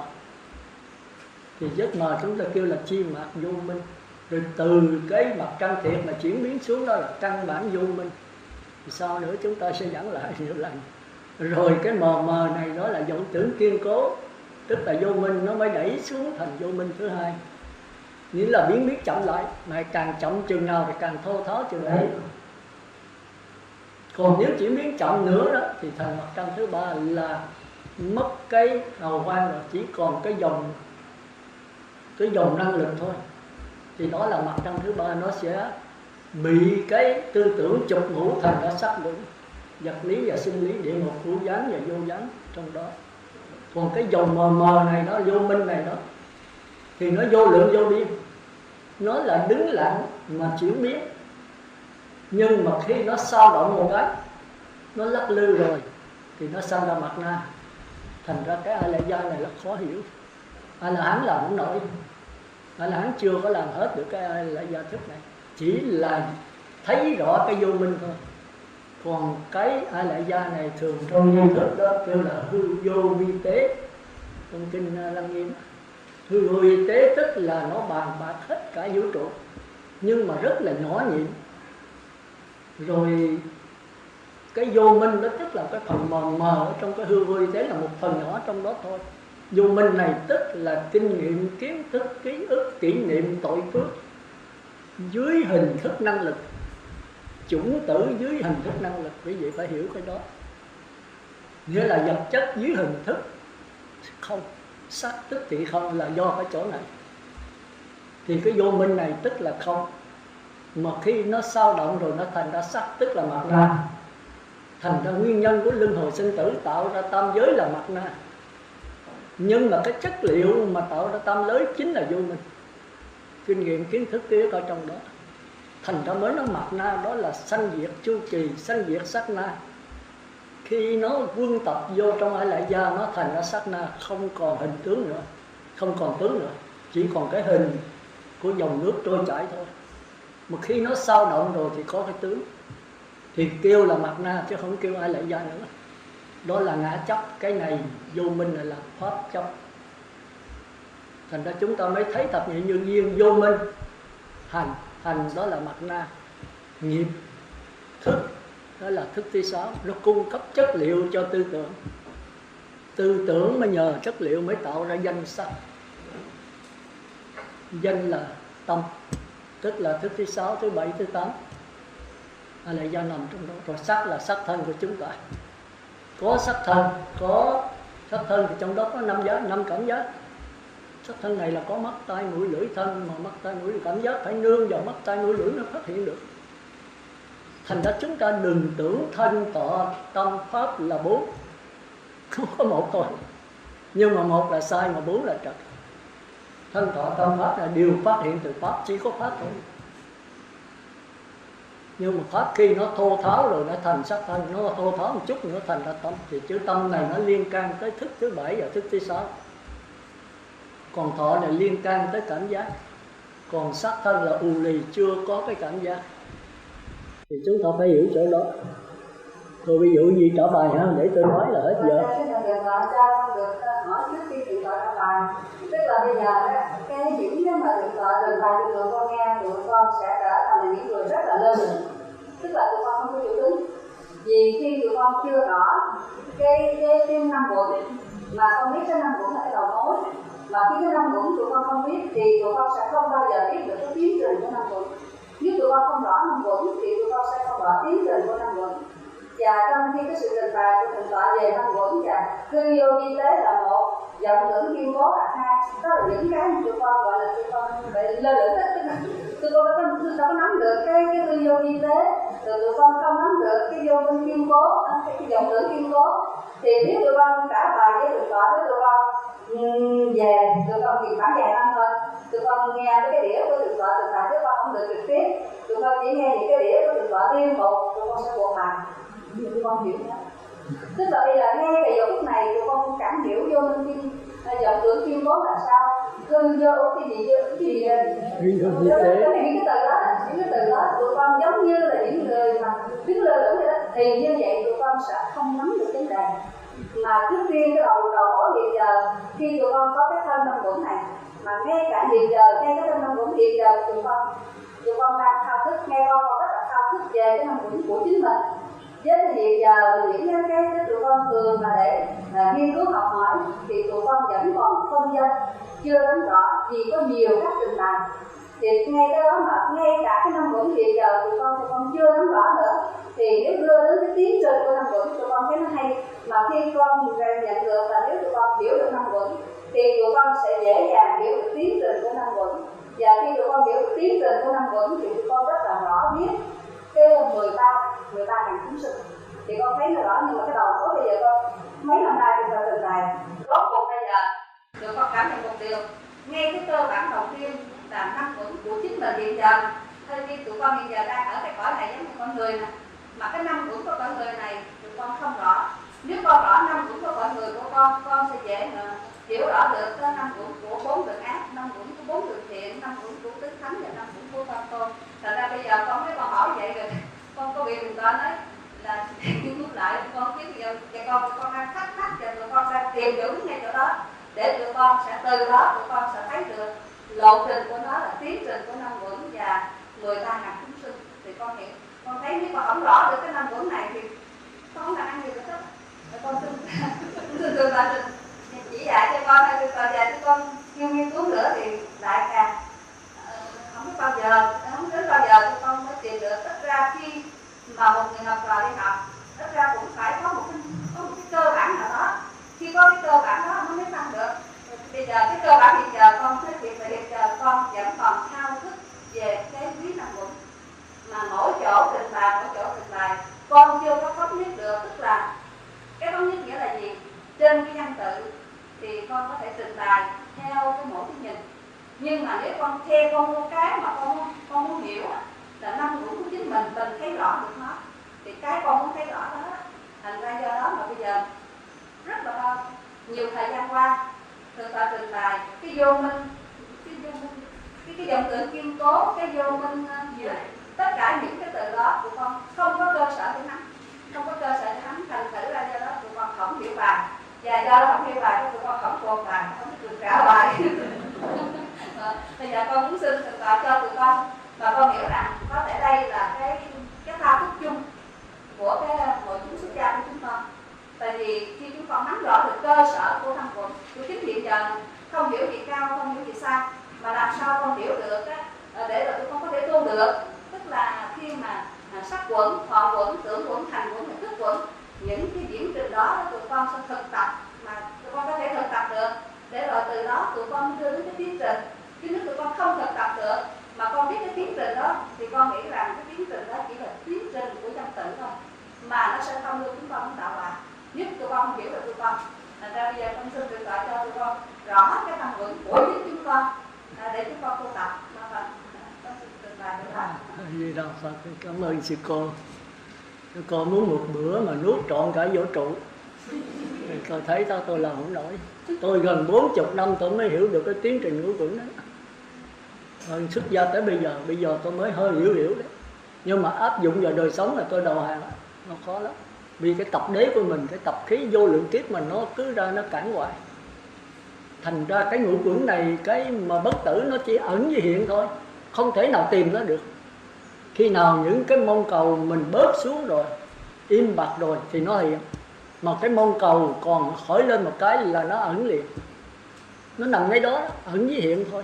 Thì vết mờ chúng ta kêu là chi mạc vô minh. Rồi từ cái mặt trăng thiệt mà chuyển biến xuống đó là căn bản vô minh. Thì sau nữa chúng ta sẽ giảng lại nhiều lần. Rồi cái mờ mờ này đó là vọng tưởng kiên cố. Tức là vô minh nó mới đẩy xuống thành vô minh thứ hai. Nghĩa là biến chậm lại. Mà càng chậm chừng nào thì càng thô tháo chừng ấy. Còn nếu chuyển biến chậm nữa đó thì thành mặt trăng thứ ba là mất cái hào quang rồi, chỉ còn cái dòng năng lực thôi. Thì đó là mặt trăng thứ ba, nó sẽ bị cái tư tưởng chụp ngũ thành ra sắc lượng, vật lý và sinh lý, địa ngục, hữu gián và vô gián trong đó. Còn cái dòng mờ mờ này đó, vô minh này đó, thì nó vô lượng vô biên. Nó là đứng lặng mà chuyển biến. Nhưng mà khi nó sao động một cái, nó lắc lư rồi thì nó sanh ra mặt na. Thành ra cái A-la-gia này là khó hiểu. A-la-hán làm không nổi. A-la-hán chưa có làm hết được cái A-la-gia thức này. Chỉ là thấy rõ cái vô minh thôi. Còn cái A-la-gia này thường trong nghi thức đó kêu là hư vô vi tế. Trong kinh Lăng Nghiêm, hư vô vi tế tức là nó bàn bạc hết cả vũ trụ. nhưng mà rất là nhỏ nhịn. Rồi cái vô minh đó tức là cái phần mờ mờ ở trong cái hư vô vi tế, là một phần nhỏ trong đó thôi. Vô minh này tức là kinh nghiệm, kiến thức, ký ức, kỷ niệm, tội phước dưới hình thức năng lực, chủng tử dưới hình thức năng lực. Quý vị phải hiểu cái đó. Nghĩa là vật chất dưới hình thức không, sắc tức thì không, là do cái chỗ này. Thì cái vô minh này tức là không, mà khi nó sao động rồi nó thành ra sắc, tức là mặt na. Thành ra nguyên nhân của luân hồi sinh tử tạo ra tam giới là mặt na. Nhưng mà cái chất liệu mà tạo ra tam giới chính là vô minh, kinh nghiệm, kiến thức, ký ức ở trong đó. Thành ra mới nói mặt na, đó là sanh diệt chu kỳ, sanh diệt sát na. Khi nó quân tập vô trong Ai Lại Gia, nó thành ra sát na, không còn hình tướng nữa, không còn tướng nữa, chỉ còn cái hình của dòng nước trôi chảy thôi. Một khi nó sao động rồi thì có cái tướng, thì kêu là mặt na chứ không kêu Ai Lại Gia nữa. Đó là ngã chấp, cái này vô minh này là pháp chấp. Thành ra chúng ta mới thấy thập nhị như duyên, vô minh, hành đó là mặt na, nghiệp, thức đó là thức thứ sáu. Nó cung cấp chất liệu cho tư tưởng. Tư tưởng mới nhờ chất liệu mới tạo ra danh sắc. Danh là tâm, tức là thức thứ sáu, thứ bảy, thứ tám. Ai Lại Gia nằm trong đó. Rồi sắc là sắc thân của chúng ta. Có sắc thân, có sắc thân thì trong đó có 5 giác, 5 cảm giác. Sắc thân này là có mắt, tai, mũi, lưỡi, thân, mà mắt, tai, mũi, cảm giác phải nương vào mắt, tai, mũi, lưỡi nó phát hiện được. Thành ra chúng ta đừng tưởng thân, tọa, tâm, pháp là 4. Không có một thôi. Nhưng mà một là sai, mà 4 là trật. Thân, tọa, tâm, pháp là điều phát hiện từ pháp, chỉ có pháp thôi. Nhưng mà pháp khi nó thô tháo rồi nó thành sắc thân, nó thô tháo một chút nữa thành ra tâm. Thì chữ tâm này nó liên can tới thức thứ 7 và thức thứ 6. Còn thọ này liên can tới cảm giác. Còn sắc thân là ù lì, chưa có cái cảm giác. Thì chúng ta phải hiểu chỗ đó. Rồi ví dụ gì trả bài hả? Để tôi nói là hết giờ. Được hỏi trước khi tự tọa trả bài. Tức là bây giờ cái những cái mà tự tọa truyền bài cho tụi con nghe, tụi con sẽ trở thành những người rất là lơ lửng. Tức là tụi con không có chủ tính. Vì khi tụi con chưa rõ cái năm quẩn mà không biết cái năm quẩn là cái đầu mối, mà khi cái năm quẩn tụi con không biết thì tụi con sẽ không bao giờ biết được cái tiến trình của năm quẩn. Nếu tụi con không rõ năm quẩn thì tụi con sẽ không rõ tiến trình của năm quẩn. Và trong khi cái sự trình bày của thượng tọa về năm quẩn và cư vô vi tế là một, vọng tưởng kiên cố là hai. Đó là những cái mà tụi con gọi là tụi con bị lơ lửng hết. Tụi con đâu có nắm được cái cư vô vi tế, rồi tụi con không nắm được cái vô minh kiên cố, cái vọng tưởng kiên cố. Thì nếu tụi con trả bài với thượng tọa, với tụi con về, tụi con thì khoảng vài năm thôi, tụi con nghe cái đĩa của thượng tọa trình bày, tụi con không được trực tiếp, tụi con chỉ nghe những cái đĩa của thượng tọa liên một, tụi con sẽ buộc bài. Tụi con hiểu đó. Tức là bây giờ ngay cái giờ phút này tụi con cảm hiểu vô minh kim, vọng tưởng kiên cố là sao, cư vô cái gì những cái từ đó tụi con giống như là những người mà đứng lơ lửng vậy đó, thì như vậy tụi con sẽ không nắm được vấn đề. Mà trước tiên cái đầu mỗi hiện giờ khi tụi con có cái thân năm quẩn này, mà ngay cả hiện giờ, ngay cái thân năm quẩn hiện giờ tụi con đang thao thức, nghe con rất là thao thức về cái năm quẩn của chính mình. Với cái hiện giờ những cái tụi con thường mà để nghiên cứu học hỏi thì tụi con vẫn còn không dân, chưa nắm rõ vì có nhiều cách trình bày. Thì ngay cái đó mà ngay cả cái năm quẩn hiện giờ tụi con chưa nắm rõ nữa, thì nếu đưa đến cái tiến trình của năm quẩn tụi con thấy nó hay. Mà khi con nhận được là nếu tụi con hiểu được năm quẩn thì tụi con sẽ dễ dàng hiểu được tiến trình của năm quẩn. Và khi tụi con hiểu được tiến trình của năm quẩn thì tụi con rất là rõ biết cái 13.000 chúng sinh. Thì con thấy nó rõ, nhưng mà cái đầu có bây giờ con mấy năm nay tụi con trình bày rốt cuộc bây giờ tụi con cảm nhận một điều, ngay cái cơ bản đầu tiên là năm quẩn của chính mình hiện giờ. Thôi khi tụi con hiện giờ đang ở cái cõi này giống như con người nè, mà cái năm quẩn của con người này tụi con không rõ. Nếu con rõ năm quẩn của con người của con sẽ dễ hiểu rõ được cái năm quẩn của 4 đường ác, năm quẩn của 4 đường thiện, năm quẩn của tứ thánh và năm quẩn của con tôn. Thành ra bây giờ con mấy con hỏi vậy rồi con có bị đừng con ấy là lúc lại con biết giờ con đang thắc mắc và tụi con đang tìm hiểu ngay chỗ đó để tụi con sẽ từ đó tụi con sẽ thấy được lộ trình của nó là tiến trình của năm quẩn và bao giờ, không đến bao giờ tụi con mới tìm được. Ít ra khi mà một người học trò đi học, ít ra cũng phải có một cái cơ bản nào đó. Khi có cái cơ bản đó nó mới tăng được. Bây giờ cái cơ bản hiện giờ con nói chuyện về hiện giờ con vẫn còn thao thức về cái quý năng luận, mà mỗi chỗ trình bày con chưa có thống nhất được. Tức là cái thống nhất nghĩa là gì? Trên cái văn tự thì con có thể trình bày theo cái mỗi cái nhìn, nhưng mà nếu con theo con mua cái mà con muốn hiểu là năm uẩn của chính mình thấy rõ được nó, thì cái con muốn thấy rõ đó. Thành ra do đó mà bây giờ rất là nhiều thời gian qua người ta trình bày cái vô minh, cái dòng tự kiên cố, cái vô minh gì đấy, tất cả những cái từ đó tụi con không có cơ sở để nắm, thành thử ra do đó tụi con không hiểu bài, và do đó không hiểu bài tụi con không thuộc bài, không được trả bài. Bây giờ con muốn xin thực tập cho tụi con, và con hiểu rằng có thể đây là cái thao thức chung của mọi chúng xuất gia của chúng con. Tại vì khi chúng con nắm rõ được cơ sở của thân quẩn, của chính hiện giờ không hiểu gì cao, không hiểu gì xa, mà làm sao con hiểu được á, để rồi tụi con có thể tu được. Tức là khi mà sắc quẩn, thọ quẩn, tưởng quẩn, hành quẩn, thức quẩn, những cái diễn trình đó tụi con sẽ thực tập, mà tụi con có thể thực tập được, để rồi từ đó tụi con đưa đến cái tiến trình. Chứ nếu tụi con không thực tập được mà con biết cái tiến trình đó, thì con nghĩ rằng cái tiến trình đó chỉ là tiến trình của văn tự thôi, mà nó sẽ không đưa chúng con đến đạo quả. Nhất tụi con không hiểu được tụi con. Thành ra bây giờ con xin tự gọi cho tụi con rõ cái thân vững của chính chúng con, để chúng con tu tập. Con xin tự bài được đó. Vì đạo Phật, cảm ơn sư cô. Sư cô muốn một bữa mà nuốt trọn cả vũ trụ. Tôi thấy tôi làm không nổi. Tôi gần 40 năm tôi mới hiểu được cái tiến trình ngũ quẩn đó. Rồi xuất gia tới bây giờ tôi mới hơi hiểu đấy. Nhưng mà áp dụng vào đời sống là tôi đầu hàng đó. Nó khó lắm. Vì cái tập đế của mình, cái tập khí vô lượng kiếp mà nó cứ ra nó cản hoài. Thành ra cái ngũ quẩn này, cái mà bất tử nó chỉ ẩn với hiện thôi, không thể nào tìm nó được. Khi nào những cái mong cầu mình bớt xuống rồi, im bặt rồi thì nó hiện. Mà cái mong cầu còn khởi lên một cái là nó ẩn liền. Nó nằm ngay đó, ẩn với hiện thôi.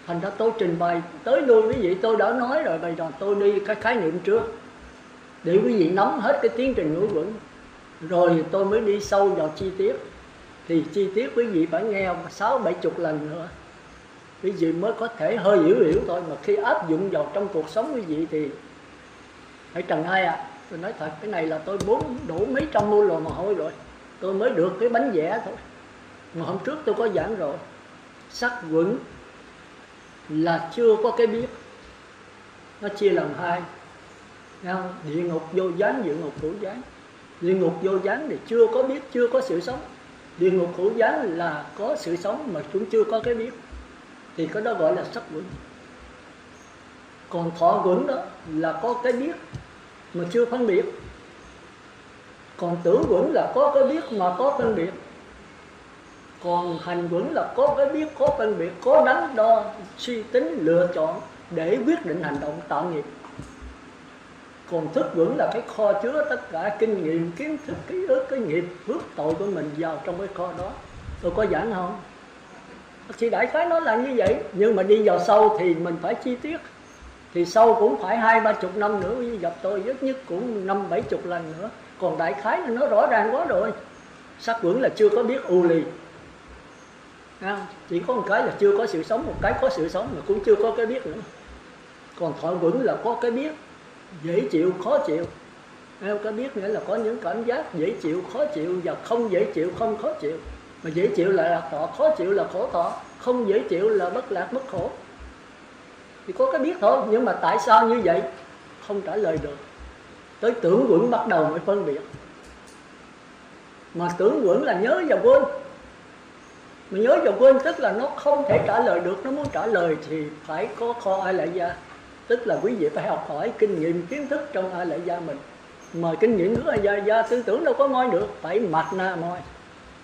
Thành ra tôi trình bày tới lui quý vị, tôi đã nói rồi, bây giờ tôi đi cái khái niệm trước để quý vị nắm hết cái tiến trình ngũ quẩn, rồi tôi mới đi sâu vào chi tiết. Thì chi tiết quý vị phải nghe 60-70 lần nữa quý vị mới có thể hơi hiểu thôi. Mà khi áp dụng vào trong cuộc sống quý vị thì phải trần ai ạ. Tôi nói thật, cái này là tôi đổ mấy trăm môn lò mồ hôi rồi, tôi mới được cái bánh vẽ thôi. Mà hôm trước tôi có giảng rồi, sắc quẩn là chưa có cái biết, nó chia làm hai. Địa ngục vô gián, địa ngục hữu gián. Địa ngục vô gián thì chưa có biết, chưa có sự sống. Địa ngục hữu gián là có sự sống mà chúng chưa có cái biết, thì cái đó gọi là sắc quẩn. Còn thọ quẩn đó là có cái biết mà chưa phân biệt. Còn tưởng quẩn là có cái biết mà có phân biệt. Còn hành quẩn là có cái biết, có phân biệt, có đắn đo, suy tính, lựa chọn để quyết định hành động tạo nghiệp. Còn thức quẩn là cái kho chứa tất cả kinh nghiệm, kiến thức, ký ức, cái nghiệp, phước tội của mình vào trong cái kho đó. Tôi có giảng không? Thì đại khái nó là như vậy. Nhưng mà đi vào sâu thì mình phải chi tiết. Thì sâu cũng phải 20-30 năm nữa. Gặp tôi ít nhất cũng 50-70 lần nữa. Còn đại khái nó rõ ràng quá rồi. Sắc quẩn là chưa có biết u lì. Chỉ có một cái là chưa có sự sống, một cái có sự sống mà cũng chưa có cái biết nữa. Còn thọ quẩn là có cái biết, dễ chịu, khó chịu. Cái biết nghĩa là có những cảm giác dễ chịu, khó chịu, và không dễ chịu, không khó chịu. Mà dễ chịu là lạc thọ, khó chịu là khổ thọ, không dễ chịu là bất lạc, bất khổ. Thì có cái biết thôi, nhưng mà tại sao như vậy? Không trả lời được. Tới tưởng quẩn bắt đầu mới phân biệt. Mà tưởng quẩn là nhớ và quên. Mà nhớ và quên tức là nó không thể trả lời được. Nó muốn trả lời thì phải có kho A Lại Gia. Tức là quý vị phải học hỏi kinh nghiệm, kiến thức trong A Lại Gia mình. Mà kinh nghiệm của A Lại Gia tư tưởng đâu có moi được, phải mạt na moi.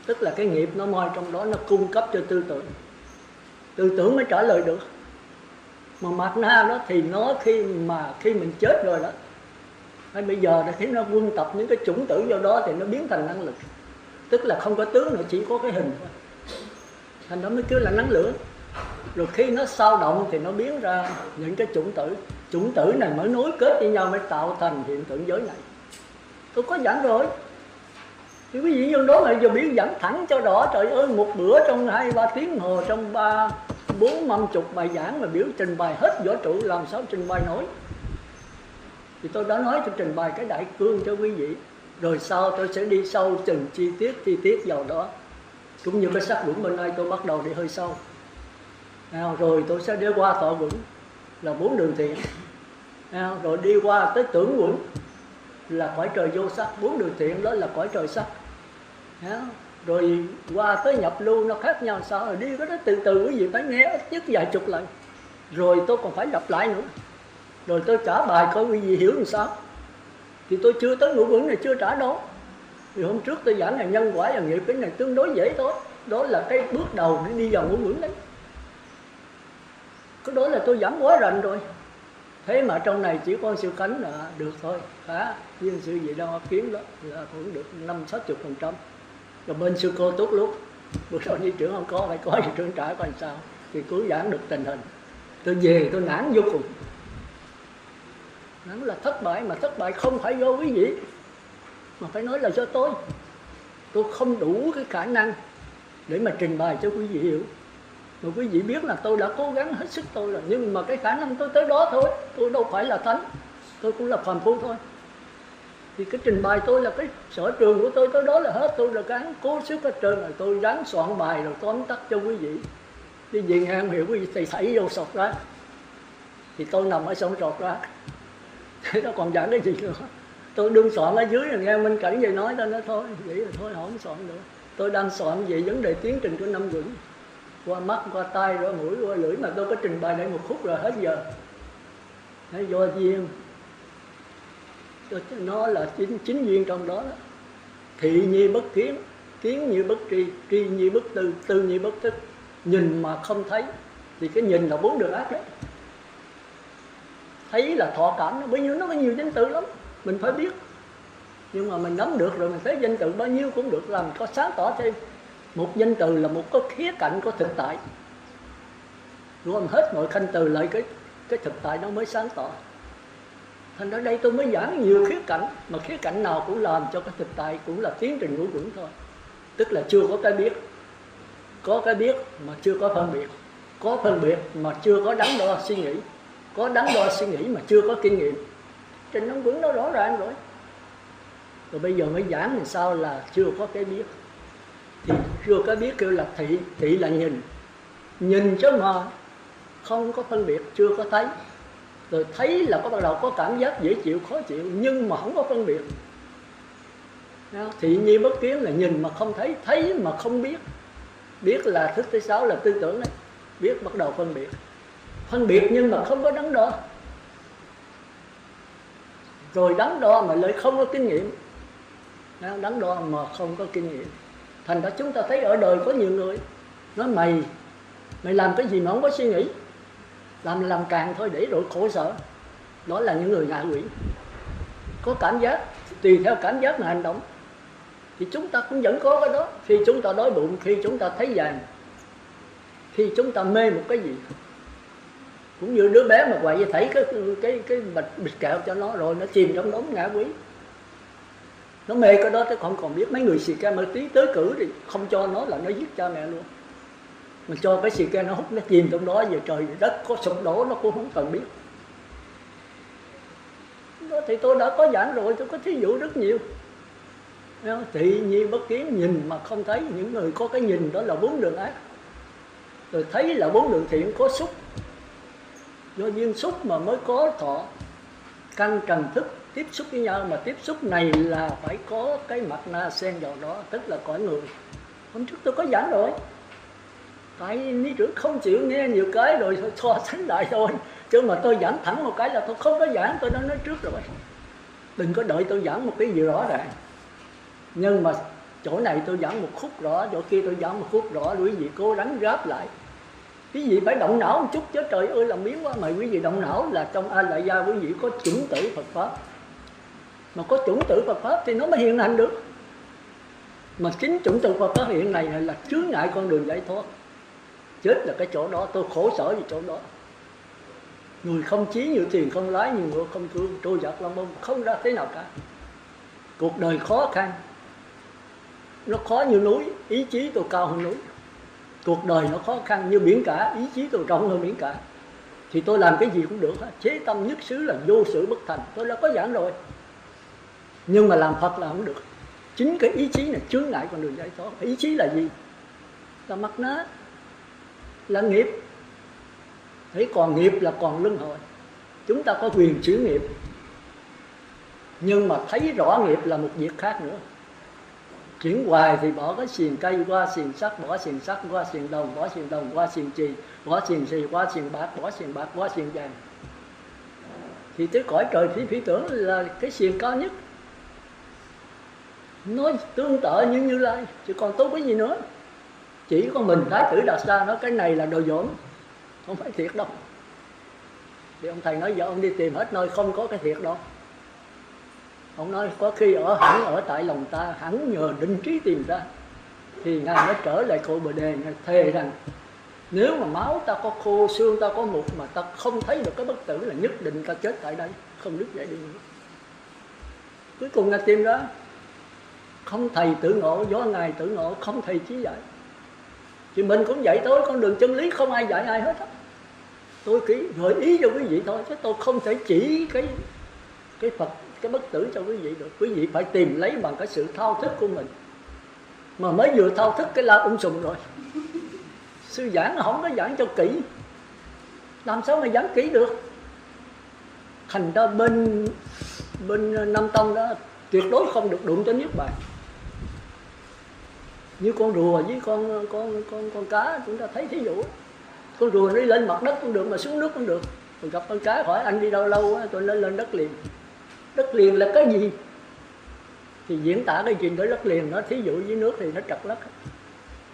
Tức là cái nghiệp nó moi trong đó, nó cung cấp cho tư tưởng. Tư tưởng mới trả lời được. Mà mạt na đó thì nó khi mình chết rồi đó, hay bây giờ thì nó quân tập những cái chủng tử vào đó thì nó biến thành năng lực. Tức là không có tướng nữa, chỉ có cái hình thôi. Thành đó mới kêu là năng lượng. Rồi khi nó sao động thì nó biến ra những cái chủng tử này mới nối kết với nhau mới tạo thành hiện tượng giới này. Tôi có giảng rồi. Thì quý vị nhân đó mà giờ biểu giảng thẳng cho rõ, trời ơi, một bữa trong 2-3 tiếng hồ, trong 40-50 bài giảng mà biểu trình bày hết võ trụ làm sao trình bày nổi. Thì tôi đã nói tôi trình bày cái đại cương cho quý vị. Rồi sau tôi sẽ đi sâu từng chi tiết vào đó. Cũng như cái sắc vững bên đây tôi bắt đầu đi hơi sâu. Rồi tôi sẽ đi qua thọ vững là 4 đường thiện. Rồi đi qua tới tưởng vững là cõi trời vô sắc, 4 đường thiện đó là cõi trời sắc. Rồi qua tới nhập lưu nó khác nhau sao, rồi đi cái đó từ từ quý vị phải nghe ít nhất vài chục lần. Rồi tôi còn phải lặp lại nữa. Rồi tôi trả bài coi quý vị hiểu làm sao. Thì tôi chưa tới ngũ vững này chưa trả đâu. Thì hôm trước tôi giảng là nhân quả và nghiệp, cái này tương đối dễ thôi. Đó là cái bước đầu để đi vào ngũ vững đấy. Cái đó là tôi giảng quá rành rồi. Thế mà trong này chỉ có siêu cánh là được thôi. Viên sư gì đâu kiếm đó là cũng được 50-60%. Rồi bên sư cô tốt lúc bữa sau đi trưởng không có, phải có gì trưởng trả coi sao. Thì cứ giảng được tình hình. Tôi về tôi nản vô cùng. Nản là thất bại, mà thất bại không phải do quý vị, mà phải nói là do tôi. Tôi không đủ cái khả năng để mà trình bày cho quý vị hiểu. Mà quý vị biết là tôi đã cố gắng hết sức tôi rồi, nhưng mà cái khả năng tôi tới đó thôi. Tôi đâu phải là thánh, tôi cũng là phàm phu thôi. Thì cái trình bày tôi là cái sở trường của tôi tới đó là hết. Tôi là gắng cố sức hết trơn rồi. Tôi ráng soạn bài rồi tóm tắt cho quý vị. Quý vị nghe không hiểu, quý vị thì thảy vô sọt ra. Thì tôi nằm ở sông sọt ra. Thế đó còn giảng cái gì nữa. Tôi đương soạn ở dưới rồi nghe Minh Cảnh vậy nói ta nói thôi, vậy là thôi không soạn nữa. Tôi đang soạn về vấn đề tiến trình của 5 vững. Qua mắt, qua tai, qua mũi, qua lưỡi, mà tôi có trình bày đây 1 phút rồi hết giờ. Đấy, do duyên. Nó là chính duyên trong đó, đó. Thị nhi bất kiến, kiến như bất tri, tri như bất tư, tư như bất thức. Nhìn mà không thấy thì cái nhìn là 4 đường ác đấy. Thấy là thọ cảm, nó bao nhiêu, nó có nhiều danh từ lắm, mình phải biết. Nhưng mà mình nắm được rồi mình thấy danh từ bao nhiêu cũng được, làm có sáng tỏ thêm. Một danh từ là một cái khía cạnh của thực tại. Gom hết mọi khanh từ lại cái thực tại nó mới sáng tỏ. Thành ra đây tôi mới giảng nhiều khía cạnh, mà khía cạnh nào cũng làm cho cái thực tại cũng là tiến trình ngũ vững thôi. Tức là chưa có cái biết. Có cái biết mà chưa có phân biệt. Có phân biệt mà chưa có đắn đo suy nghĩ. Có đắn đo suy nghĩ mà chưa có kinh nghiệm. Trình năm vững nó rõ ràng rồi. Rồi bây giờ mới giảng làm sao là chưa có cái biết. Thì chưa có biết kêu là thị, thị là nhìn. Nhìn chứ mà không có phân biệt, chưa có thấy. Rồi thấy là có bắt đầu có cảm giác dễ chịu, khó chịu, nhưng mà không có phân biệt. Thị nhi bất kiến là nhìn mà không thấy, thấy mà không biết. Biết là thức thứ 6 là tư tưởng đấy. Biết bắt đầu phân biệt. Phân biệt nhưng mà không có đắn đo. Rồi đắn đo mà lại không có kinh nghiệm. Đắn đo mà không có kinh nghiệm. Thành ra chúng ta thấy ở đời có nhiều người nói mày làm cái gì mà không có suy nghĩ, làm càng thôi để rồi khổ sở. Đó là những người ngạ quỷ. Có cảm giác, tùy theo cảm giác mà hành động. Thì chúng ta cũng vẫn có cái đó. Khi chúng ta đói bụng, khi chúng ta thấy vàng, khi chúng ta mê một cái gì. Cũng như đứa bé mà quậy vậy, thấy cái bịch kẹo cho nó rồi nó chìm trong đống ngạ quỷ. Nó mê cái đó, nó không còn biết. Mấy người xì ke ma tí tới cử thì không cho nó là nó giết cha mẹ luôn. Mà cho cái xì ke nó hút, nó chìm trong đó, về trời đất có sụp đổ nó cũng không cần biết. Đó thì tôi đã có giảng rồi, tôi có thí dụ rất nhiều. Thị nhi bất kiến, nhìn mà không thấy. Những người có cái nhìn đó là 4 đường ác. Rồi thấy là 4 đường thiện, có xúc. Do duyên xúc mà mới có thọ. Căn trần thức tiếp xúc với nhau, mà tiếp xúc này là phải có cái mặt na xen vào đó, tức là cõi người. Hôm trước tôi có giảng rồi. Tại ni trưởng không chịu nghe nhiều cái rồi thôi so sánh lại thôi. Chứ mà tôi giảng thẳng một cái là tôi không có giảng, tôi đã nói trước rồi. Đừng có đợi tôi giảng một cái gì rõ ràng. Nhưng mà chỗ này tôi giảng một khúc rõ, chỗ kia tôi giảng một khúc rõ, quý vị cố gắng ráp lại. Quý vị phải động não một chút chứ, trời ơi làm miếng quá. Mà quý vị động não là trong A Lại Gia quý vị có chủng tử Phật Pháp. Mà có chủng tử Phật Pháp thì nó mới hiện hành được. Mà chính chủng tử Phật Pháp hiện này là chướng ngại con đường giải thoát. chết là cái chỗ đó, tôi khổ sở vì chỗ đó. Người không chí như thuyền không lái, như ngựa không cương, trôi giạt long bông, không ra thế nào cả. Cuộc đời khó khăn, nó khó như núi, ý chí tôi cao hơn núi. Cuộc đời nó khó khăn như biển cả, ý chí tôi rộng hơn biển cả. Thì tôi làm cái gì cũng được hết. Chế tâm nhất xứ là vô sự bất thành, tôi đã có giảng rồi. Nhưng mà làm Phật là không được. Chính cái ý chí này chướng ngại con đường giải thoát. Ý chí là gì? Là mặt nát, là nghiệp. Thế còn nghiệp là còn luân hồi. Chúng ta có quyền xử nghiệp, nhưng mà thấy rõ nghiệp là một việc khác nữa. Chuyển hoài thì bỏ cái xiềng cây qua xiềng sắt, bỏ xiềng sắt qua xiềng đồng, bỏ xiềng đồng qua xiềng chì, bỏ xiềng chì qua xiềng bạc, bỏ xiềng bạc qua xiềng vàng. Thì tới cõi trời phi tưởng là cái xiềng cao nhất. Nói tương tự như Như Lai, chứ còn tôi có gì nữa. Chỉ có mình Thái tử Đạt Sa nói cái này là đồ dỗm, không phải thiệt đâu. Thì ông thầy nói giờ ông đi tìm hết nơi không có cái thiệt đâu. Ông nói có khi hẳn ở tại lòng ta, hẳn nhờ định trí tìm ra. Thì Ngài mới trở lại Cội Bồ Đề, Ngài thề rằng nếu mà máu ta có khô, xương ta có mục mà ta không thấy được cái bất tử là nhất định ta chết tại đây, không đứt dậy đi nữa. Cuối cùng Ngài tìm ra, không thầy tự ngộ, do Ngài tự ngộ, không thầy chỉ dạy. Thì mình cũng dạy tôi con đường chân lý, không ai dạy ai hết á. Tôi chỉ gợi ý cho quý vị thôi, chứ tôi không thể chỉ cái Phật, cái bất tử cho quý vị được. Quý vị phải tìm lấy bằng cái sự thao thức của mình. Mà mới vừa thao thức cái la sùng rồi. Sư giảng là không có giảng cho kỹ, làm sao mà giảng kỹ được. Thành ra bên Nam Tông đó tuyệt đối không được đụng tới Niết Bàn. Như con rùa với con cá, chúng ta thấy thí dụ. Con rùa nó đi lên mặt đất cũng được, mà xuống nước cũng được. Rồi gặp con cá hỏi anh đi đâu lâu, tôi nói lên đất liền. Đất liền là cái gì? Thì diễn tả cái chuyện tới đất liền, nó thí dụ dưới nước thì nó trật lất.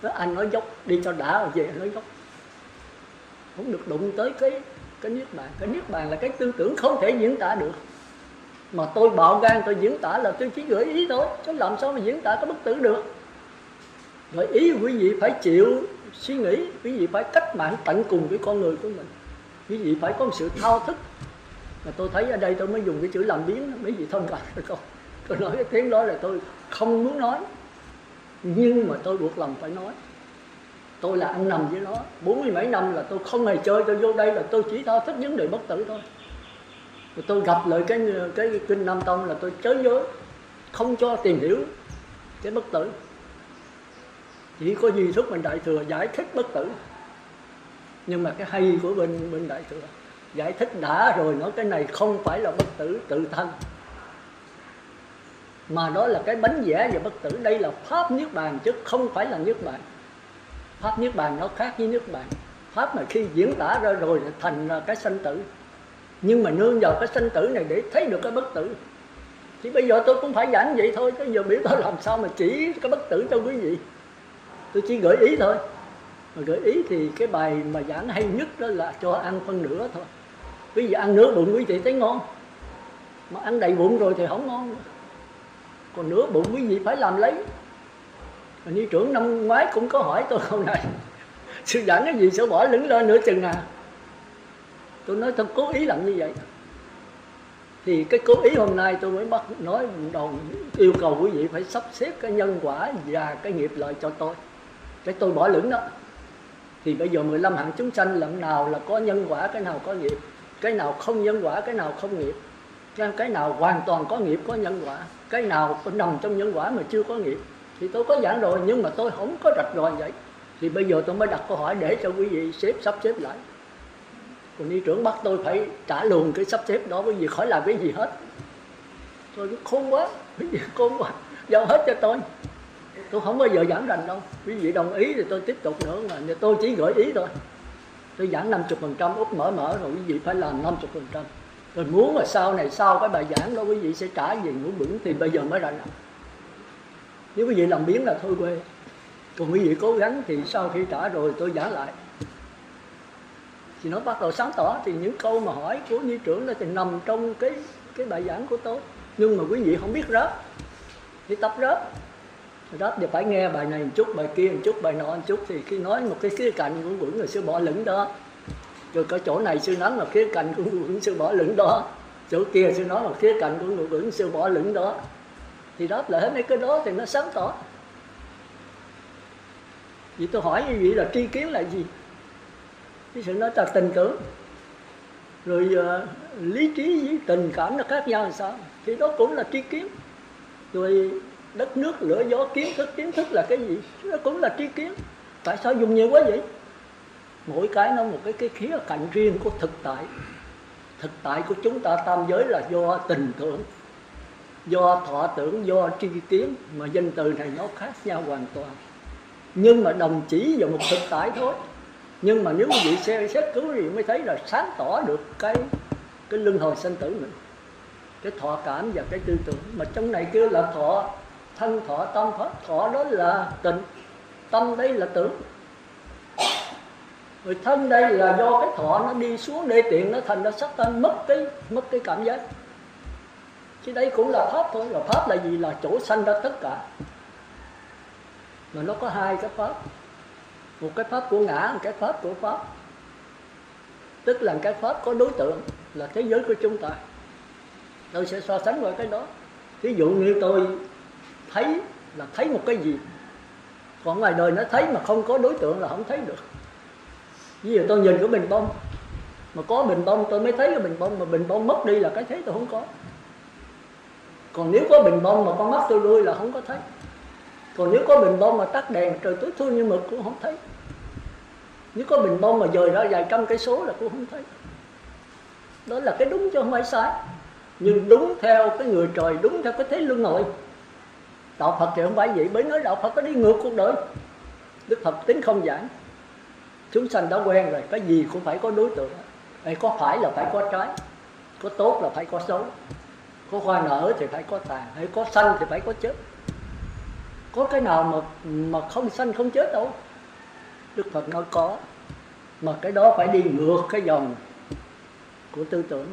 Nó anh nói dốc, đi cho đã rồi về nói dốc. Không được đụng tới cái Niết Bàn. Cái Niết Bàn là cái tư tưởng không thể diễn tả được. Mà tôi bạo gan tôi diễn tả là tôi chỉ gợi ý thôi, chứ làm sao mà diễn tả cái bất tử được. Gợi ý quý vị phải chịu suy nghĩ, quý vị phải cách mạng tận cùng với con người của mình. Quý vị phải có một sự thao thức. Mà tôi thấy ở đây tôi mới dùng cái chữ làm biến, mấy vị thông cảm được không? Tôi nói cái tiếng đó là tôi không muốn nói, nhưng mà tôi buộc lòng phải nói. Tôi là ăn nằm với nó 40 mấy năm là tôi không hề chơi, tôi vô đây là tôi chỉ thao thức vấn đề bất tử thôi. Rồi tôi gặp lại cái kinh Nam Tông là tôi chới giới, không cho tìm hiểu cái bất tử. Chỉ có duy thức bên Đại Thừa giải thích bất tử. Nhưng mà cái hay của bên Đại Thừa giải thích đã rồi, nói cái này không phải là bất tử tự thân, mà đó là cái bánh vẽ về bất tử. Đây là pháp Niết Bàn chứ không phải là Niết Bàn. Pháp Niết Bàn nó khác với Niết Bàn. Pháp mà khi diễn tả ra rồi thì thành ra cái sanh tử. Nhưng mà nương vào cái sanh tử này để thấy được cái bất tử. Thì bây giờ tôi cũng phải giảng vậy thôi, chứ giờ biểu tôi làm sao mà chỉ cái bất tử cho quý vị. Tôi chỉ gợi ý thôi. Mà gợi ý thì cái bài mà giảng hay nhất đó là cho ăn phân nửa thôi. Quý vị ăn nửa bụng quý vị thấy ngon, mà ăn đầy bụng rồi thì không ngon. Còn nửa bụng quý vị phải làm lấy. Ni trưởng năm ngoái cũng có hỏi tôi câu này, sư giảng cái gì sẽ bỏ lửng lên nửa chừng à. Tôi nói tôi cố ý làm như vậy. Thì cái cố ý hôm nay tôi mới bắt nói đầu yêu cầu quý vị phải sắp xếp cái nhân quả và cái nghiệp lợi cho tôi. Cái tôi bỏ lửng đó. Thì bây giờ 15 hạng chúng sanh làm nào là có nhân quả, cái nào có nghiệp, cái nào không nhân quả, cái nào không nghiệp, cái nào hoàn toàn có nghiệp có nhân quả, cái nào nằm trong nhân quả mà chưa có nghiệp. Thì tôi có giảng rồi, nhưng mà tôi không có rạch ròi vậy. Thì bây giờ tôi mới đặt câu hỏi để cho quý vị sắp xếp lại. Còn ni trưởng bắt tôi phải trả luôn cái sắp xếp đó, quý vị khỏi làm cái gì hết. Tôi khôn quá, quý vị khôn quá, giao hết cho tôi. Tôi không bao giờ giảng rành đâu. Quý vị đồng ý thì tôi tiếp tục nữa, mà tôi chỉ gợi ý thôi. Tôi giảng 50%, úp mở rồi quý vị phải làm 50%. Rồi muốn mà sau này, sau cái bài giảng đó quý vị sẽ trả gì ngủ bửng thì bây giờ mới rành. Nếu quý vị làm biến là thôi quê. Còn quý vị cố gắng thì sau khi trả rồi tôi giảng lại. Thì nó bắt đầu sáng tỏ, thì những câu mà hỏi của ni trưởng đó thì nằm trong cái bài giảng của tôi. Nhưng mà quý vị không biết rớt thì tập rớt. Đáp thì phải nghe bài này một chút, bài kia một chút, bài nọ một chút, thì khi nói một cái khía cạnh của Quẩn rồi sư bỏ lửng đó, rồi có chỗ này sư nói là khía cạnh của Quẩn sư bỏ lửng đó, chỗ kia sư nói là khía cạnh của Quẩn sư bỏ lửng đó, thì đáp lại hết mấy cái đó thì nó sáng tỏ. Vì tôi hỏi như vậy là tri kiến là gì? Cái sự nói là tình tưởng, rồi lý trí với tình cảm nó khác nhau là sao? Thì đó cũng là tri kiến. Rồi đất nước lửa gió kiến thức là cái gì? Nó cũng là tri kiến. Tại sao dùng nhiều quá vậy? Mỗi cái nó một cái khía cạnh riêng của thực tại. Thực tại của chúng ta tam giới là do tình tưởng, do thọ tưởng, do tri kiến, mà danh từ này nó khác nhau hoàn toàn. Nhưng mà đồng chỉ vào một thực tại thôi. Nhưng mà nếu quý vị xét cứu thì mới thấy là sáng tỏ được cái luân hồi sanh tử mình, cái thọ cảm và cái tư tưởng. Mà trong này kêu là thọ, thân thọ tâm pháp. Thọ đó là tình, tâm đây là tưởng, rồi thân đây là do cái thọ nó đi xuống đê tiện, nó thành ra sắc thân, mất cái cảm giác. Chứ đây cũng là pháp thôi. Và pháp là gì? Là chỗ sanh ra tất cả. Mà nó có hai cái pháp, một cái pháp của ngã, một cái pháp của pháp. Tức là cái pháp có đối tượng là thế giới của chúng ta. Tôi sẽ so sánh qua cái đó. Ví dụ như tôi thấy là thấy một cái gì, còn ngoài đời nó thấy mà không có đối tượng là không thấy được. Ví dụ tôi nhìn cái bình bông, mà có bình bông tôi mới thấy cái bình bông, mà bình bông mất đi là cái thấy tôi không có. Còn nếu có bình bông mà con mắt tôi đuôi là không có thấy. Còn nếu có bình bông mà tắt đèn trời tối thui như mực cũng không thấy. Nếu có bình bông mà dời ra vài trăm cây số là cũng không thấy. Đó là cái đúng chứ không phải sai. Nhưng đúng theo cái người trời, đúng theo cái thế luân hồi. Đạo Phật thì không phải vậy. Bởi nói đạo Phật có đi ngược cuộc đời. Đức Phật tính không giảng. Chúng sanh đã quen rồi, cái gì cũng phải có đối tượng. Có phải là phải có trái, có tốt là phải có xấu, có hoa nở thì phải có tàn, hay có sanh thì phải có chết. Có cái nào mà không sanh không chết đâu. Đức Phật nói có. Mà cái đó phải đi ngược cái dòng của tư tưởng.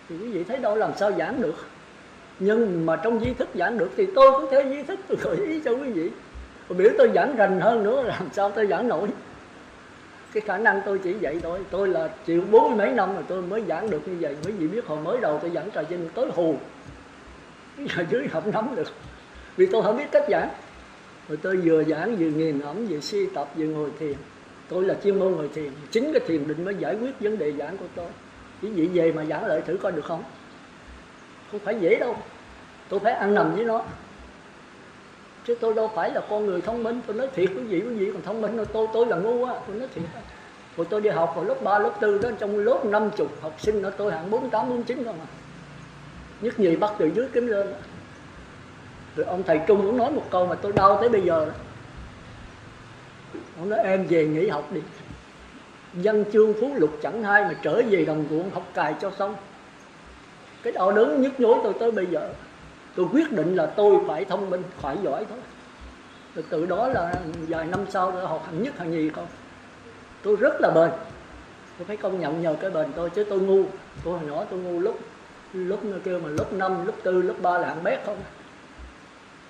Thì quý vị thấy đâu làm sao giảng được. Nhưng mà trong di thức giảng được thì tôi cũng theo di thức tôi gợi ý cho quý vị. Còn biểu tôi giảng rành hơn nữa làm sao tôi giảng nổi. Cái khả năng tôi chỉ vậy thôi. Tôi là chịu 40 mấy năm rồi tôi mới giảng được như vậy. Quý vị biết hồi mới đầu tôi giảng trà vinh tối hù, ở dưới không nắm được. Vì tôi không biết cách giảng. Rồi tôi vừa giảng vừa nghiền ngẫm, vừa suy tập, vừa ngồi thiền. Tôi là chuyên môn ngồi thiền. Chính cái thiền định mới giải quyết vấn đề giảng của tôi. Quý vị về mà giảng lại thử coi được không? Không phải dễ đâu. Tôi phải ăn nằm với nó. Chứ tôi đâu phải là con người thông minh. Tôi nói thiệt quý vị còn thông minh đâu. Tôi là ngu á. Tôi nói thiệt. Rồi tôi đi học vào lớp 3, lớp 4 đó. Trong lớp 50 học sinh đó tôi hạng 48, 49 thôi mà. Nhất nhì bắt từ dưới kiếm lên. Rồi ông thầy Trung cũng nói một câu mà tôi đau tới bây giờ. Ông nói em về nghỉ học đi. Văn chương phú lục chẳng hay mà trở về đồng ruộng học cài cho xong. Cái đau đớn nhức nhối tôi tới bây giờ. Tôi quyết định là tôi phải thông minh, phải giỏi thôi. Rồi từ đó là vài năm sau tôi học hạng nhất, hạng nhì không. Tôi rất là bền. Tôi phải công nhận nhờ cái bền tôi, chứ tôi ngu. Tôi hồi nhỏ tôi ngu lúc kêu mà lớp 5, lớp 4, lớp 3 là hạng bét không.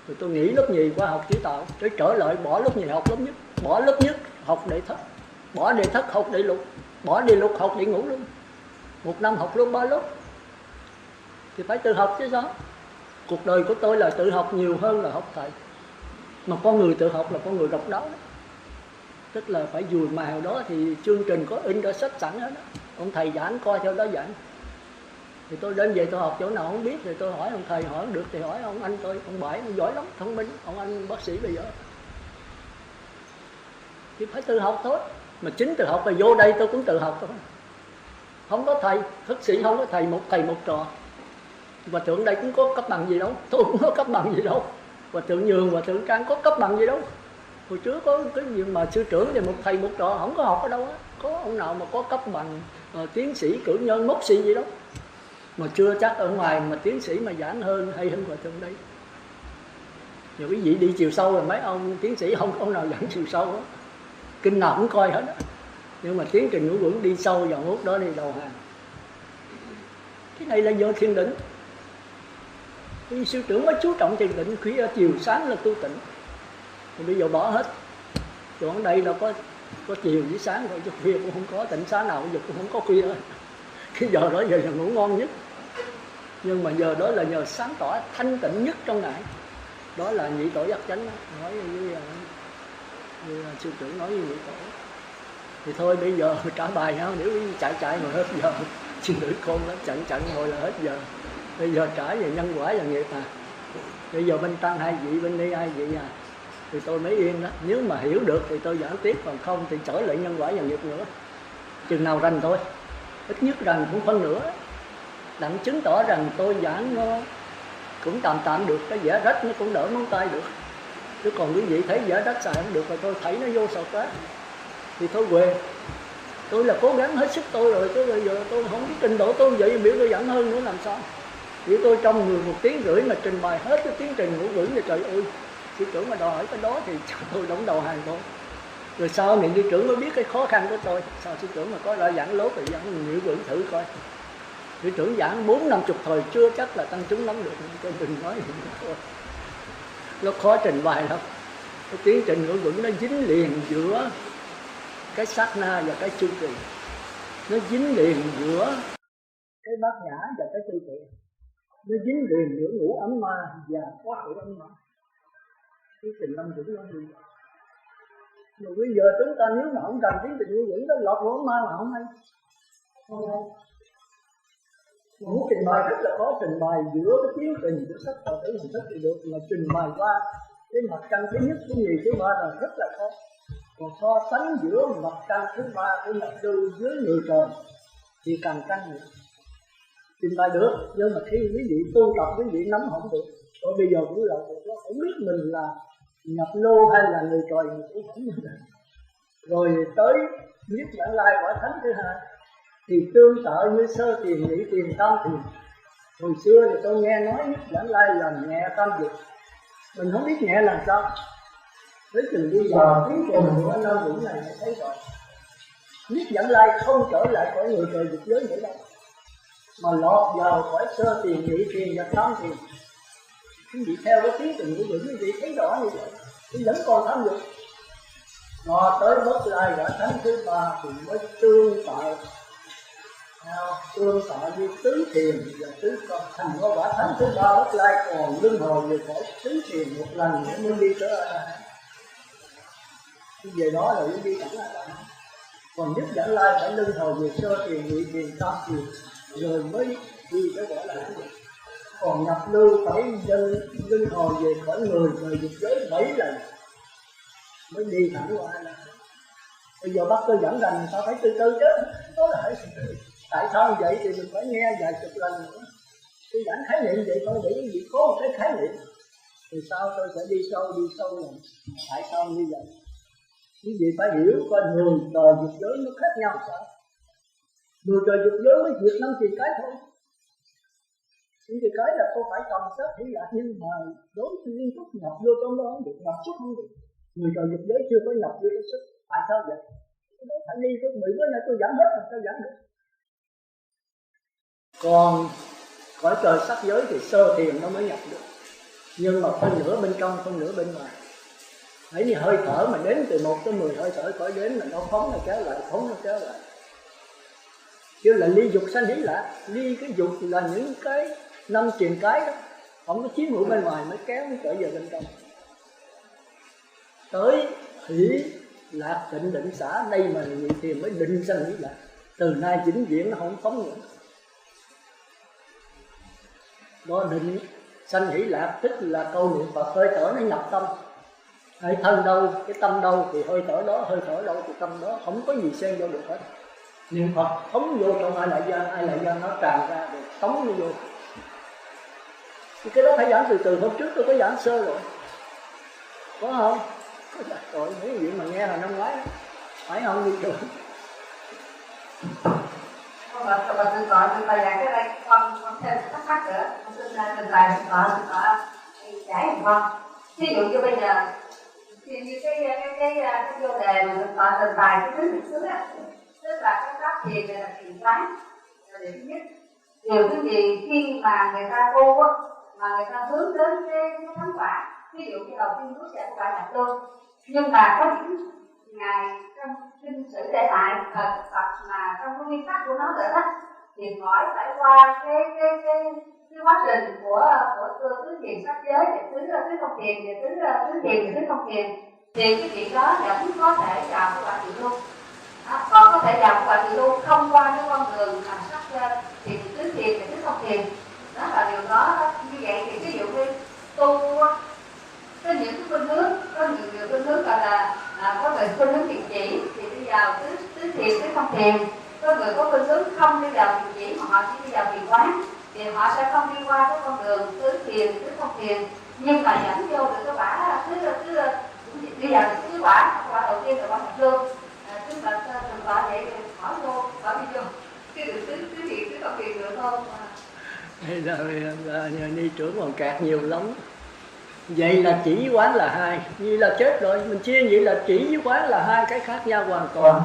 Rồi tôi nghỉ lớp nhì qua học chỉ tạo, rồi trở lại bỏ lớp nhì học lớp nhất, bỏ lớp nhất học đệ thất, bỏ đệ thất học đệ lục, bỏ đệ lục học đệ ngũ luôn. Một năm học luôn 3 lớp. Thì phải tự học chứ sao. Cuộc đời của tôi là tự học nhiều hơn là học thầy. Mà con người tự học là con người độc đáo đó. Tức là phải dùi màu đó thì chương trình có in ra sách sẵn hết đó. Ông thầy giảng coi theo đó giảng. Thì tôi đến về tôi học chỗ nào không biết thì tôi hỏi ông thầy, hỏi không được thì hỏi ông anh tôi, ông Bảy, ông giỏi lắm, thông minh, ông anh bác sĩ bây giờ. Thì phải tự học thôi. Mà chính tự học là vô đây tôi cũng tự học thôi. Không có thầy, thức sĩ không có thầy một trò. Và thượng đây cũng có cấp bằng gì đâu, tôi cũng có cấp bằng gì đâu. Và thượng Nhường và thượng Trang có cấp bằng gì đâu. Hồi trước có cái gì mà sư trưởng thì một thầy một trò không có học ở đâu á. Có ông nào mà có cấp bằng tiến sĩ, cử nhân, mốc sĩ gì đâu. Mà chưa chắc ở ngoài mà tiến sĩ mà giảng hơn hay hơn hòa thượng đây. Nhiều quý vị đi chiều sâu rồi mấy ông tiến sĩ không có ông nào giảng chiều sâu đó. Kinh nào cũng coi hết đó. Nhưng mà tiến trình ngũ quẩn đi sâu vào hút đó đi đầu hàng. Cái này là do thiên định. Vì sư trưởng mới chú trọng thiền định, khuya chiều sáng là tu tịnh. Thì bây giờ bỏ hết. Chỗ đây là có chiều với sáng rồi, chứ khuya cũng không có, tịnh xá nào bây giờ cũng không có khuya nữa. Cái giờ đó giờ là ngủ ngon nhất. Nhưng mà giờ đó là nhờ sáng tỏ thanh tịnh nhất trong ngày. Đó là nhị tổ giác chánh đó. Nói với sư trưởng nói với nhị tổ. Thì thôi bây giờ trả bài nhau, nếu chạy mà hết giờ. Sư nữ con nó chặn ngồi là hết giờ. Bây giờ trả về nhân quả và nghiệp à. Bây giờ bên tăng 2 vị, bên đây 2 vị à. Thì tôi mới yên đó. Nếu mà hiểu được thì tôi giảng tiếp, còn không thì trở lại nhân quả và nghiệp nữa. Chừng nào rành thôi. Ít nhất rành cũng phân nửa. Đặng chứng tỏ rằng tôi giảng nó cũng tạm được, cái vẽ rách nó cũng đỡ móng tay được. Chứ còn quý vị thấy vẽ rách xài không được rồi tôi thấy nó vô sọt quá. Thì thôi quê. Tôi là cố gắng hết sức tôi rồi, chứ bây giờ tôi không biết trình độ tôi vậy, biểu tôi giảng hơn nữa làm sao. Biểu tôi trong 11 tiếng rưỡi mà trình bày hết cái tiến trình ngũ vững thì trời ơi, sư trưởng mà đòi hỏi cái đó thì tôi đóng đầu hàng thôi. Rồi sau này sư trưởng mới biết cái khó khăn của tôi. Sao sư trưởng mà có ra giảng lốt thì giảng ngũ vững thử coi. Sư trưởng giảng 40-50 thời chưa chắc là tăng chúng nắm được, cho đừng nói gì thôi. Nó khó trình bày lắm. Cái tiến trình ngũ vững nó dính liền giữa cái sát na và cái chu kỳ. Nó dính liền giữa cái bát nhã và cái chu kỳ. Nó dính liền giữa ngũ ấm ma và quá khứ ấm ma. Cái trình năm vững nó như vậy. Mà bây giờ chúng ta nếu mà không cần tiến trình ngũ vững đó, lọt ngũ ấm ma mà không hay. Muốn trình bày rất là khó, trình bày giữa cái tiến trình của sắc và tử hình thức thì được, mà trình bày qua cái mặt căn thứ nhất, thứ nhì, thứ ba là rất là khó. Còn so sánh giữa mặt căn thứ ba của nhập lưu với người trời thì càng căng nữa. Trình bày được, nhưng mà khi quý vị tu tập quý vị nắm không được. Rồi bây giờ cũng là không biết mình là nhập lưu hay là người trời mình cũng không được. Rồi tới biết bản lai quả thánh thứ hai thì tương tự như sơ thiền, nhị thiền, tam thiền. Hồi xưa thì tôi nghe nói nhất bản lai làm nhẹ tam dục. Mình không biết nhẹ làm sao. Với chừng bây giờ tiến trình của anh Nam Vững này mới thấy rồi. Nhất bản lai không trở lại khỏi người trời dục giới nữa đâu, mà lọt vào khỏi sơ thiền, nhị thiền và tam thiền. Quý vị theo cái tiến trình của Vững, quý vị thấy rõ như vậy. Thì vẫn còn tham dục. Rồi tới bất lai quả thánh thứ ba thì mới tương tự. Tương tự như tứ thiền và tứ con. Thành có quả thánh thứ ba bất lai còn luân hồi về khỏi tứ thiền một lần nữa mới đi tới A-la-hán. Về đó là mới đi thẳng A-la-hán. Còn nhất bản lai phải luân hồi về sơ thiền, nhị thiền, tam thiền rồi mới đi tới quả là. Còn nhập lưu phải luân hồi về khỏi người đời dục giới 7 lần mới đi thẳng qua A-la-hán. Bây giờ bắt tôi dẫn rằng sao phải từ từ chứ. Đó là phải từ từ. Tại sao vậy thì mình phải nghe vài chục lần nữa. Tôi giảng khái niệm vậy thôi để quý vị có một cái khái niệm. Thì sao tôi sẽ đi sâu là tại sao như vậy. Quý vị phải hiểu coi người trời dục giới nó khác nhau sao. Người trời dục giới mới diệt 5 tiền cái thôi. Những tiền cái là không phải cầm sát hỷ lạc, nhưng mà đối liên tục nhập vô trong đó không được, nhập xuất không được. Người trời dục giới chưa có nhập vô cái xuất. Tại sao vậy? Đó phải đi tôi nghĩ bữa nay tôi giảng hết rồi sao giảng được. Còn cõi trời sắc giới thì sơ thiền nó mới nhập được. Nhưng mà phân nửa bên trong, phân nửa bên ngoài. Hãy như hơi thở mà đến từ 1 tới 10 hơi thở cõi đến là nó phóng nó kéo lại, phóng nó kéo lại. Chứ là ly dục sanh hỷ lạc. Ly cái dục là những cái 5 truyền cái đó. Không có chiếm hữu bên ngoài mới kéo nó trở về bên trong. Tới hỷ lạc tịnh định xả, đây mà nhị thiền mới định sanh hỷ lạc. Từ nay vĩnh viễn nó không phóng nữa. Đó định sanh hỷ lạc tức là câu niệm Phật hơi thở nó nhập tâm. Hơi thân đâu, cái tâm đâu thì hơi thở đó, hơi thở đâu thì tâm đó, không có gì xen vô được hết. Niệm Phật phóng vô trong ai lại gian nó tràn ra được, phóng nó vô. Thì cái đó phải giảng từ từ, hôm trước tôi có giảng sơ rồi. Có không? Rồi mấy chuyện mà nghe là năm ngoái đó. Phải không đi được. Và tình gọi là cái đây con thêm thắc mắc nữa. Tình gọi giải một con. Ví dụ như bây giờ thì như cái vô đề mà tình gọi cái thứ thực xứ á, tức là cái pháp thiền này là thiền quán là điểm thứ nhất. Điều thứ gì khi mà người ta tu á mà người ta hướng đến cái thánh quả. Ví dụ như đầu tiên bước vào của quả nhập luôn, nhưng mà có những ngày trong kinh sử để lại Phật mà trong cái nguyên tắc của nó nữa đó, thì hỏi phải qua cái quá trình của tứ thiền sắc giới, tứ không thiền, tứ thiền, tứ không thiền, thì cái chuyện đó vẫn có thể vào cái quả tự luôn. Còn có thể vào cái quả tự luôn không qua cái con đường mà sắc thiền, tứ thiền, tứ không thiền. Đó là điều đó. Như vậy thì ví dụ như tu có những cái khuynh hướng, có nhiều khuynh hướng gọi là có người khuynh hướng thiền chỉ thì đi vào tứ thiền, tứ không thiền. Có người có khuynh hướng không đi vào thiền chỉ mà họ chỉ đi vào thiền quán, thì họ sẽ không đi qua cái con đường tứ thiền, tứ không thiền, nhưng mà dẫn vô được cái quả đi vào cái quả đầu tiên là quả nhập lương. Chúng ta từng quả vậy thì hỏi vô quả đi vô cái đường tứ thiền, tứ không thiền được không? Đây là ni trưởng còn kẹt nhiều lắm. Vậy là chỉ với quán là hai, vậy là chết rồi. Mình chia vậy là chỉ với quán là hai cái khác nhau hoàn toàn.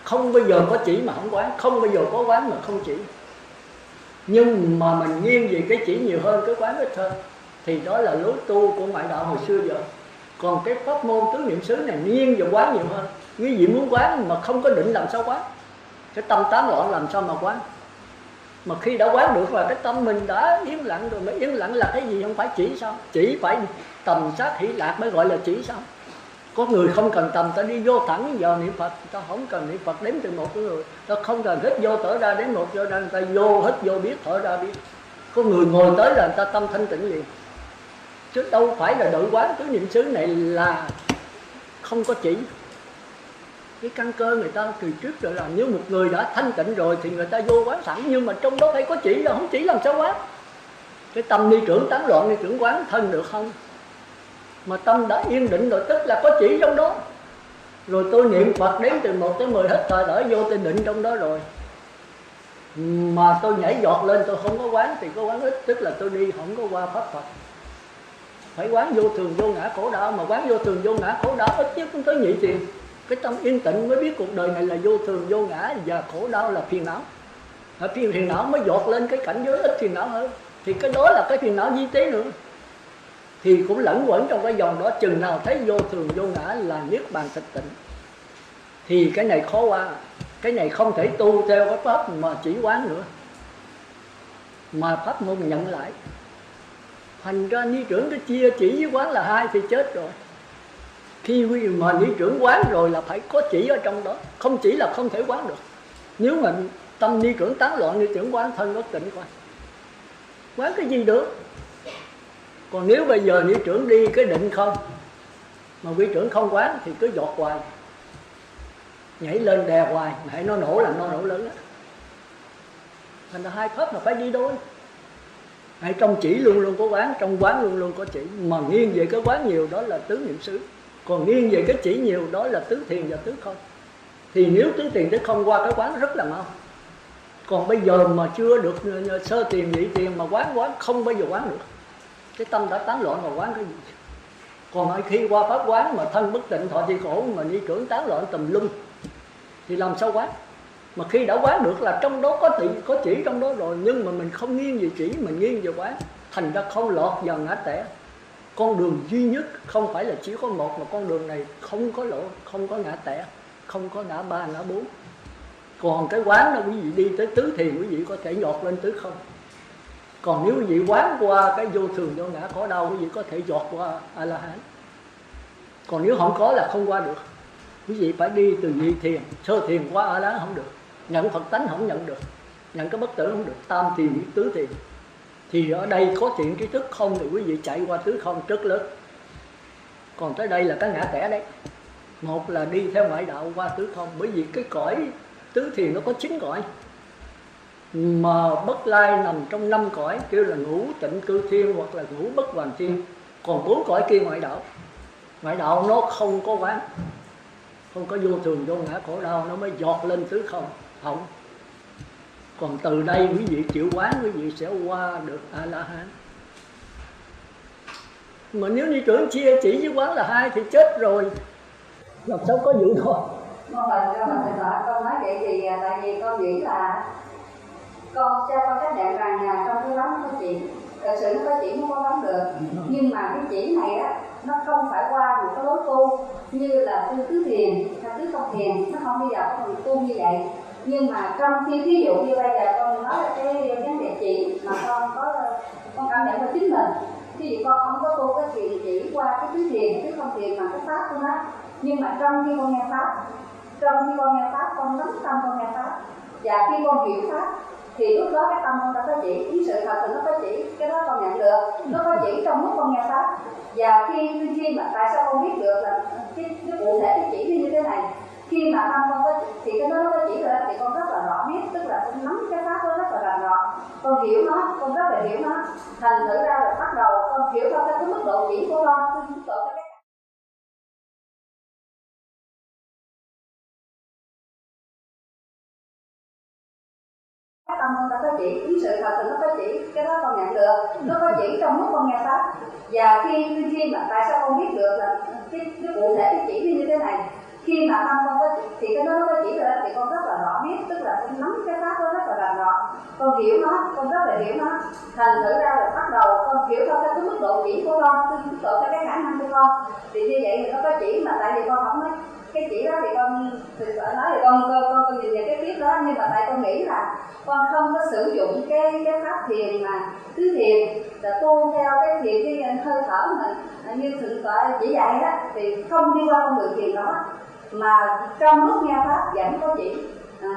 Không bao giờ có chỉ mà không quán, không bao giờ có quán mà không chỉ. Nhưng mà mình nghiêng về cái chỉ nhiều hơn, cái quán ít hơn, thì đó là lối tu của ngoại đạo hồi xưa giờ. Còn cái pháp môn tứ niệm xứ này nghiêng về quán nhiều hơn. Quý vị muốn quán mà không có định làm sao quán? Cái tâm tán loạn làm sao mà quán? Mà khi đã quán được là cái tâm mình đã yên lặng rồi. Mà yên lặng là cái gì? Không phải chỉ sao? Chỉ phải tầm sát hỷ lạc mới gọi là chỉ sao? Có người không cần tầm, ta đi vô thẳng vào niệm Phật, ta không cần niệm Phật đếm từ một cái người, ta không cần hít vô thở ra đến một vô ra, người ta vô hít vô biết, thở ra biết. Có người ngồi tới là người ta tâm thanh tịnh liền. Chứ đâu phải là đợi quán tứ niệm xứ này là không có chỉ. Cái căn cơ người ta từ trước rồi là nếu một người đã thanh tịnh rồi thì người ta vô quán sẵn, nhưng mà trong đó phải có chỉ, là không chỉ làm sao quán? Cái tâm ni trưởng tán loạn, ni trưởng quán thân được không? Mà tâm đã yên định rồi tức là có chỉ trong đó. Rồi tôi niệm Phật đến từ 1 tới 10 hết thời đỡ vô tôi định trong đó rồi. Mà tôi nhảy giọt lên tôi không có quán thì có quán ít, tức là tôi đi không có qua pháp Phật. Phải quán vô thường vô ngã khổ đau, mà quán vô thường vô ngã khổ đau ít nhất cũng tới nhị thiền. Cái tâm yên tĩnh mới biết cuộc đời này là vô thường vô ngã và khổ đau là phiền não. Phiền não mới dọt lên cái cảnh giới ít phiền não hơn. Thì cái đó là cái phiền não vi tế nữa. Thì cũng lẫn quẩn trong cái dòng đó, chừng nào thấy vô thường vô ngã là niết bàn tịch tịnh. Thì cái này khó qua. Cái này không thể tu theo cái pháp mà chỉ quán nữa, mà pháp môn nhận lại. Thành ra ni trưởng cái chia chỉ với quán là hai thì chết rồi. Khi mà ni trưởng quán rồi là phải có chỉ ở trong đó, không chỉ là không thể quán được. Nếu mà tâm ni trưởng tán loạn, ni trưởng quán thân bất tịnh coi, quán cái gì được? Còn nếu bây giờ ni trưởng đi cái định không, mà quý trưởng không quán thì cứ giọt hoài, nhảy lên đè hoài, hãy nó nổ là nó nổ lớn đó. Thành ra hai pháp mà phải đi đôi. Hay trong chỉ luôn luôn có quán, trong quán luôn luôn có chỉ. Mà nghiêng về cái quán nhiều đó là tứ niệm xứ, còn nghiêng về cái chỉ nhiều đó là tứ thiền và tứ không. Thì nếu tứ thiền tứ không qua cái quán rất là mau. Còn bây giờ mà chưa được sơ thiền nhị thiền mà quán không bao giờ quán được. Cái tâm đã tán loạn mà quán cái gì? Còn khi qua pháp quán mà thân bất tịnh thọ thì khổ, mà ni trưởng tán loạn tùm lum thì làm sao quán? Mà khi đã quán được là trong đó có chỉ trong đó rồi, nhưng mà mình không nghiêng về chỉ, mình nghiêng về quán, thành ra không lọt vào ngã tẻ. Con đường duy nhất không phải là chỉ có một, mà con đường này không có lỗ, không có ngã tẻ, không có ngã ba, ngã bốn. Còn cái quán đó quý vị đi tới tứ thiền quý vị có thể giọt lên tứ không. Còn nếu quý vị quán qua cái vô thường vô ngã khổ đau, quý vị có thể giọt qua A-la-hán. Còn nếu không có là không qua được. Quý vị phải đi từ nhị thiền, sơ thiền qua A-la-hán không được, nhận Phật tánh không nhận được, nhận cái bất tử không được, tam thiền tứ thiền. Thì ở đây có thiện trí thức không thì quý vị chạy qua tứ không rất lớn. Còn tới đây là cái ngã tẻ đấy. Một là đi theo ngoại đạo qua tứ không, bởi vì cái cõi tứ thiền nó có 9 cõi. Mà Bất Lai nằm trong 5 cõi, kêu là ngũ tịnh cư thiên hoặc là ngũ bất hoàn thiên. Còn 4 cõi kia ngoại đạo. Ngoại đạo nó không có quán, không có vô thường vô ngã khổ đau, nó mới giọt lên tứ không. Không. Còn từ đây quý vị chịu quán, quý vị sẽ qua được A-la-hán. Mà nếu ni trưởng chia chỉ với quán là hai thì chết rồi, làm sao có vụ đó. Con thầy con nói vậy thì tại vì con nghĩ là con cho con chấp nhận rằng trong cái đó có chỉ, thật sự nó có chỉ nó có bấm được. Nhưng mà cái chỉ này á, nó không phải qua một cái lối tu như là tu tứ thiền hay tứ không thiền, nó không đi vào con đường tu như vậy. Nhưng mà trong khi ví dụ như bây giờ con nói là cái vấn đề chỉ mà con cảm nhận của chính mình, ví dụ con không có tu cái thiền chỉ qua cái tứ thiền tứ không thiền bằng cái pháp của nó, nhưng mà trong khi con nghe pháp, con nắm tâm con nghe pháp, và khi con hiểu pháp thì lúc đó cái tâm con đã có chỉ, cái sự thật thì nó có chỉ, cái đó con nhận được, nó có chỉ trong lúc con nghe pháp. Và khi mà tại sao con biết được là cái cụ thể cái chỉ như thế này, khi mà tâm con có thì cái đó nó có chỉ rồi thì con rất là rõ biết, tức là con nắm cái pháp đó rất là rành rõ, con hiểu nó, con rất là hiểu nó, thành thử ra là bắt đầu con hiểu theo cái mức độ chỉ của con, cái mức độ cái tâm con đã có chỉ, cái sự thật thì nó có chỉ, cái đó con nhận được, nó có chỉ trong lúc con nghe pháp. Và khi mà tại sao con biết được là cái cụ thể cái chỉ như thế này, khi mà tâm con có thì cái đó nó có chỉ rồi thì con rất là rõ biết, tức là con nắm cái pháp đó rất là rành rõ, con hiểu nó, con rất là hiểu nó, thành thử ra là bắt đầu con hiểu theo cái mức độ chỉ của con, cái mức độ theo cái khả năng của con. Thì như vậy thì nó có chỉ, mà tại vì con không nói cái chỉ đó thì con nói thì con nhìn nhận cái tiếp đó, nhưng mà tại con nghĩ là con không có sử dụng cái pháp thiền mà tứ thiền là tu theo cái thiền cái hơi thở mình như thượng tọa chỉ dạy đó, thì không đi qua con đường thiền đó, mà trong lúc nghe pháp vẫn có chỉ.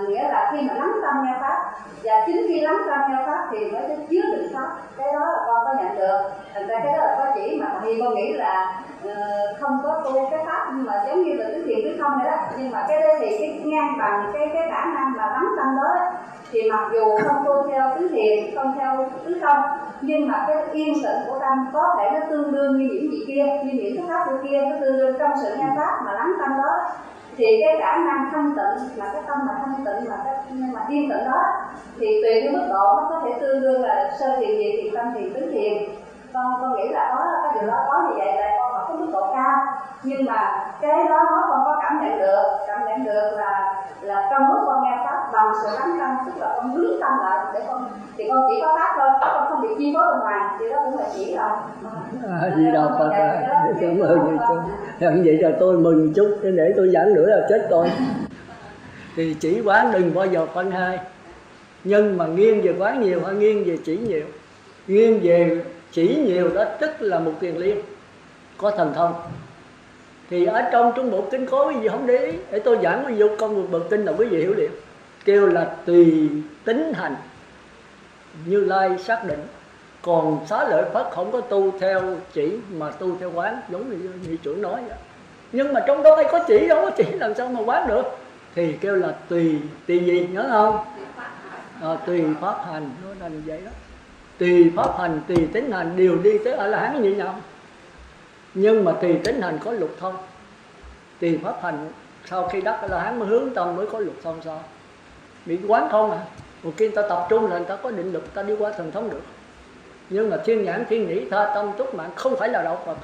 Nghĩa là khi mà lắng tâm nghe pháp, và chính khi lắng tâm nghe pháp thì mới chứa đựng pháp, cái đó là con có nhận được. Thành ra cái đó là có chỉ, mà thì con nghĩ là không có tu cái pháp nhưng mà giống như là tứ thiền tứ không vậy đó. Nhưng mà cái đó thì cái ngang bằng cái khả năng mà lắng tâm đó thì mặc dù không tu theo tứ thiền, không theo tứ không, nhưng mà cái yên tĩnh của tâm có thể nó tương đương như những gì kia, như những cái pháp kia, nó tương đương trong sự nghe pháp mà lắng tâm đó. Thì cái khả năng thanh tịnh, mà cái tâm mà thanh tịnh mà yên tĩnh đó, thì tùy cái mức độ nó có thể tương đương là sơ thiền, nhị thiền, tâm thiền, tứ thiền. Con nghĩ là đó là cái điều đó có như vậy là con ở cái mức độ cao, nhưng mà cái đó con có cảm nhận được là trong lúc con nghe pháp bằng sự lắng tâm, tức là con hướng tâm lại để con thì con chỉ có pháp thôi, con không bị chi phối bên ngoài, thì đó cũng là chỉ rồi. Gì đâu Phật ơi, cảm ơn vậy cho tôi mừng chút, để tôi giảng nữa là chết tôi. Thì chỉ quán đừng bao giờ phân hai, nhưng mà nghiêng về quán nhiều hay nghiêng về chỉ nhiều. Nghiêng về chỉ nhiều đó tức là một tiền liên có thần thông. Thì ở trong Trung Bộ Kinh có cái gì không để ý, để tôi giảng ví dụ công một bậc kinh là quý vị hiểu liền, kêu là tùy tính hành, Như Lai xác định. Còn Xá Lợi Phất không có tu theo chỉ mà tu theo quán, giống như vị trưởng nói vậy. Nhưng mà trong đó có chỉ, đâu có chỉ làm sao mà quán được. Thì kêu là tùy gì nhớ không? Tùy pháp hành, nó thành vậy đó. Tùy pháp hành, tùy tính hành đều đi tới A-la-hán như nhau. Nhưng mà tùy tính hành có lục thông, tùy pháp hành sau khi đắc A-la-hán mới hướng tâm mới có lục thông sao? Bị quán không à? Một khi ta tập trung là người ta có định lực, ta đi qua thần thông được. Nhưng mà thiên nhãn, thiên nhĩ, tha tâm, túc mạng không phải là đạo Phật,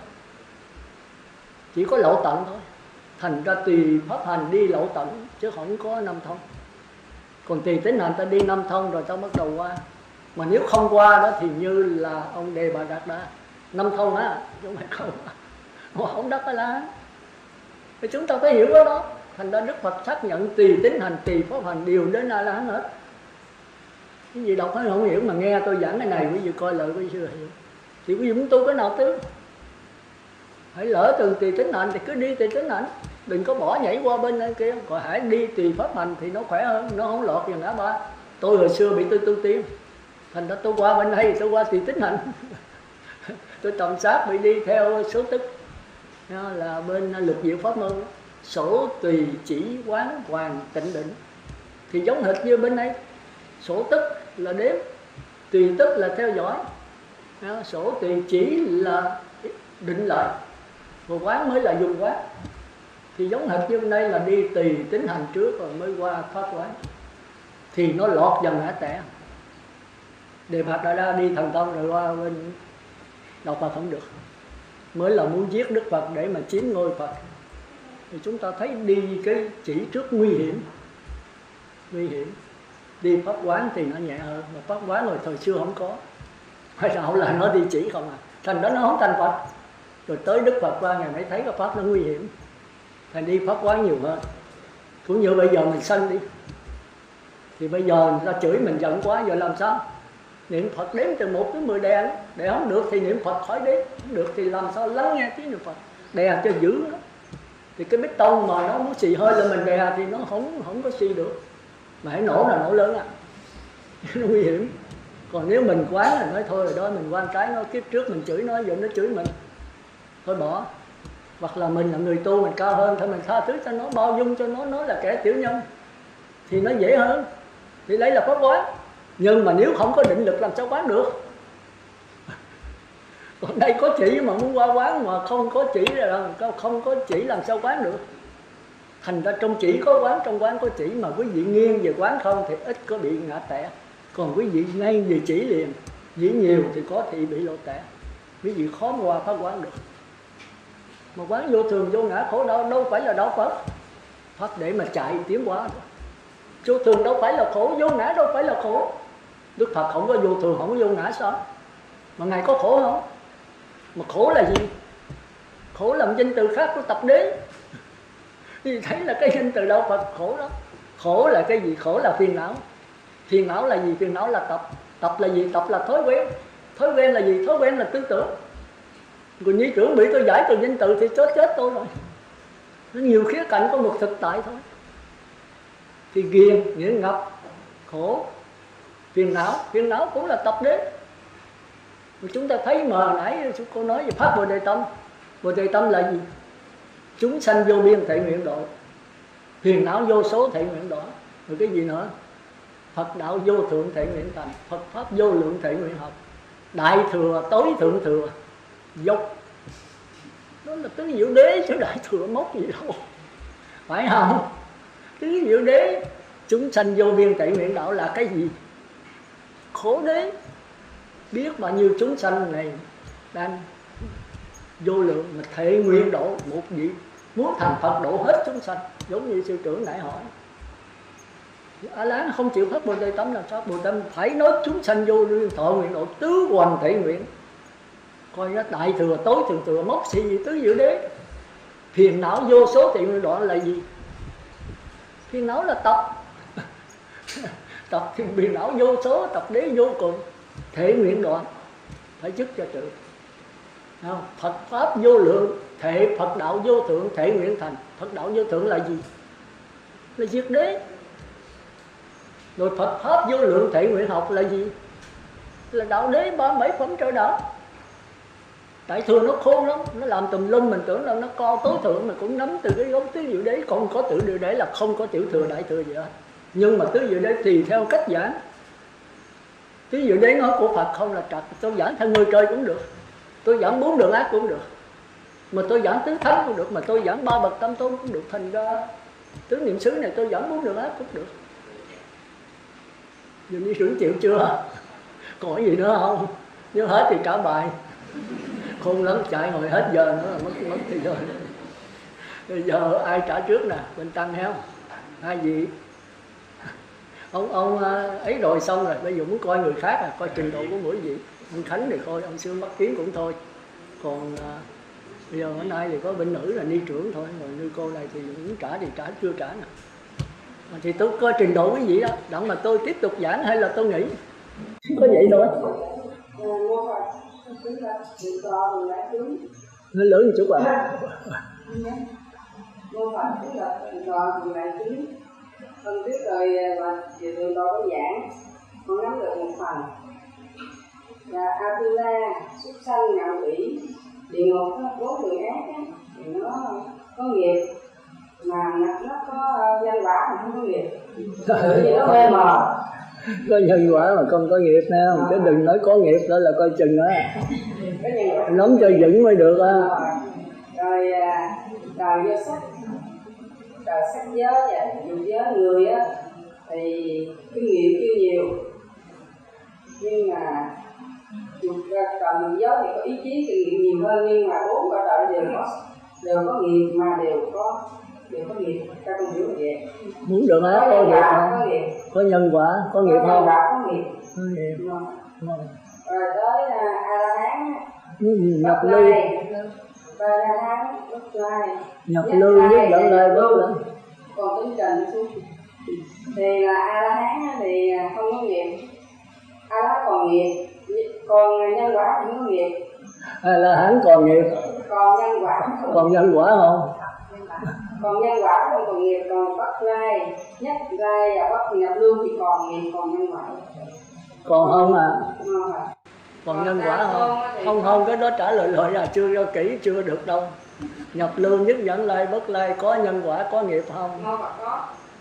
chỉ có lậu tận thôi. Thành ra tùy pháp hành đi lậu tận chứ không có năm thông. Còn tùy tính hành ta đi năm thông rồi ta bắt đầu qua. Mà nếu không qua đó thì như là ông Đề Bà Đạt Đa năm thông á, chứ không phải không. Mà không đắc A-la-hán. Thì chúng ta phải hiểu đó đó. Thành ra Đức Phật xác nhận tùy tính hành, tùy pháp hành đều đến A-la-hán hết. Cái gì đọc không hiểu mà nghe tôi giảng cái này quý vị coi lại quý vị hiểu. Thì quý vị muốn tu cái nào tu. Hãy lỡ từng tùy tính hành thì cứ đi tùy tính hành, đừng có bỏ nhảy qua bên kia. Còn hãy đi tùy pháp hành thì nó khỏe hơn, nó không lọt vào ngã ba. Tôi hồi xưa bị tôi tu tiên, thành ra tôi qua bên đây, tôi qua tùy tính hành. Tôi tầm sát bị đi theo số tức, là bên Lục Diệu Pháp Môn, sổ tùy chỉ quán hoàn tịnh định. Thì giống hệt như bên đây, sổ tức là đếm, tùy tức là theo dõi, sổ tùy chỉ là định lợi, và quán mới là dùng quán. Thì giống hệt như bên đây là đi tùy tính hành trước rồi mới qua pháp quán, thì nó lọt vào ngã tẻ. Đề Bà Đạt Đa đi thần thông rồi qua bên đạo Phật không được, mới là muốn giết Đức Phật để mà chiếm ngôi Phật. Thì chúng ta thấy đi cái chỉ trước nguy hiểm. Đi pháp quán thì nó nhẹ hơn, mà pháp quán rồi thời xưa không có. đạo là nó đi chỉ không à, thành đó nó không thành Phật. Rồi tới Đức Phật qua ngày mới thấy cái pháp nó nguy hiểm, thành đi pháp quán nhiều hơn. Cũng như bây giờ mình sân đi, thì bây giờ người ta chửi mình giận quá, giờ làm sao? Niệm Phật đếm từ 1 đến 10 đè, để không được thì niệm Phật khỏi đếm, không được thì làm sao lắng nghe tiếng niệm Phật, đè cho giữ nó. Thì cái bít tông mà nó muốn xì hơi lên mình đè thì nó không có xì được, mà hãy nổ là nổ lớn à. Nó nguy hiểm. Còn nếu mình quán là nói thôi rồi đó, mình quan trái nó, kiếp trước mình chửi nó, giờ nó chửi mình, thôi bỏ. Hoặc là mình là người tu, mình cao hơn, thôi mình tha thứ cho nó, bao dung cho nó là kẻ tiểu nhân, thì nó dễ hơn. Thì đấy là pháp quán. Nhưng mà nếu không có định lực làm sao quán được? Còn đây có chỉ mà muốn qua quán, mà không có chỉ là không có chỉ làm sao quán được. Thành ra trong chỉ có quán, trong quán có chỉ, mà quý vị nghiêng về quán không thì ít có bị ngã tẻ. Còn quý vị ngay về chỉ liền, chỉ nhiều thì có thị bị lộ tẻ. Quý vị khó qua pháp quán được. Mà quán vô thường vô ngã khổ đau đâu phải là đạo Phật. Pháp để mà chạy tiến hóa. Vô thường đâu phải là khổ, vô ngã đâu phải là khổ. Đức Phật không có vô thường, không có vô ngã sao? Mà Ngài có khổ không? Mà khổ là gì? Khổ là một danh từ khác của tập đế. Thì thấy là cái danh từ đạo Phật khổ đó. Khổ là cái gì? Khổ là phiền não. Phiền não là gì? Phiền não là tập. Tập là gì? Tập là thói quen. Thói quen là gì? Thói quen là tư tưởng. Còn như trưởng bị tôi giải từ danh từ thì chết tôi rồi. Nó nhiều khía cạnh của một thực tại thôi. Thì ghiền, nghĩa ngập, khổ, phiền não cũng là tập đế. Chúng ta thấy mà nãy cô nói về pháp Bồ Đề Tâm. Bồ Đề Tâm là gì? Chúng sanh vô biên thệ nguyện độ, phiền não vô số thệ nguyện độ. Rồi cái gì nữa? Phật đạo vô thượng thệ nguyện thành, Phật pháp vô lượng thệ nguyện học, đại thừa tối thượng thừa dốc. Đó là tứ diệu đế chứ đại thừa mốc gì đâu, phải không? Tứ diệu đế. Chúng sanh vô biên thệ nguyện đạo là cái gì? Khổ đế. Biết bao nhiêu chúng sanh này đang vô lượng mà thệ nguyện độ một vị, muốn thành Phật độ hết chúng sanh. Giống như sư trưởng nãy hỏi, A-la-hán không chịu phát Bồ Đề Tâm làm sao? Bồ Đề Tâm phải nói chúng sanh vô biên thọ nguyện độ tứ hoành thệ nguyện. Coi nó đại thừa tối thượng thừa mốc xì gì tứ diệu đế. Phiền não vô số thệ nguyện độ là gì? Phiền não là tập. Tập thì phiền não vô số, tập đế vô cùng. Thệ nguyện đoạn phải dứt cho trừ. Phật pháp vô lượng, thệ Phật đạo vô thượng, thệ nguyện thành. Phật đạo vô thượng là gì? Là diệt đế. Rồi Phật pháp vô lượng thệ nguyện học là gì? Là đạo đế 37 phẩm trợ đạo. Đại thừa nó khôn lắm, nó làm tùm lum, mình tưởng là nó co tối thượng mà cũng nắm từ cái gốc tứ diệu đế. Còn có tứ diệu đế là không có tiểu thừa đại thừa gì hết. Nhưng mà tứ diệu đế tùy theo cách giảng. Tứ diệu đế nói của Phật không là trật. Tôi giảng theo người trời cũng được, tôi giảng 4 đường ác cũng được, mà tôi giảng tứ thánh cũng được, mà tôi giảng 3 bậc tam tôn cũng được. Thành ra tứ niệm xứ này tôi giảng 4 đường ác cũng được. Giờ đi trưởng chịu chưa? Còn gì nữa không? Nếu hết thì trả bài. Khôn lắm, chạy hồi hết giờ nữa là mất thì rồi. Bây giờ ai trả trước nè? Bên Tăng hay không? Hai vị? Ông ấy rồi xong rồi, bây giờ muốn coi người khác coi trình độ của mỗi vị. Ông Khánh thì coi, ông Sương Bắc Kiến cũng thôi. Còn bây giờ hôm nay thì có bên nữ là ni trưởng thôi, rồi như cô này thì muốn trả thì trả, chưa trả nè. Thì tôi coi trình độ quý vị đó, đặng mà tôi tiếp tục giảng hay là tôi nghỉ. Có vậy thôi. Nó lớn một chút à. Mô Phật tức là còn đại chúng. Con biết rồi mà chiều thường tôi có giảng, con nắm được một phần. Là Atula, súc sanh, ngạo quỷ, địa ngục nó 4 đường ác á, thì nó có nghiệp, mà nó có nhân quả mà không có nghiệp. Vì nó mê mờ. Có nhân quả mà không có nghiệp nào, chứ đừng nói có nghiệp đó là coi chừng đó. Nắm cho vững mới được á. Rồi đời vô sắc, đời sắc giới và dục giới người á thì kinh nghiệm chưa nhiều, nhưng mà dục cần giới thì có ý chí kinh nghiệm nhiều hơn, nhưng mà 4 cõi đời đều có nghiệp mà đều có nghiệp. Các con hiểu vậy? Muốn được ác có nghiệp không? Có nhân quả, có nghiệp không? Có nghiệp. Có nghiệp. rồi tới A La Hán, nhập lưu, A La Hán, Bất Lai, nhập lưu nhất dẫn lai bất lai. còn tính trần xuống thì là A La Hán thì không có nghiệp, A La Hán còn nghiệp, còn nhân quả cũng có nghiệp. A La Hán còn nghiệp, còn nhân quả không? còn nhân quả không? Còn nhân quả không còn nghiệp, còn Bất Lai, Nhất Lai và Bất nhập lưu thì còn nghiệp, còn nhân quả. Còn không à? Không à. Còn nhân quả không? Không, cái đó trả lời là chưa cho kỹ, chưa được đâu. Nhập lưu nhất dẫn lai bất lai có nhân quả có nghiệp không? Không,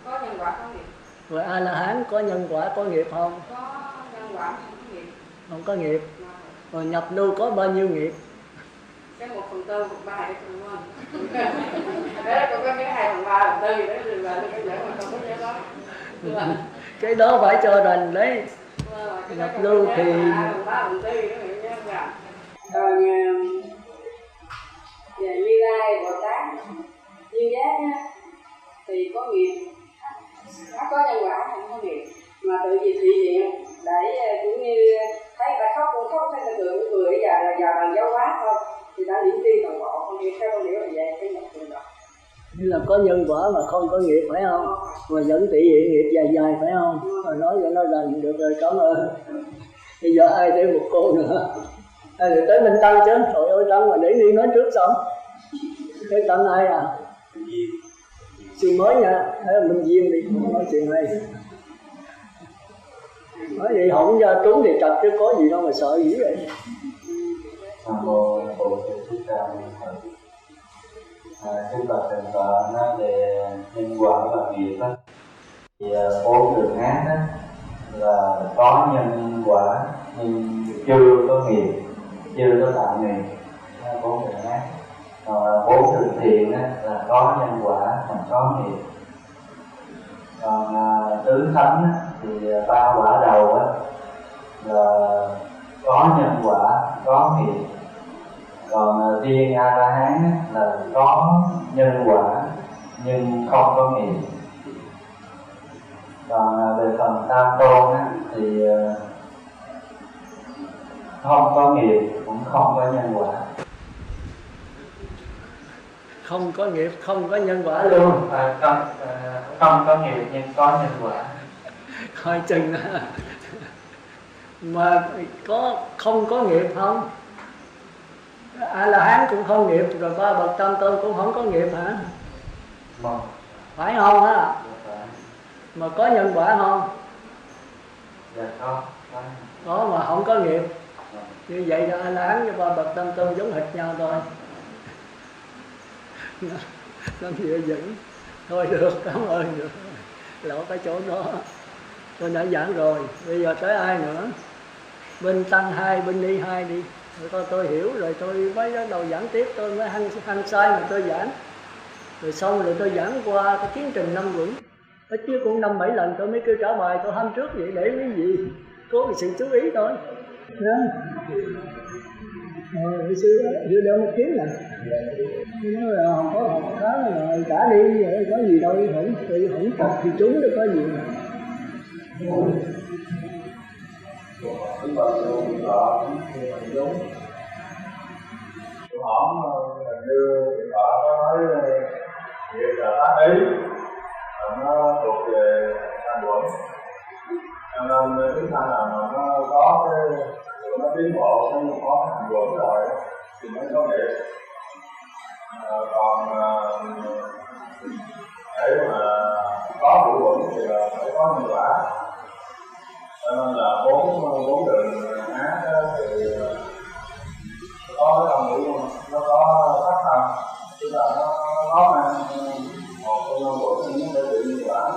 có nhân quả có nghiệp. Rồi A La Hán có nhân quả có nghiệp không? Có nhân quả không có nghiệp. Không có nghiệp. Rồi nhập lưu có bao nhiêu nghiệp? Cái 1/4, 1/3 đấy con quên. Đấy con có cái 2/3, 1/4 đấy là cái dễ mà không có nhớ đó. Cái đó phải cho rành đấy. Nhập lưu thì còn về Như Lai Bồ Tát Duyên Giác thì có nghiệp, nó có nhân quả không có nghiệp, mà tự vì thị hiện để cũng như thấy ta khóc con khóc, thấy ta cười con cười, giờ là giáo hóa thôi thì đã liễu tri toàn bộ. Con hiểu theo con hiểu là vậy, cái nhập trường đó như là có nhân quả mà không có nghiệp phải không? Mà vẫn thị hiện nghiệp dài dài phải không? Rồi nói cho nó rành được rồi, cảm ơn. Bây giờ ai thêm một cô nữa? Ai lại tới Minh Tăng chứ? Trời ơi Tăng mà để đi nói trước xong. Cái Tăng ai à? Sư mới nha, thế là Minh Duyên đi, nói chuyện hay. Nói vậy không ra trúng thì trật chứ có gì đâu mà sợ dữ vậy. Nam mô Bổn Sư Thích Ca Mâu Ni Phật. Xin bạch thượng tọa nói về nhân quả và nghiệp đó. Thì 4 đường ác đó là có nhân quả nhưng chưa có nghiệp, chưa có tạo nghiệp. 4 đường ác. Còn 4 đường thiện đó là có nhân quả mà có nghiệp. Còn tứ thánh thì 3 quả đầu đó là có nhân quả, có nghiệp. Còn riêng A La Hán là có nhân quả nhưng không có nghiệp. Còn về phần Tam Tôn thì không có nghiệp cũng không có nhân quả. Không có nghiệp, không có nhân quả luôn. Không có nghiệp nhưng có nhân quả. Coi chừng mà không có nghiệp không? A La Hán cũng không nghiệp, rồi 3 bậc Tam Tôn cũng không có nghiệp hả? Phải không á? Mà có nhân quả không? Dạ có. Có mà không có nghiệp. Như vậy là A La Hán với 3 bậc Tam Tôn giống hệt nhau thôi. Nó dễ dẫn. Thôi được, cảm ơn được. Lỡ cái chỗ đó tôi đã giảng rồi. Bây giờ tới ai nữa? Bên Tăng 2, bên Ni 2 đi. Rồi tôi hiểu rồi tôi mới bắt đầu giảng tiếp. Tôi mới hăng sai mà tôi giảng. Rồi xong rồi tôi giảng qua cái tiến trình 5 quẩn. Ít chứ cũng 5-7 lần tôi mới kêu trả bài. Tôi hâm trước vậy để cái gì có cái sự chú ý thôi. Rồi sư đeo một kiếm nè. Nói là không có học khá rồi trả đi vậy có gì đâu, không tập thì trúng đâu có gì. Chúng ta sẽ tọa đúng. Tôi hỏi hình như tọa có nói việc là tác ý nó thuộc về thành quẩn. Cho nên chúng ta nào mà nó có cái nó tiến bộ nó có thành quẩn rồi thì mới có nghiệp. Còn để mà có đủ quẩn thì là phải có nhân quả. Cho nên là 4 đường ác thì có cái tâm lý nó có tác tâm, tức là nó có mang một cái năng quẩn nó để tự nhiên quả,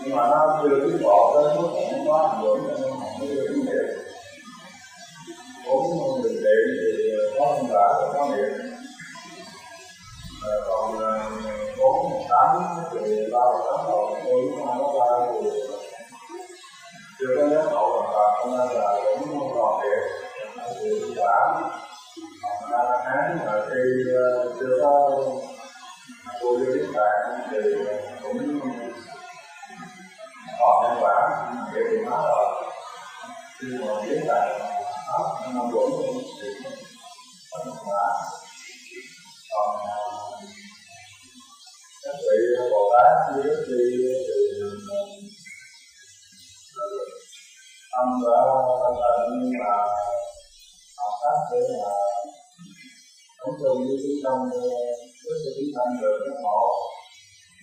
nhưng mà nó chưa tiến bộ tới mức độ nó có thành quẩn cho nên không có chưa tiến nghiệp. 4 đường thiện thì có nhân quả và có nghiệp. Còn 4 8 thì 3 và 8 đầu tôi cũng không có 3 thì chưa có giác ngộ hoàn toàn, cho nên là cũng không còn việc sự quả. Còn A La Hán mà khi chưa có vô Niết Bàn thì cũng còn nhân quả, vậy thì nói rồi khi mà Niết Bàn đó nó vốn của sự có nhân quả. Còn các vị Bồ Tát như đức đi từ tâm đã tận mà học pháp để mà sống chung với chúng trong với sự chúng sanh được giác ngộ,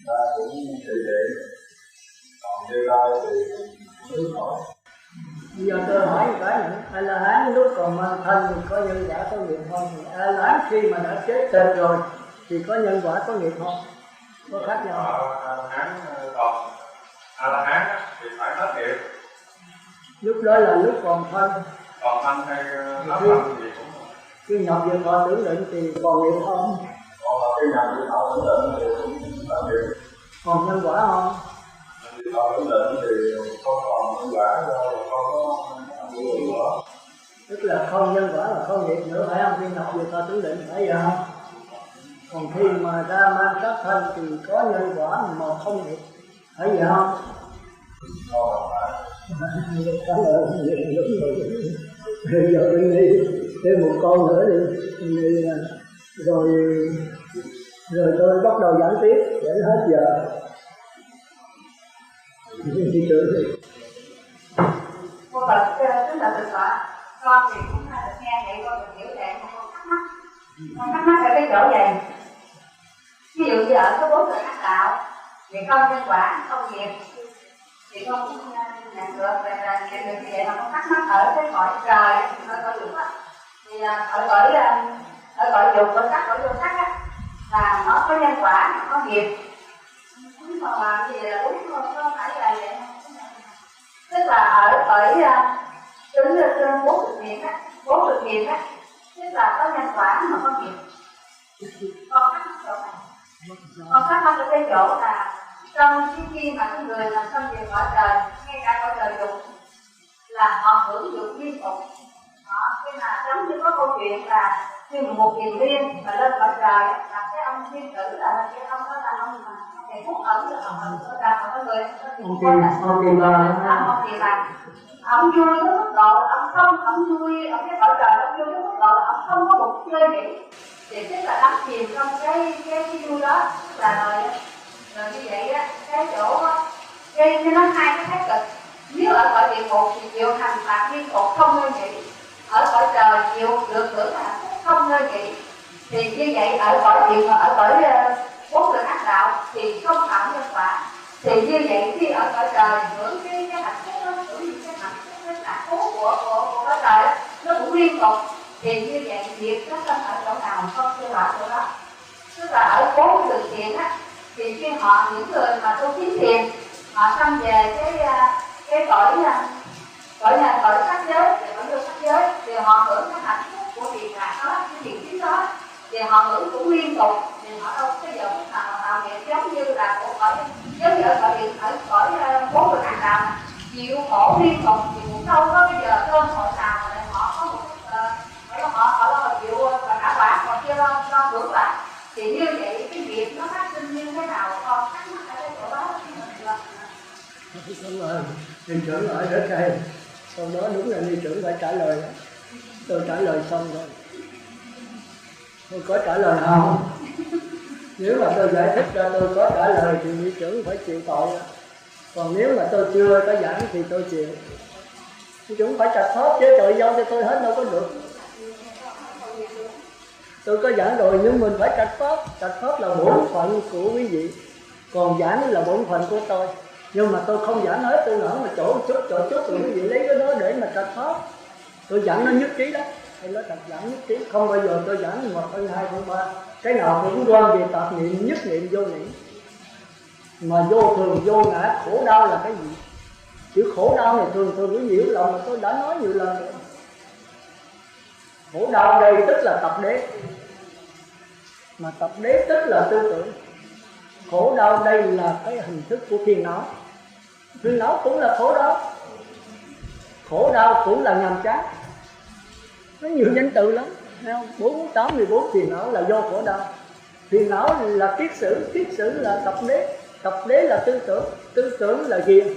ta cũng tùy tiện. Còn Như Lai thì không biết nổi. Bây giờ tôi hỏi một cái nữa, A La Hán lúc còn mang thân thì có nhân quả có nghiệp không? Thì A La Hán khi mà đã chết tịch rồi thì có nhân quả có nghiệp không? Có khác nhau? A La Hán còn A La Hán thì phải hết nghiệp. Lúc đó là lúc còn thân. Còn thân hay hết thân thì cũng Khi nhập về thọ tưởng định thì còn nghiệp không? còn là khi nào đi thọ tưởng định thì cũng hết nghiệp. Còn nhân quả không? Đi thọ tưởng định thì không còn nhân quả do là không có ăn uống nữa. Tức là không nhân quả là không nghiệp nữa, phải không? Khi nhập về thọ tưởng định phải vậy không? Còn khi mà ra mang sát thân thì có nhân quả mà không nghiệp, phải vậy không? Cảm ơn. Bây giờ mình đi thêm một câu nữa đi, rồi tôi bắt đầu giảng tiếp để hết giờ. Đi trưởng đi. Cô Phật tức là tự tọa, con thì cũng được nghe vậy, con được hiểu vậy, con thắc mắc. Con thắc mắc ở cái chỗ này. Ví dụ như ở có 4 người ác đạo thì không nhân quả, không nghiệp, thì con cũng nhận được là nhận được như vậy, mà con thắc mắc ở cái cõi trời, ở cõi dục á, thì ở cõi dục, cõi sắc, cõi vô sắc á, là nó có nhân quả, nó có nghiệp. Không còn làm gì là đúng không? Có phải là vậy không? Tức là ở cõi trên 4 thực nghiệp á, 4 thực nghiệp á, tức là có nhân quả mà có nghiệp. Con thắc mắc chỗ này. Con thắc mắc ở cái chỗ là trong khi mà cái người mà xâm về cõi trời, ngay cả cõi trời dục, là họ hưởng dụng liên tục. Cái là giống như có câu chuyện là khi mà một thiền viên mà lên cõi trời, là cái ông thiên tử là cái ông đó là ông mà thầy phúc ẩn được ông ở ra còn có người ông Kỳ Bà, ông vui tới mức độ ông vui ở cái cõi trời, ông vui tới mức độ là ông không có một chơi nghỉ, thì tức là đắm chìm trong cái vui đó là rồi như vậy á, cái chỗ cái nó hai cái thái cực. Nếu ở cõi địa ngục thì chịu hành phạt liên tục không ngơi nghỉ, ở cõi trời chịu được hưởng là không ngơi nghỉ, thì như vậy ở cõi địa ngục, ở cõi 4 đường ác đạo thì không phạm nhân quả. Thì như vậy khi ở cõi trời hưởng cái hạnh phúc đó, hưởng những cái hạnh phúc, cái hạnh phúc của cõi trời đó, nó cũng liên tục, thì như vậy việc nó không ở chỗ nào không chưa loại chỗ đó. Tức là ở 4 đường thiện á, thì khi họ, những người mà tu tiến thiền, họ xâm về cái cõi sắc giới, cõi vô sắc giới, thì họ hưởng cái hạnh phúc của thiền lạc đó, cái thiền kiến đó, thì họ hưởng cũng liên tục, thì họ đâu cái giờ phút nào tạo nghiệp giống như là của cõi, giống như ở cõi 4 đường ác đạo chịu khổ liên tục, thì cũng đâu có cái giờ cơ hội nào mà để họ có một họ chịu và trả quả, còn chưa lo hưởng lại. Thì như vậy cái nghiệp nó phát sinh như thế nào, con thắc mắc ở cái chỗ đó. Cảm ơn. Đi trưởng hỏi rất hay. Sau đó đúng là đi trưởng phải trả lời đó. Tôi trả lời xong rồi. Tôi có trả lời không? Nếu mà tôi giải thích ra tôi có trả lời thì đi trưởng phải chịu tội đó. Còn nếu mà tôi chưa có giảng thì tôi chịu. Đi trưởng phải trạch pháp chứ trời giao cho tôi hết đâu có được. Tôi có giảng rồi nhưng mình phải trạch pháp. Trạch pháp là bổn phận của quý vị, còn giảng là bổn phận của tôi. Nhưng mà tôi không giảng hết, tôi nở mà chỗ chút rồi quý vị lấy cái đó để mà trạch pháp. Tôi giảng nó nhất trí đó, hay nói thật giảng nhất trí, không bao giờ tôi giảng 1, 2, 3. Cái nào cũng quan về tạp niệm, nhất niệm, vô niệm. Mà vô thường, vô ngã, khổ đau là cái gì? Chữ khổ đau này thường quý vị hiểu lầm mà tôi đã nói nhiều lần rồi. Khổ đau đây tức là tập đế. Mà tập đế tức là tư tưởng. Khổ đau đây là cái hình thức của phiền não. Phiền não cũng là khổ đau. Khổ đau cũng là nhàm chán. Nó nhiều danh từ lắm. 48, 14 phiền não là do khổ đau. Phiền não là kiết sử là tập đế. Tập đế là tư tưởng là ghiền.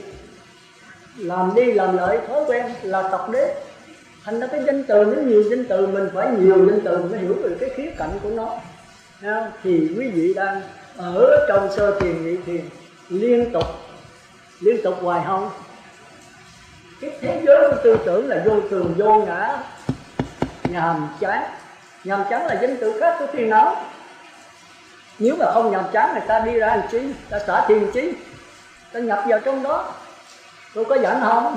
Làm đi làm lợi thói quen là tập đế. Thành ra cái danh từ nó nhiều danh từ, mình phải nhiều danh từ mới hiểu được cái khía cạnh của nó. Thì quý vị đang ở trong sơ thiền nhị thiền liên tục hoài không. Cái thế giới của tư tưởng là vô thường vô ngã, nhàm chán là danh từ khác của phiền não. Nếu mà không nhàm chán người ta đi ra làm chi, ta xả thiền chi, ta nhập vào trong đó. Tôi có giảng không?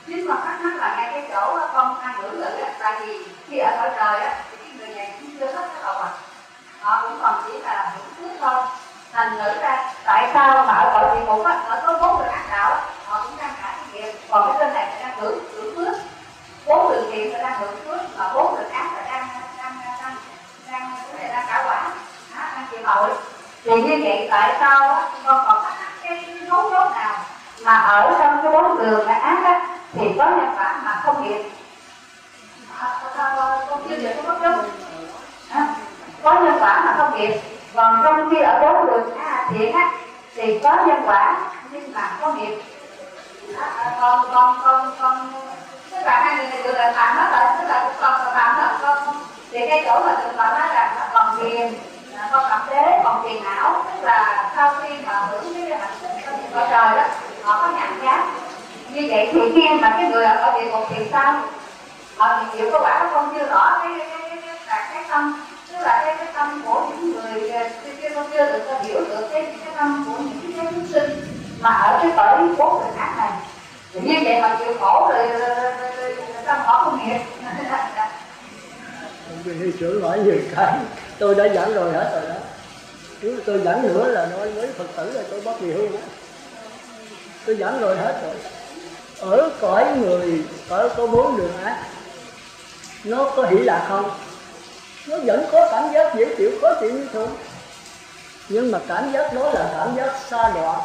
Nhưng mà thắc mắc là ngay cái chỗ con hai ngữ ngữ á, tại vì khi ở cõi trời á thì cái người này cũng chưa hết cái đầu họ cũng còn chỉ là hưởng phước thôi. Thành ngữ ra tại sao mà ở cõi địa ngục á, ở có 4 đường ác đạo á, họ cũng đang trả cái nghiệp, còn cái bên này là đang hưởng phước. 4 đường thiện là đang hưởng phước, mà 4 đường ác là đang trả quả, đang chịu tội. Thì như vậy tại sao á, con còn thắc mắc cái mấu chốt nào mà ở trong cái 4 đường ác á thì có nhân quả mà không nghiệp? Con chưa được có mấu chốt. Có nhân quả mà không nghiệp, còn trong khi ở 4 đường thiện á thì có nhân quả nhưng mà có nghiệp. Con tức là hai người này được là phạm hết rồi, tức là còn phạm hết con thì cái chỗ mà tụi con nói là còn thiền, con cảm tế, còn thiền não, tức là sau khi mà hưởng cái hạnh phúc trong cõi trời đó họ có nhận giác. Như vậy thì khi mà cái người ở cõi địa ngục thì sao? Họ thì chịu có quả không chưa rõ cái tâm, tức là cái tâm của những người kia con chưa được hiểu được cái tâm của những cái chúng sinh mà ở cái cõi 4 đường ác này. Như vậy mà chịu khổ rồi tâm họ không nghiệp. Vì trưởng hỏi nhiều cái tôi đã giảng rồi hết rồi đó. Nếu tôi giảng nữa là nói với Phật tử là tôi bắt gì hương đó. Tôi giảng rồi hết rồi. Ở cõi người có 4 đường ác, nó có hỷ lạc không? Nó vẫn có cảm giác dễ chịu, khó chịu như thường. Nhưng mà cảm giác đó là cảm giác xa đọa.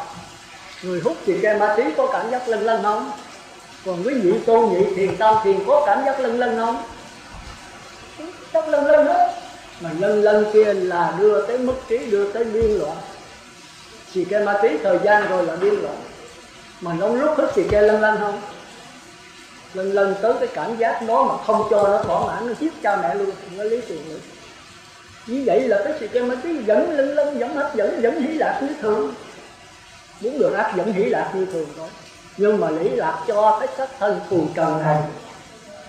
Người hút chì ke ma túy có cảm giác lân lân không? Còn quý vị tôn nhị thiền tam thiền có cảm giác lân lân không? Chắc lân lân hết. Mà lân lân kia là đưa tới mất trí, đưa tới điên loạn. Chì ke ma túy thời gian rồi là điên loạn. Mà nó lúc hút chì ke lân lân không? Lân lân tới cái cảm giác đó mà không cho nó thỏa mãn, nó giết cha mẹ luôn, nó lý tiền nữa. Như vậy là cái chì ke ma túy vẫn lân lân, vẫn hấp dẫn, vẫn hỷ lạc như thường. 4 đường ác vẫn hỷ lạc như thường thôi. Nhưng mà hỷ lạc cho cái sắc thân phù trần này.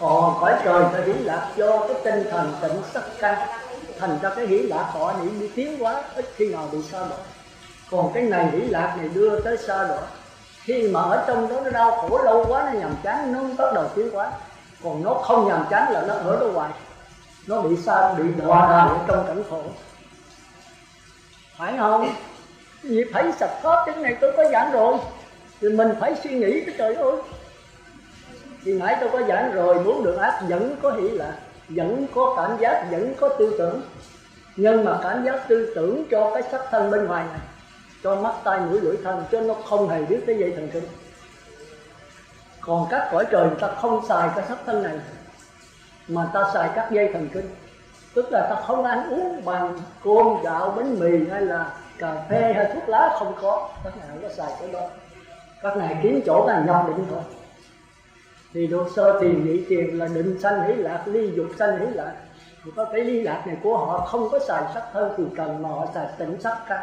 Còn cõi trời ta hỷ lạc cho cái tinh thần tịnh sắc căn. Thành ra cái hỷ lạc họ đi tiến hóa, ít khi nào bị sa đọa. Còn cái này hỷ lạc này đưa tới sa đọa. Khi mà ở trong đó nó đau khổ lâu quá, nó nhàm chán, nó bắt đầu tiến hóa. Còn nó không nhàm chán là nó ở đó hoài. Nó bị đọa ra trong cảnh khổ. Phải không? Vì phải sạch thoát, cái này tôi có giảng rồi. Thì mình phải suy nghĩ cái trời ơi. Thì nãy tôi có giảng rồi, 4 đường ác vẫn có hỷ lạc, vẫn có cảm giác, vẫn có tư tưởng. Nhưng mà cảm giác tư tưởng cho cái sắc thân bên ngoài này, cho mắt tai mũi lưỡi thân, cho nó không hề biết cái dây thần kinh. Còn các cõi trời người ta không xài cái sắc thân này, mà ta xài các dây thần kinh. Tức là ta không ăn uống bằng cơm, gạo, bánh mì hay là cà phê hay thuốc lá, không có. Các ngài không có xài cái đó. Các ngài kiếm chỗ là nhập định thôi. Thì độ sơ thiền nhị thiền là định sanh hỷ lạc, ly dục sanh hỷ lạc. Thì có cái ly lạc này của họ không có xài sắc thân phù trần, mà họ xài tịnh sắc căn.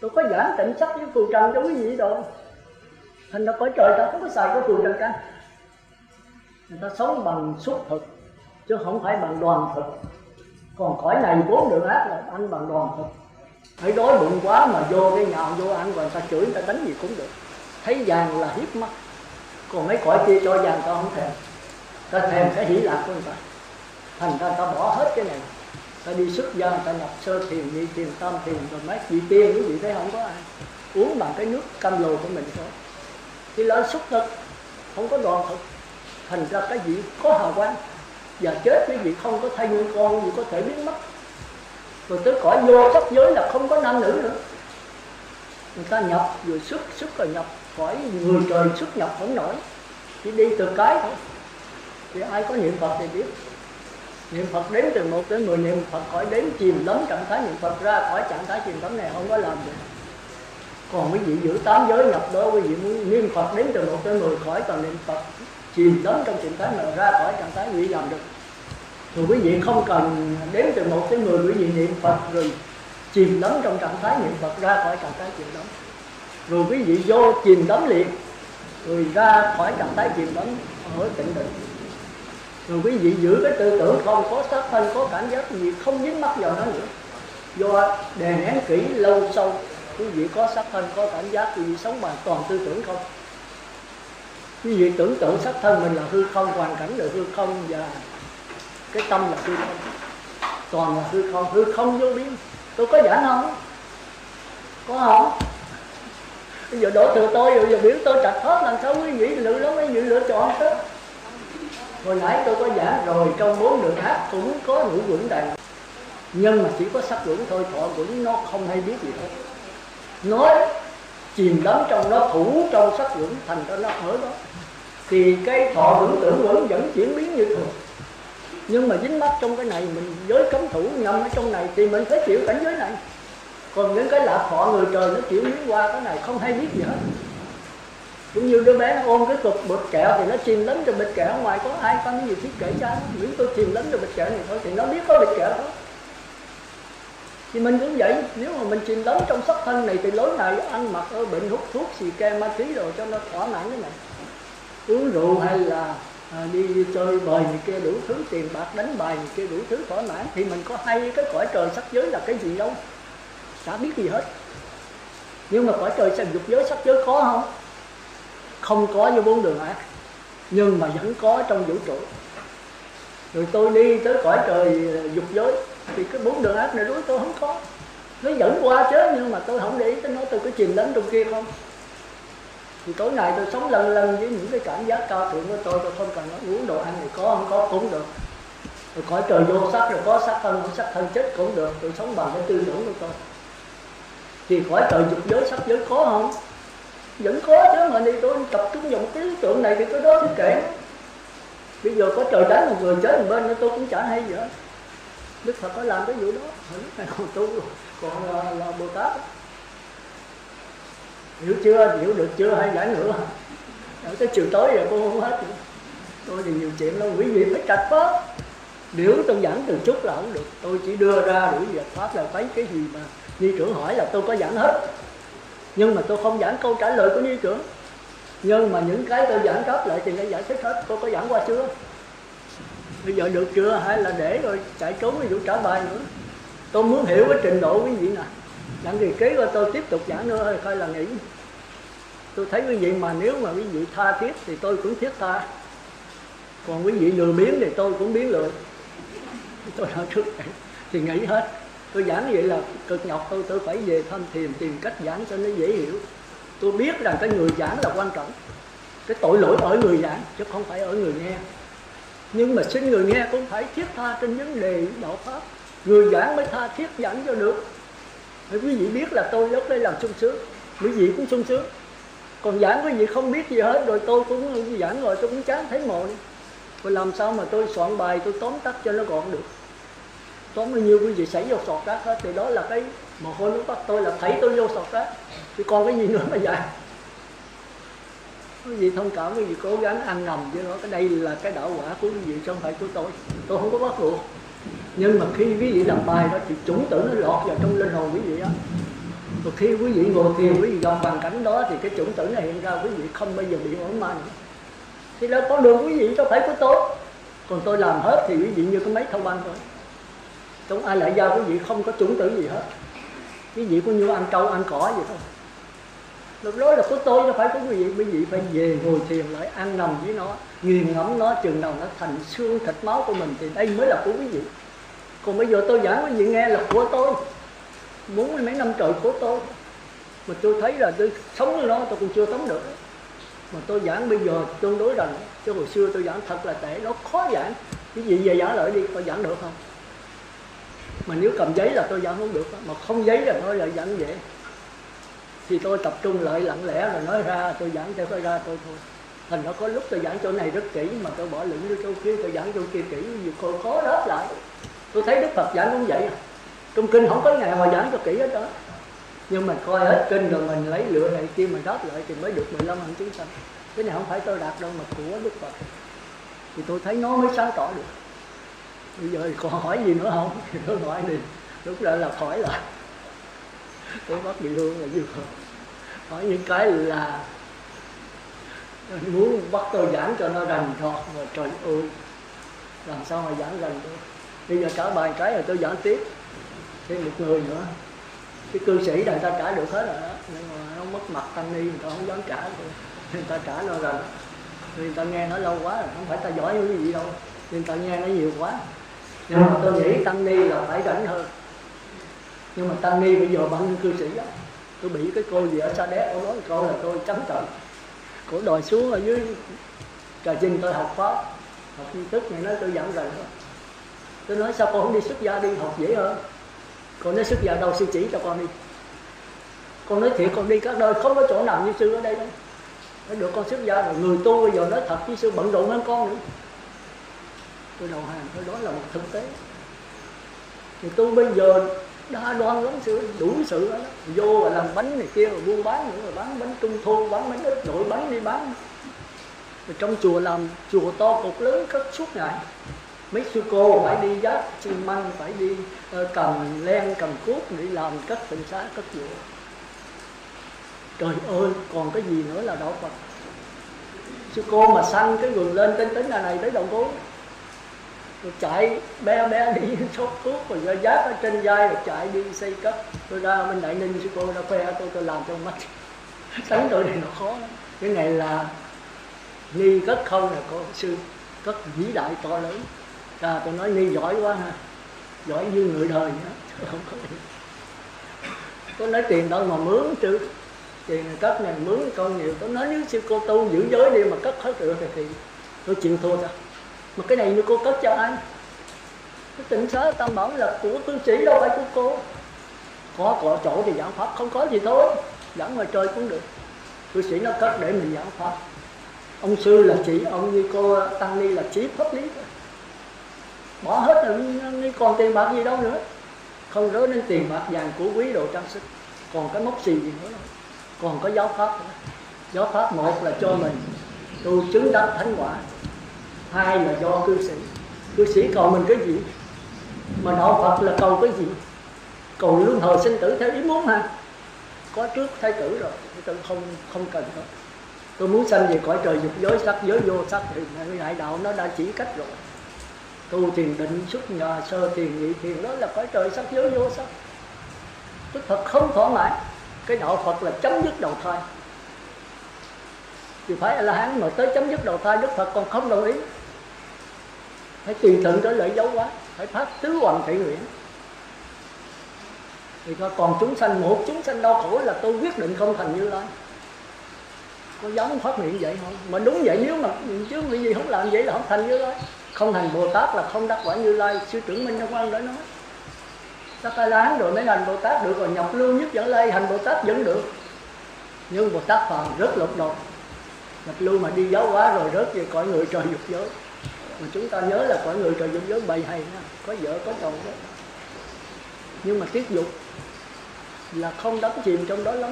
Tôi có giảng tịnh sắc với phù trần cho quý vị rồi. Thành ra cõi trời ta không có xài cái phù trần căn. Người ta sống bằng xúc thực, chứ không phải bằng đoàn thực. Còn cõi này 4 đường ác là ăn bằng đoàn thực. Thấy đói bụng quá mà vô cái nhạo vô ăn, rồi người ta chửi, người ta đánh gì cũng được. Thấy vàng là hiếp mắt. Còn mấy cõi kia cho vàng ta không thèm. Ta thèm cái hỷ lạc của người ta. Thành ra ta bỏ hết cái này. Ta đi xuất gia, ta nhập sơ thiền, nhị thiền, tam thiền, rồi mấy vị tiên, quý vị thấy không có ai. Uống bằng cái nước cam lồ của mình thôi. Thì là xúc thực, không có đoàn thực. Thành ra cái vị có hào quang. Và chết quý vị không có thay nguyên con, quý vị có thể biến mất. Rồi tới cõi vô sắc giới là không có nam nữ nữa. Người ta nhập rồi xuất rồi nhập. Cõi người trời xuất nhập không nổi. Chỉ đi từ cái thôi. Thì ai có niệm Phật thì biết. Niệm Phật đếm từ 1 đến 10, niệm Phật khỏi đếm chìm đắm trạng thái niệm Phật ra khỏi trạng thái chìm đắm này không có làm được. Còn quý vị giữ 8 giới nhập đó, quý vị muốn niệm Phật đếm từ 1 đến 10 khỏi, còn niệm Phật chìm đắm trong trạng thái mà ra khỏi trạng thái quý vị làm được. Rồi quý vị không cần đếm từ 1 tới 10, quý vị niệm Phật rồi chìm đắm trong trạng thái niệm Phật, ra khỏi trạng thái chìm đắm. Rồi quý vị vô chìm đắm liền, rồi ra khỏi trạng thái chìm đắm ở tịnh định. Rồi quý vị giữ cái tư tưởng không có sắc thân, có cảm giác gì, không dính mắc vào nó nữa. Do đè nén kỹ lâu sâu, quý vị có sắc thân, có cảm giác, quý vị sống bằng toàn tư tưởng không. Quý vị tưởng tượng sắc thân mình là hư không, hoàn cảnh là hư không, và cái tâm là hư không, toàn là hư không vô biên. Tôi có giảng không? Có không? Bây giờ đổ từ tôi, bây giờ biểu tôi trạch hết, làm sao quý vị lựa lắm, quý vị lựa chọn chứ. Hồi nãy tôi có giảng rồi, trong 4 đường ác cũng có ngũ quẩn đầy, nhưng mà chỉ có sắc quẩn thôi, thọ quẩn nó không hay biết gì hết. Nói chìm đắm trong nó, thủ trong sắc quẩn, thành ra nó ở đó. Thì cái thọ quẩn, tưởng quẩn vẫn chuyển biến như thường. Nhưng mà dính mắc trong cái này, mình giới cấm thủ ngâm ở trong này thì mình phải chịu cảnh giới này. Còn những cái lạc thọ người trời nó chuyển biến qua cái này không hay biết gì hết. Cũng như đứa bé nó ôm cái cục bịch kẹo thì nó chìm lắm trong bịch kẹo, ngoài có ai có cái gì thiết kể cho nó, miễn tôi chìm lắm trong bịch kẹo này thôi thì nó biết có bịch kẹo đó. Thì mình cũng vậy, nếu mà mình chìm lắm trong sắc thân này thì lối này ăn mặc ở bệnh, hút thuốc, xì ke, ma túy rồi cho nó thỏa mãn cái này. Uống rượu hay là đi chơi bời này kia đủ thứ, tiền bạc đánh bài này kia đủ thứ thỏa mãn, thì mình có hay cái cõi trời sắc giới là cái gì đâu, chả biết gì hết. Nhưng mà cõi trời sắc dục giới sắc giới có không? Không có như 4 đường ác, nhưng mà vẫn có trong vũ trụ. Rồi tôi đi tới cõi trời dục giới thì cái 4 đường ác này đối tôi không có, nó dẫn qua chứ, nhưng mà tôi không để ý tới nó, tôi cứ chìm lắm trong kia không. Thì tối nay tôi sống lân lân với những cái cảm giác cao thượng của tôi không cần nó uống đồ ăn này có không có cũng được. Rồi cõi trời vô sắc rồi có sắc thân, sắc thân chết cũng được, tôi sống bằng cái tư tưởng của tôi. Thì cõi trời dục giới sắc giới có không? Vẫn có chứ, mà đi tôi tập trung vào cái lý tưởng này thì tôi đó thiết kể. Bây giờ có trời đánh một người chết một bên nữa tôi cũng chả hay gì hết. Đức Phật có làm cái vụ đó, lúc này còn tu, còn là Bồ Tát. Hiểu chưa? Hiểu được chưa? Hay giảng nữa? Ở tới chiều tối rồi cô không hết. Tôi thì nhiều chuyện đâu, quý vị phải trạch pháp. Nếu tôi giảng từ chút là không được, tôi chỉ đưa ra đủ việc pháp là thấy cái gì mà Ni trưởng hỏi là tôi có giảng hết. Nhưng mà tôi không giảng câu trả lời của Ni trưởng. Nhưng mà những cái tôi giảng đáp lại thì đã giải thích hết. Tôi có giảng qua chưa? Bây giờ được chưa? Hay là để rồi chạy trốn cái vụ trả bài nữa? Tôi muốn hiểu cái trình độ quý vị nè. Giảng kỳ kế rồi tôi tiếp tục giảng nữa hay coi là nghỉ. Tôi thấy quý vị mà nếu mà quý vị tha thiết thì tôi cũng thiết tha. Còn quý vị lừa biến thì tôi cũng biến lừa. Tôi nói trước thì nghỉ hết. Tôi giảng vậy là cực nhọc, tôi phải về thăm thiền tìm cách giảng cho nó dễ hiểu. Tôi biết rằng cái người giảng là quan trọng. Cái tội lỗi ở người giảng chứ không phải ở người nghe. Nhưng mà xin người nghe cũng phải thiết tha trên vấn đề đạo pháp. Người giảng mới tha thiết giảng cho được. Để quý vị biết là tôi rất đây làm sung sướng, quý vị cũng sung sướng. Còn giảng quý vị không biết gì hết, rồi tôi cũng giảng rồi tôi cũng chán thấy mồ đi. Rồi làm sao mà tôi soạn bài tôi tóm tắt cho nó gọn được. Tóm bao nhiêu quý vị xảy vô sọt rác hết, thì đó là cái mồ hôi nước mắt tôi là thấy tôi vô sọt rác. Thì còn cái gì nữa mà dạy. Quý vị thông cảm, quý vị cố gắng ăn nằm với nó. Cái đây là cái đạo quả của quý vị chứ không phải của tôi. Tôi không có bắt buộc. Nhưng mà khi quý vị làm bài đó thì chủng tử nó lọt vào trong linh hồn quý vị đó. Rồi khi quý vị ngồi thiền, quý vị gặp hoàn cảnh đó thì cái chủng tử này hiện ra, quý vị không bao giờ bị ổn ma nữa. Thì đó con đường quý vị đâu phải của tôi. Còn tôi làm hết thì quý vị như cái máy thâu băng thôi. Không ai lại giao quý vị không có chủng tử gì hết. Quý vị cũng như ăn trâu ăn cỏ vậy thôi. Lúc đó là của tôi, nó phải của quý vị. Quý vị phải về ngồi thiền lại, ăn nằm với nó, nghiền ngẫm nó, chừng nào nó thành xương thịt máu của mình thì đây mới là của quý vị. Còn bây giờ tôi giảng quý vị nghe là của tôi, 40 mấy năm trời của tôi. Mà tôi thấy là tôi sống với nó tôi cũng chưa sống được. Mà tôi giảng bây giờ tương đối rằng, chứ hồi xưa tôi giảng thật là tệ, nó khó giảng. Quý vị về giảng lại đi, tôi giảng được không? Mà nếu cầm giấy là tôi giảng không được, mà không giấy là nói là giảng dễ. Thì tôi tập trung lại lặng lẽ rồi nói ra, tôi giảng cho tôi ra tôi thôi. Thành nó có lúc tôi giảng chỗ này rất kỹ, mà tôi bỏ lửng vô chỗ kia, tôi giảng chỗ kia kỹ, vì cô khó đáp lại. Tôi thấy Đức Phật giảng cũng vậy. Trong kinh không có ngày mà giảng cho kỹ hết đó. Nhưng mà coi hết kinh rồi mình lấy lựa này kia mà đáp lại thì mới được 15 hạnh chúng sanh. Cái này không phải tôi đạt đâu mà của Đức Phật, thì tôi thấy nó mới sáng tỏ được. Bây giờ còn hỏi gì nữa không? Thì tôi hỏi đi, lúc đó là khỏi lại. Tôi bắt bị hương là như vậy. Hỏi những cái là muốn bắt tôi giảng cho nó rành rọt, mà trời ơi, làm sao mà giảng rành được. Bây giờ trả bài cái rồi tôi giảng tiếp thêm một người nữa. Cái cư sĩ là người ta trả được hết rồi đó, nhưng mà nó mất mặt tăng ni, người ta không dám trả thôi. Người ta trả nó rành, người ta nghe nó lâu quá rồi, không phải ta giỏi cái gì đâu, người ta nghe nó nhiều quá. Nhưng mà tôi nghĩ tăng ni là phải rảnh hơn. Nhưng mà tăng ni bây giờ bao nhiêu cư sĩ đó. Tôi bị cái cô gì ở Sa Đéc, cô nói câu là tôi trắng trợn. Cô đòi xuống ở dưới Trà Vinh tôi học pháp, học tri thức này, nói tôi giảng rành thôi. Tôi nói sao con không đi xuất gia đi học dễ hơn. Con nói xuất gia đâu, sư chỉ cho con đi. Con nói thiệt con đi các nơi không có chỗ nào như sư ở đây đâu. Nói được con xuất gia rồi, người tu bây giờ nói thật với sư bận rộn hơn con nữa. Tôi đầu hàng, tôi đó là một thực tế. Người tu bây giờ đa đoan lắm, sư đủ sự đó. Vô và làm bánh này kia, rồi buôn bán nữa, rồi bán bánh trung thu, bán bánh ít, đổi bánh đi bán. Rồi trong chùa làm chùa to cột lớn cất suốt ngày. Mấy sư cô phải đi giác xi măng, phải đi cầm len, cầm cuốc để làm cất tịnh xá, cất chùa. Trời ơi, còn cái gì nữa là đạo Phật. Sư cô mà sanh cái vườn lên tính là này tới đầu gối, rồi chạy bé đi sốt thuốc, rồi ra giác ở trên vai, rồi chạy đi xây cất. Tôi ra bên Đại Ninh, sư cô ra khoe tôi làm cho mắt. Sánh tôi này nó khó lắm. Cái này là ni cất không là có sư cất vĩ đại to lớn. Tôi nói ni giỏi quá ha, giỏi như người đời nữa. Không có nói tiền đâu mà mướn chứ, tiền này cất này mướn con nhiều. Tôi nói nếu sư cô tu giữ giới đi mà cất hết được thì tôi chịu thua ra. Mà cái này như cô cất cho ai? Cái tịnh xá Tam Bảo là của cư sĩ đâu phải của cô. Có chỗ thì giảng pháp, không có gì thôi, giảng ngoài trời cũng được. Cư sĩ nó cất để mình giảng pháp. Ông sư là chỉ, ông như cô tăng ni là chỉ pháp lý thôi. Bỏ hết rồi, còn tiền bạc gì đâu nữa. Không rớ đến tiền bạc vàng của quý đồ trang sức, còn cái mốc xì gì nữa đâu. Còn có giáo pháp nữa. Giáo pháp một là cho mình tu chứng đắc thánh quả, hai là do cư sĩ. Cư sĩ cầu mình cái gì? Mà đạo Phật là cầu cái gì? Cầu luân hồi sinh tử theo ý muốn ha. Có trước thái tử rồi, tôi không cần nữa. Tôi muốn sanh về cõi trời dục giới sắc giới vô sắc thì đại đạo nó đã chỉ cách rồi. Tu thiền định xuất nhà sơ thiền nhị thiền, đó là cõi trời sắc giới vô sắc. Đức Phật không thỏa mãn. Cái đạo Phật là chấm dứt đầu thai. Thì phải A-la-hán mà tới chấm dứt đầu thai Đức Phật còn không đồng ý. Phải tùy thuận trở lại giáo hóa, phải phát tứ hoàng thị nguyện. Thì còn chúng sanh, một chúng sanh đau khổ là tôi quyết định không thành Như Lai. Có dám phát nguyện vậy không? Mà đúng vậy, nếu mà chứ cái gì không làm vậy là không thành Như Lai. Không thành Bồ Tát là không đắc quả Như Lai. Sư trưởng Minh Đăng Quang đã nói. Đắc A-la-hán rồi mới thành Bồ Tát được, rồi nhập lưu nhất dẫn lai thành Bồ Tát vẫn được. Nhưng Bồ Tát phàm rất lột đột. Nhập lưu mà đi giáo hóa rồi rớt về cõi người trời dục giới. Mà chúng ta nhớ là cõi người trời dục giới bày hay nha, có vợ có chồng đó. Nhưng mà tiết dục là không đắm chìm trong đó lắm.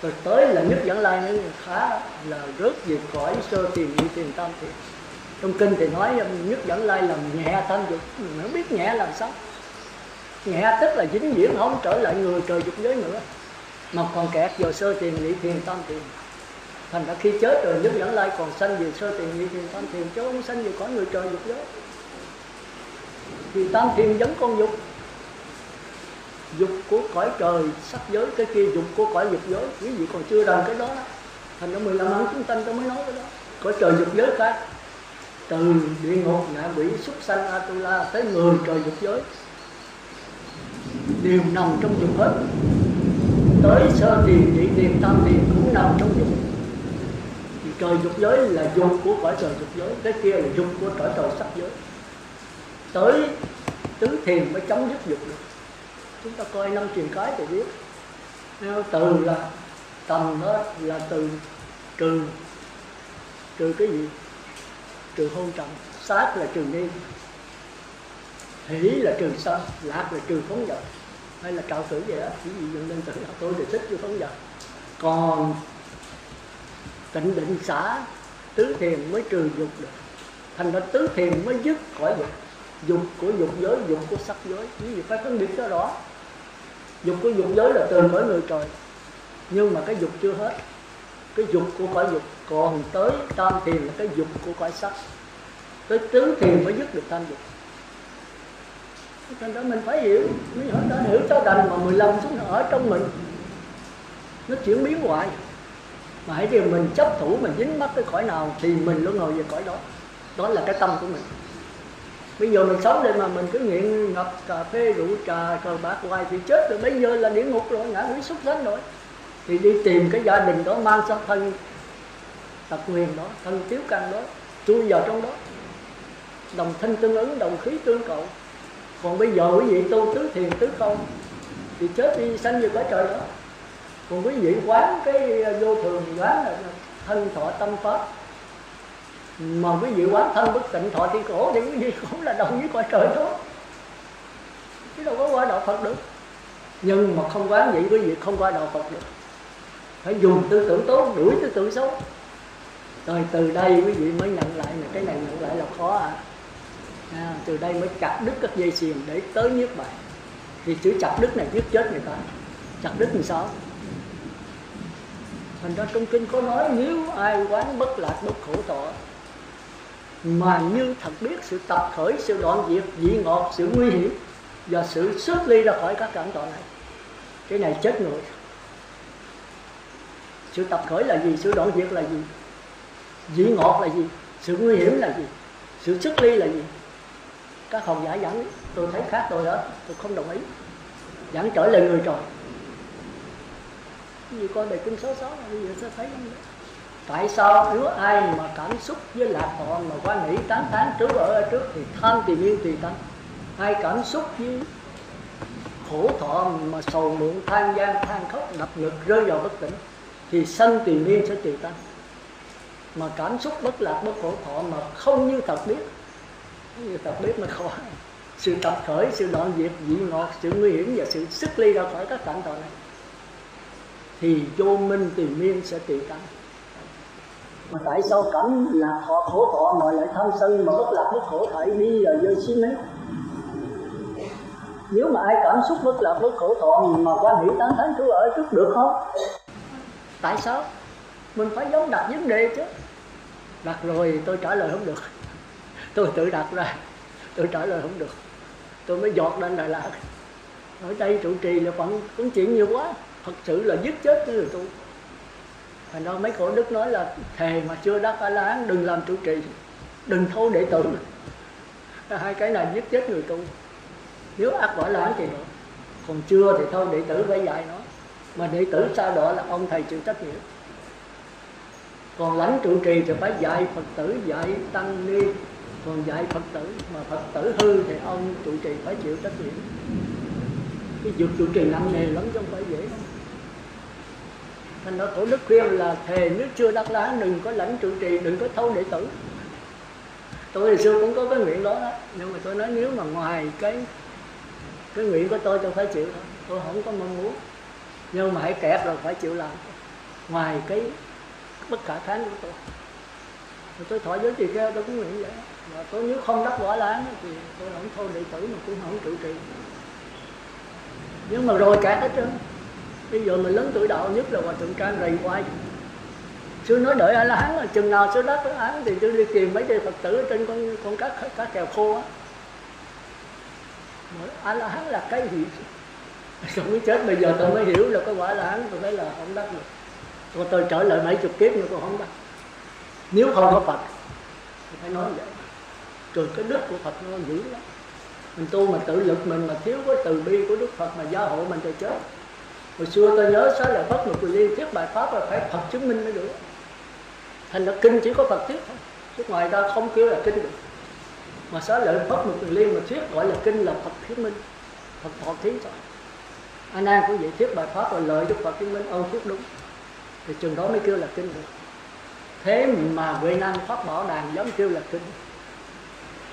Rồi tới là nhất dẫn lai nữa khá là rớt về cõi sơ thiền nhị thiền tam thiền. Trong kinh thì nói nhất dẫn lai làm nhẹ tam dục, mình không biết nhẹ làm sao. Nhẹ tức là vĩnh viễn không trở lại người trời dục giới nữa, mà còn kẹt vào sơ thiền nhị thiền tam thiền. Thành ra khi chết rồi nhất dẫn lai còn sanh về sơ thiền nhị thiền tam thiền, chứ không sanh về cõi người trời dục giới. Thì tam thiền vẫn còn dục, dục của cõi trời sắc giới, cái kia dục của cõi dục giới. Quý vị còn chưa rằng cái đó. Thành ra 15 ấn chúng sanh tôi mới nói cái đó. Cõi trời dục giới khác, từ địa ngục ngạ quỷ súc sanh Atula tới người trời dục giới đều nằm trong dục hết. Tới sơ thiền nhị thiền tam thiền cũng nằm trong dục. Thì trời dục giới là dục của cõi trời dục giới, cái kia là dục của cõi trời sắc giới. Tới tứ thiền mới chấm dứt dục được. Chúng ta coi 5 truyền cái thì biết. Từ là tầm đó là từ trừ cái gì? Trừ hôn trầm. Sát là trừ nghi, hỷ là trừ sân, lạc là trừ phóng dật. Hay là trạo tử vậy đó, cái gì dựng lên tự tôi thì thích với phóng dật. Còn tịnh định xả tứ thiền mới trừ dục được. Thành ra tứ thiền mới dứt khỏi dục. Dục của dục giới, dục của sắc giới, cái gì phải phân biệt cho rõ. Dục của dục giới là từ cõi người trời, nhưng mà cái dục chưa hết. Cái dục của cõi dục còn tới tam thiền là cái dục của cõi sắc. Tới tứ thiền mới dứt được tam dục. Thành ra mình phải hiểu, mình đã hiểu cho đành mà 15 xuống ở trong mình nó chuyển biến hoài. Mà hãy điều mình chấp thủ, mình dính mắc cái cõi nào thì mình luôn ngồi về cõi đó. Đó là cái tâm của mình. Bây giờ mình sống đây mà mình cứ nghiện ngập cà phê, rượu trà, cờ bạc hoài thì chết rồi. Bây giờ là địa ngục rồi, ngã quỷ súc sanh rồi. Thì đi tìm cái gia đình đó, mang sang thân tật nguyền đó, thân tiếu căn đó, chui vào trong đó, đồng thanh tương ứng, đồng khí tương cầu. Còn bây giờ quý vị tu tứ thiền tứ không thì chết đi sanh về cõi trời đó. Còn quý vị quán cái vô thường, quán là thân thọ tâm pháp, mà quý vị quán thân bất tịnh thọ thì khổ, thì quý vị cũng là đồng với cõi trời đó, chứ đâu có qua đạo Phật được. Nhưng mà không quán vậy quý vị không qua đạo Phật được. Phải dùng tư tưởng tốt đuổi tư tưởng xấu. Rồi từ đây quý vị mới nhận lại là cái này nhận lại là khó à. Từ đây mới chặt đứt các dây xiềng để tới Niết Bàn. Thì chữ chặt đứt này giết chết người ta. Chặt đứt làm sao? Thành ra trong kinh có nói nếu ai quán bất lạc bất khổ thọ mà như thật biết sự tập khởi, sự đoạn diệt, vị ngọt, sự nguy hiểm và sự xuất ly ra khỏi các cảm thọ này, cái này chết người. Sự tập khởi là gì? Sự đoạn diệt là gì? Vị ngọt là gì? Sự nguy hiểm là gì? Sự xuất ly là gì? Các học giả giảng tôi thấy khác tôi đó, tôi không đồng ý. Giảng trở lại người trời. Vì coi bài kinh 66 bây giờ sẽ thấy không đó. Tại sao nếu ai mà cảm xúc với lạc thọ mà quan nghĩ tán thán trước ở trước thì tham tìm yêu tùy tâm. Ai cảm xúc với khổ thọ mà sầu muộn than gian than khóc đập ngực rơi vào bất tỉnh thì sanh tìm yên sẽ tùy tâm. Mà cảm xúc bất lạc bất khổ thọ mà không như thật biết, như thật biết mới khó. Sự tập khởi, sự đoạn diệt, vị ngọt, sự nguy hiểm và sự xuất ly ra khỏi các cảm thọ này thì vô minh tìm miên sẽ tùy tâm. Mà tại sao cảm lạc thọ khổ thọ mà lại tham sân mà bất lạc bất khổ thọ đi là rơi xí mấy? Nếu mà ai cảm xúc bất lạc bất khổ thọ mà quan nghĩ tán thán Chúa ở trước được không? Tại sao? Mình phải giống đặt vấn đề chứ. Đặt rồi tôi trả lời không được. Tôi tự đặt ra, tôi trả lời không được. Tôi mới giọt lên Đà Lạt. Ở đây trụ trì là cũng chuyện nhiều quá. Thật sự là giết chết cái người tu. Thành ra mấy cổ đức nói là thề mà chưa đắc A-la-hán đừng làm trụ trì, đừng thâu đệ tử. Hai cái này giết chết người tu. Nếu ác quả A-la-hán thì được, còn chưa thì thôi đệ tử phải dạy nó. Mà đệ tử sao đó là ông thầy chịu trách nhiệm. Còn lãnh trụ trì thì phải dạy Phật tử, dạy tăng ni. Còn dạy Phật tử, mà Phật tử hư thì ông trụ trì phải chịu trách nhiệm. Cái việc trụ trì nặng nề lắm chứ không phải dễ đâu. Thành ra tổ đức khuyên là thề nếu chưa đắc lá đừng có lãnh trụ trì, đừng có thâu đệ tử. Tôi hồi xưa cũng có cái nguyện đó đó, nhưng mà tôi nói nếu mà ngoài cái nguyện của tôi phải chịu thôi. Tôi không có mong muốn, nhưng mà hãy kẹt rồi phải chịu làm. Ngoài cái bất khả kháng của tôi thọ giới trì kia tôi cũng nguyện vậy. Và tôi nếu không đắc quả lá thì tôi không thôi đệ tử mà cũng không trụ trì. Nhưng mà rồi kẹt hết trơn. Bây giờ mình lớn tuổi đạo nhất là Hòa Thượng Trang rầy hoài. Sư nói đợi A-la-hán là chừng nào sư đắc A-la-hán thì tôi đi tìm mấy cái Phật tử ở trên con cá kèo khô á. A-la-hán là cái gì? Không biết chết bây giờ tôi mới hiểu là cái quả A-la-hán tôi thấy là không đắc được. Còn tôi trở lại 70 kiếp nữa tôi không đắc. Nếu không có Phật thì phải nói vậy. Rồi cái đức của Phật nó dữ lắm. Mình tu mà tự lực mình mà thiếu cái từ bi của Đức Phật mà gia hộ mình thì chết. Hồi xưa tôi nhớ Xá Lợi Phất một Quỳ Liên thuyết bài pháp là phải Phật chứng minh mới được. Thành ra kinh chỉ có Phật thuyết thôi, chứ ngoài ra không kêu là kinh được. Mà Xá Lợi Phất một Quỳ Liên mà thuyết gọi là kinh là Phật thuyết minh, Phật thọ thí rồi. A Nan cũng vậy, thuyết bài pháp là lời Đức Phật chứng minh ông thuyết đúng, thì chừng đó mới kêu là kinh được. Thế mà Huệ Năng Pháp Bảo Đàn giống kêu là kinh.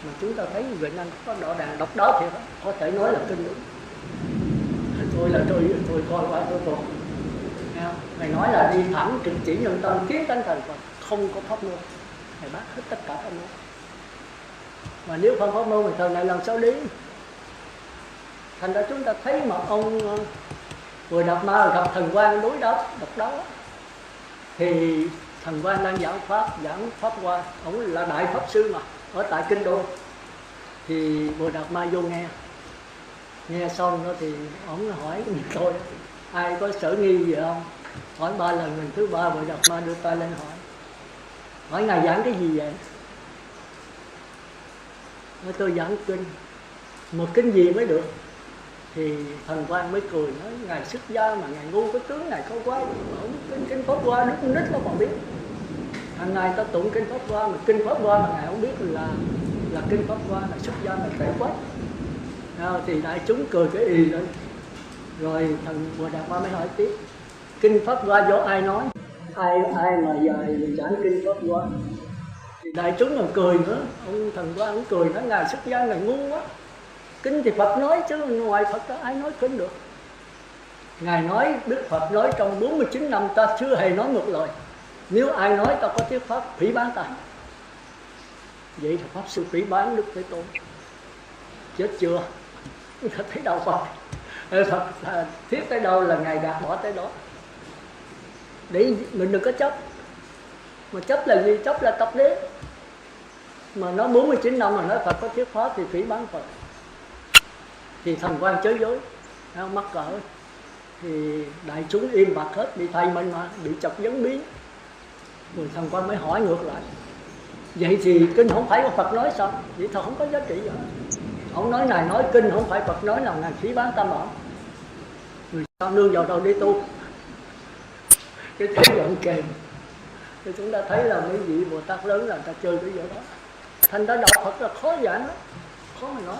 Mà chúng ta thấy Huệ Năng Pháp Bảo Đàn độc đáo thiệt, có thể nói là kinh đúng. Tôi là tôi coi qua tôi còn Ngài nói là đi thẳng trực chỉ nhân tâm kiến tánh thành Phật, không có pháp môn. Ngài bác hết tất cả pháp môn. Mà nếu không pháp môn thì thời này làm sao đi? Thành ra chúng ta thấy mà ông Bồ Đạt Ma gặp thần quan đối đáp độc đó, thì thần quan đang giảng pháp qua, ông là đại pháp sư mà ở tại kinh đô, thì Bồ Đạt Ma vô nghe xong đó thì ông hỏi tôi ai có sở nghi gì không, hỏi 3 lần, lần thứ 3 Bồ Đạt Ma đưa tay lên hỏi ngài giảng cái gì vậy? Nói tôi giảng kinh. Một kinh gì mới được? Thì thần quan mới cười nói ngài xuất gia mà ngài ngu, cái tướng này không quá, ông kinh pháp hoa đức nít nó còn biết. Hàng ngày ta tụng kinh pháp hoa, mà kinh pháp hoa mà ngài không biết là kinh pháp hoa, là xuất gia là tệ quá. Thì đại chúng cười cái ì lên. Rồi thần Bồ Đạt Ma mới hỏi tiếp, kinh pháp hoa do ai nói? Ai mà giảng kinh pháp hoa? Thì đại chúng còn cười nữa. Ông thần quan cũng cười nói ngài xuất gia ngài ngu quá, kinh thì Phật nói chứ ngoài Phật đó ai nói kinh được. Ngài nói Đức Phật nói trong 49 năm ta chưa hề nói một lời. Nếu ai nói ta có thuyết pháp phỉ bán ta. Vậy thì pháp sư phỉ bán Đức Thế Tôn. Chết chưa? Thấy đâu Phật thuyết tới đâu là ngài gạt bỏ tới đó. Để mình đừng có chấp. Mà chấp là gì? Chấp là tập đế. Mà nó 49 năm mà nói Phật có thuyết pháp thì phỉ bán Phật. Thì thần quan chới dối, mắc cỡ. Thì đại chúng im bặt hết, bị thầy mình mà bị chọc vấn biến. Rồi thần quan mới hỏi ngược lại, vậy thì kinh không phải của Phật nói sao? Vậy thôi không có giá trị gì. Ông nói ngài nói kinh không phải Phật nói là ngài phỉ bán tam bảo. Người sao nương vào đâu đi tu? Cái thế giận kèm. Thì chúng ta thấy là mấy vị Bồ Tát lớn là người ta chơi cái chỗ đó. Thành ra đạo Phật là khó giảng đó, khó mà nói.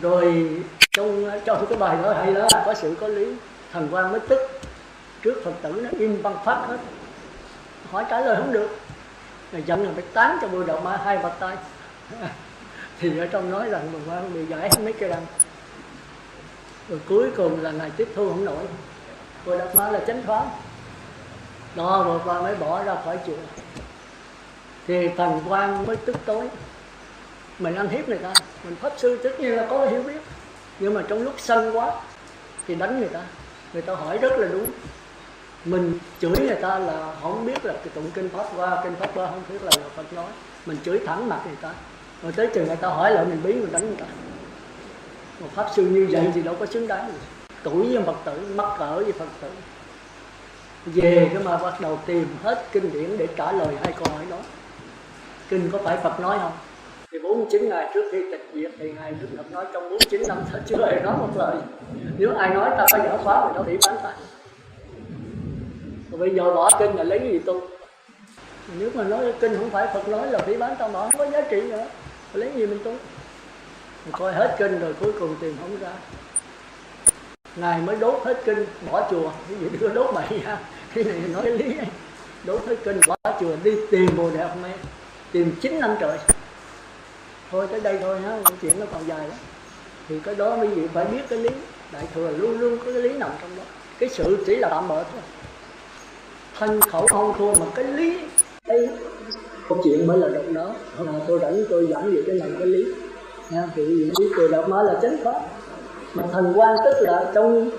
Rồi trong cái bài đó hay đó, có sự có lý. Thần quan mới tức trước Phật tử, nó im băng phát hết, hỏi trả lời không được. Rồi giận là phải tán cho Bồ Đạt Ma 2 bạt tay. Thì ở trong nói rằng Bồ Quan bị gãy mấy cái răng. Rồi cuối cùng là ngài tiếp thu không nổi. Bồ Đạt Ma là chánh pháp. Đó, Bồ Quan mới bỏ ra khỏi chùa. Thì thần quan mới tức tối. Mình ăn hiếp người ta, mình pháp sư tất nhiên là có hiểu biết, nhưng mà trong lúc sân quá thì đánh người ta. Người ta hỏi rất là đúng. Mình chửi người ta là không biết là cái tụng kinh pháp hoa không biết là Phật nói. Mình chửi thẳng mặt người ta. Rồi tới chừng người ta hỏi lại mình biến, mình đánh người ta. Một pháp sư như vậy thì đâu có xứng đáng gì. Tuổi với Phật tử, mắc cỡ với Phật tử. Về cái mà bắt đầu tìm hết kinh điển để trả lời 2 câu hỏi đó. Kinh có phải Phật nói không? Thì 49 ngày trước khi tịch diệt thì ngài Đức Phật nói trong 49 năm ta chưa hề nói một lời. Nếu ai nói ta có giải pháp thì nó bị bán tay. Rồi bây giờ bỏ kinh là lấy cái gì tu? Nếu mà nói kinh không phải Phật nói là bị bán ta bỏ, không có giá trị nữa. Lấy gì mình tu? Mình coi hết kinh rồi cuối cùng tìm không ra. Ngài mới đốt hết kinh, bỏ chùa. Cái gì đưa đốt bậy ha. Cái này nói lý này. Đốt hết kinh, bỏ chùa đi tìm Bồ Đạt Ma. Tìm 9 năm trời. Thôi tới đây thôi ha, chuyện nó còn dài lắm. Thì cái đó mấy vị phải biết cái lý. Đại thừa luôn luôn có cái lý nằm trong đó. Cái sự chỉ là tạm bợ thôi. Thân khẩu không thua mà cái lý. Đây câu chuyện mới là động đó. Hôm nào tôi rảnh tôi dẫn về cái này cái lý. Thì biết Bồ Đạt Ma là chánh pháp. Mà thần quan tức là trong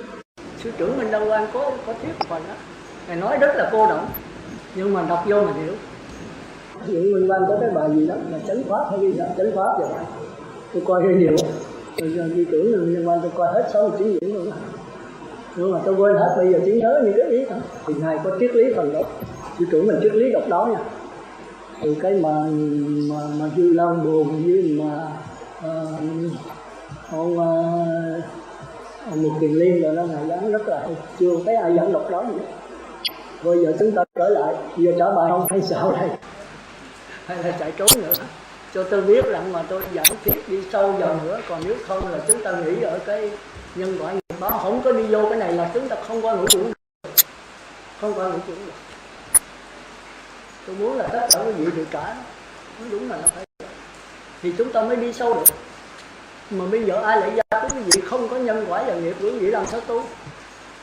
sư trưởng Minh Đăng Quang có thuyết phần đó. Ngài nói rất là cô động. Nhưng mà đọc vô mình hiểu. Những Minh Văn có cái bài gì đó là chánh pháp hay gì đó, chánh pháp vậy. Tôi coi hơi nhiều. Rồi đi tưởng là Minh Văn tôi coi hết 69 diễn luôn. Nhưng mà tôi quên hết, bây giờ chỉ nhớ những cái ý thôi. Thì Ngài có triết lý phần đó. Sư trưởng mình triết lý độc đáo nha. Từ cái mà Dư Long buồn với mà ông Mục Kiền Liên rồi đó, Ngài giảng rất là chưa thấy ai giảng độc đáo gì đó. Bây giờ chúng ta trở lại, giờ trả bài không hay sao đây? Hay là chạy trốn nữa? Cho tôi biết rằng mà tôi giảng tiếp đi sâu vào nữa. Còn nếu không là chúng ta nghĩ ở cái nhân quả nghiệp báo, không có đi vô cái này là chúng ta không qua ngũ chuyển được. Không qua ngũ chuyển được. Tôi muốn là tất cả quý vị đều trả. Đúng là nó phải. Thì chúng ta mới đi sâu được. Mà bây giờ ai lại ra quý vị không có nhân quả và nghiệp, quý vị làm sao tu?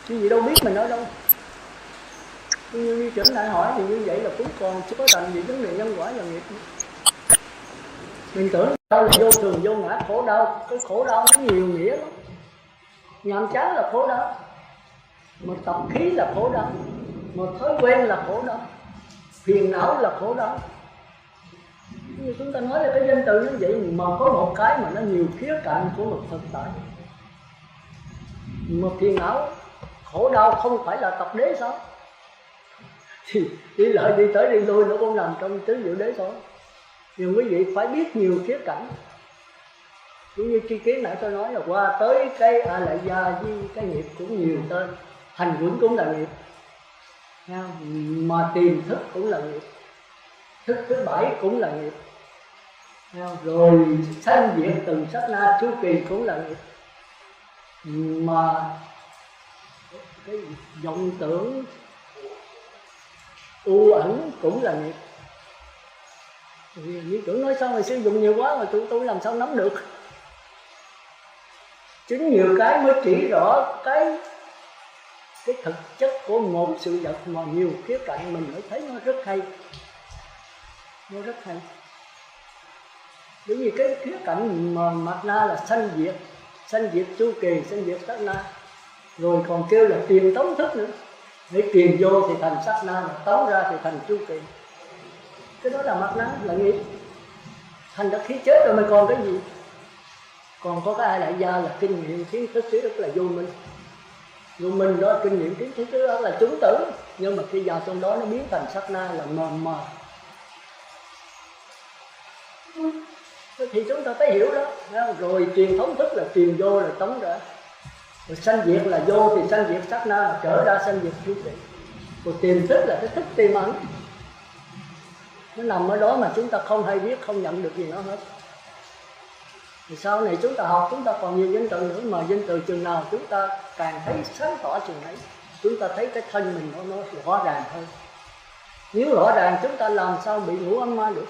Quý vị đâu biết mình ở đâu. như trưởng đại hỏi thì như vậy là cũng còn chưa có thành gì vấn đề nhân quả và nghiệp. Mình tưởng đâu là vô thường vô ngã khổ đau, cái khổ đau nó nhiều nghĩa lắm. Nhàm chán là khổ đau, một tập khí là khổ đau, một thói quen là khổ đau, phiền não là khổ đau. Như chúng ta nói là cái danh từ nó vậy, mà có một cái mà nó nhiều khía cạnh của một thực tại. Một phiền não, khổ đau không phải là tập đế sao? Thì đi lại đi tới đi lui nó cũng nằm trong tứ diệu đế thôi. Nhưng quý vị phải biết nhiều khía cạnh. Cũng như chi kiến nãy tôi nói là qua tới cái A Lại Gia với cái nghiệp cũng nhiều tên. Hành quẩn cũng là nghiệp, mà tìm thức cũng là nghiệp, thức thứ 7 cũng là nghiệp, rồi sanh diệt từng sát na chu kỳ cũng là nghiệp, mà cái vọng tưởng u ẩn cũng là nghiệp. Như tưởng nói sao mà sử dụng nhiều quá mà tôi làm sao nắm được. Chính nhiều cái mới chỉ rõ cái thực chất của một sự vật mà nhiều khía cạnh mình mới thấy nó rất hay. Nó rất hay. Bởi vì cái khía cạnh mà mặt na là sanh diệt chu kỳ, sanh diệt sát na. Rồi còn kêu là tiền tống thức nữa. Để tiền vô thì thành sát na, mà tống ra thì thành chu kỳ. Cái đó là mặt na, là nghiệp. Thành ra khi chết rồi mình còn cái gì? Còn có cái A Lại Gia là kinh nghiệm kiến thức, tức là vô minh. Vô minh đó, kinh nghiệm kiến thức đó là chúng tử. Nhưng mà khi vào trong đó nó biến thành sát na là mờ mờ. Thì chúng ta phải hiểu đó. Rồi truyền thống thức là truyền vô là tống ra. Rồi sanh diệt là vô thì sanh diệt sát na, trở ra sanh diệt chu kỳ. Rồi tiềm thức là cái thức tiềm ẩn. Nó nằm ở đó mà chúng ta không hay biết, không nhận được gì nó hết. Thì sau này chúng ta học, chúng ta còn nhiều danh từ nữa, mà danh từ chừng nào chúng ta càng thấy sáng tỏ chừng ấy, chúng ta thấy cái thân mình nó rõ ràng hơn. Nếu rõ ràng chúng ta làm sao bị ngủ ấm ma được.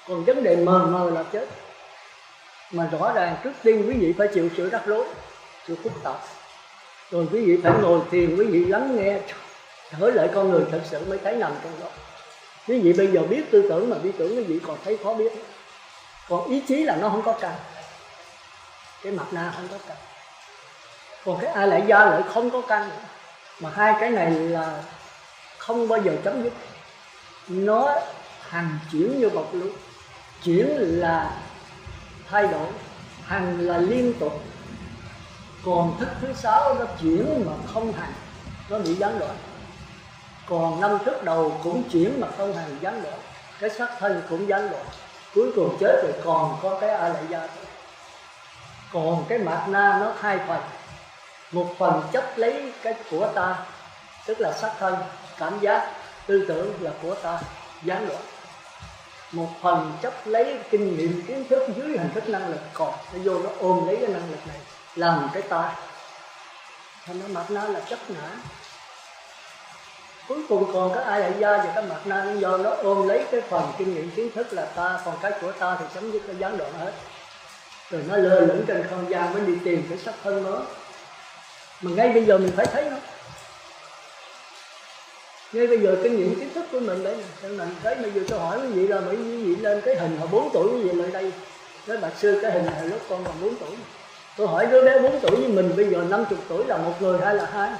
Còn vấn đề mờ mờ là chết. Mà rõ ràng trước tiên quý vị phải chịu sự rắc rối, sự phức tạp. Rồi quý vị phải ngồi thiền, quý vị lắng nghe, trở lại con người thật sự mới thấy nằm trong đó. Quý vị bây giờ biết tư tưởng mà biết tưởng quý vị còn thấy khó biết. Còn ý chí là nó không có căn. Cái mặt na không có căn. Còn cái A Lại Gia lại không có căn nữa. Mà hai cái này là không bao giờ chấm dứt. Nó hành chuyển như bọc lũ. Chuyển là thay đổi, hành là liên tục. Còn thức thứ 6 nó chuyển mà không hành, nó bị gián đoạn. Còn 5 thức đầu cũng chuyển mà không hành, gián đoạn. Cái xác thân cũng gián đoạn. Cuối cùng chết rồi còn có cái A Lại Gia thôi. Còn cái mạt na nó hai phần. Một phần chấp lấy cái của ta, tức là xác thân, cảm giác, tư tưởng là của ta, gián đoạn. Một phần chấp lấy kinh nghiệm, kiến thức dưới hình thức năng lực, còn nó vô nó ôm lấy cái năng lực này làm cái ta. Thành ra mạt na là chấp ngã. Cuối cùng còn cái A Lại Gia và cái mạt na do nó ôm lấy cái phần kinh nghiệm kiến thức là ta, còn cái của ta thì chấm dứt, nó gián đoạn hết. Rồi nó lơ lửng trên không gian mới đi tìm cái sắc thân mới. Mà ngay bây giờ mình phải thấy nó. Ngay bây giờ kinh nghiệm kiến thức của mình đấy, cho nên thấy bây giờ tôi hỏi quý vị là quý vị lên cái hình hồi 4 tuổi quý vị lại đây. Nói bạch sư cái hình này lúc con còn 4 tuổi. Tôi hỏi đứa bé 4 tuổi với mình bây giờ 50 tuổi là một người hay là hai?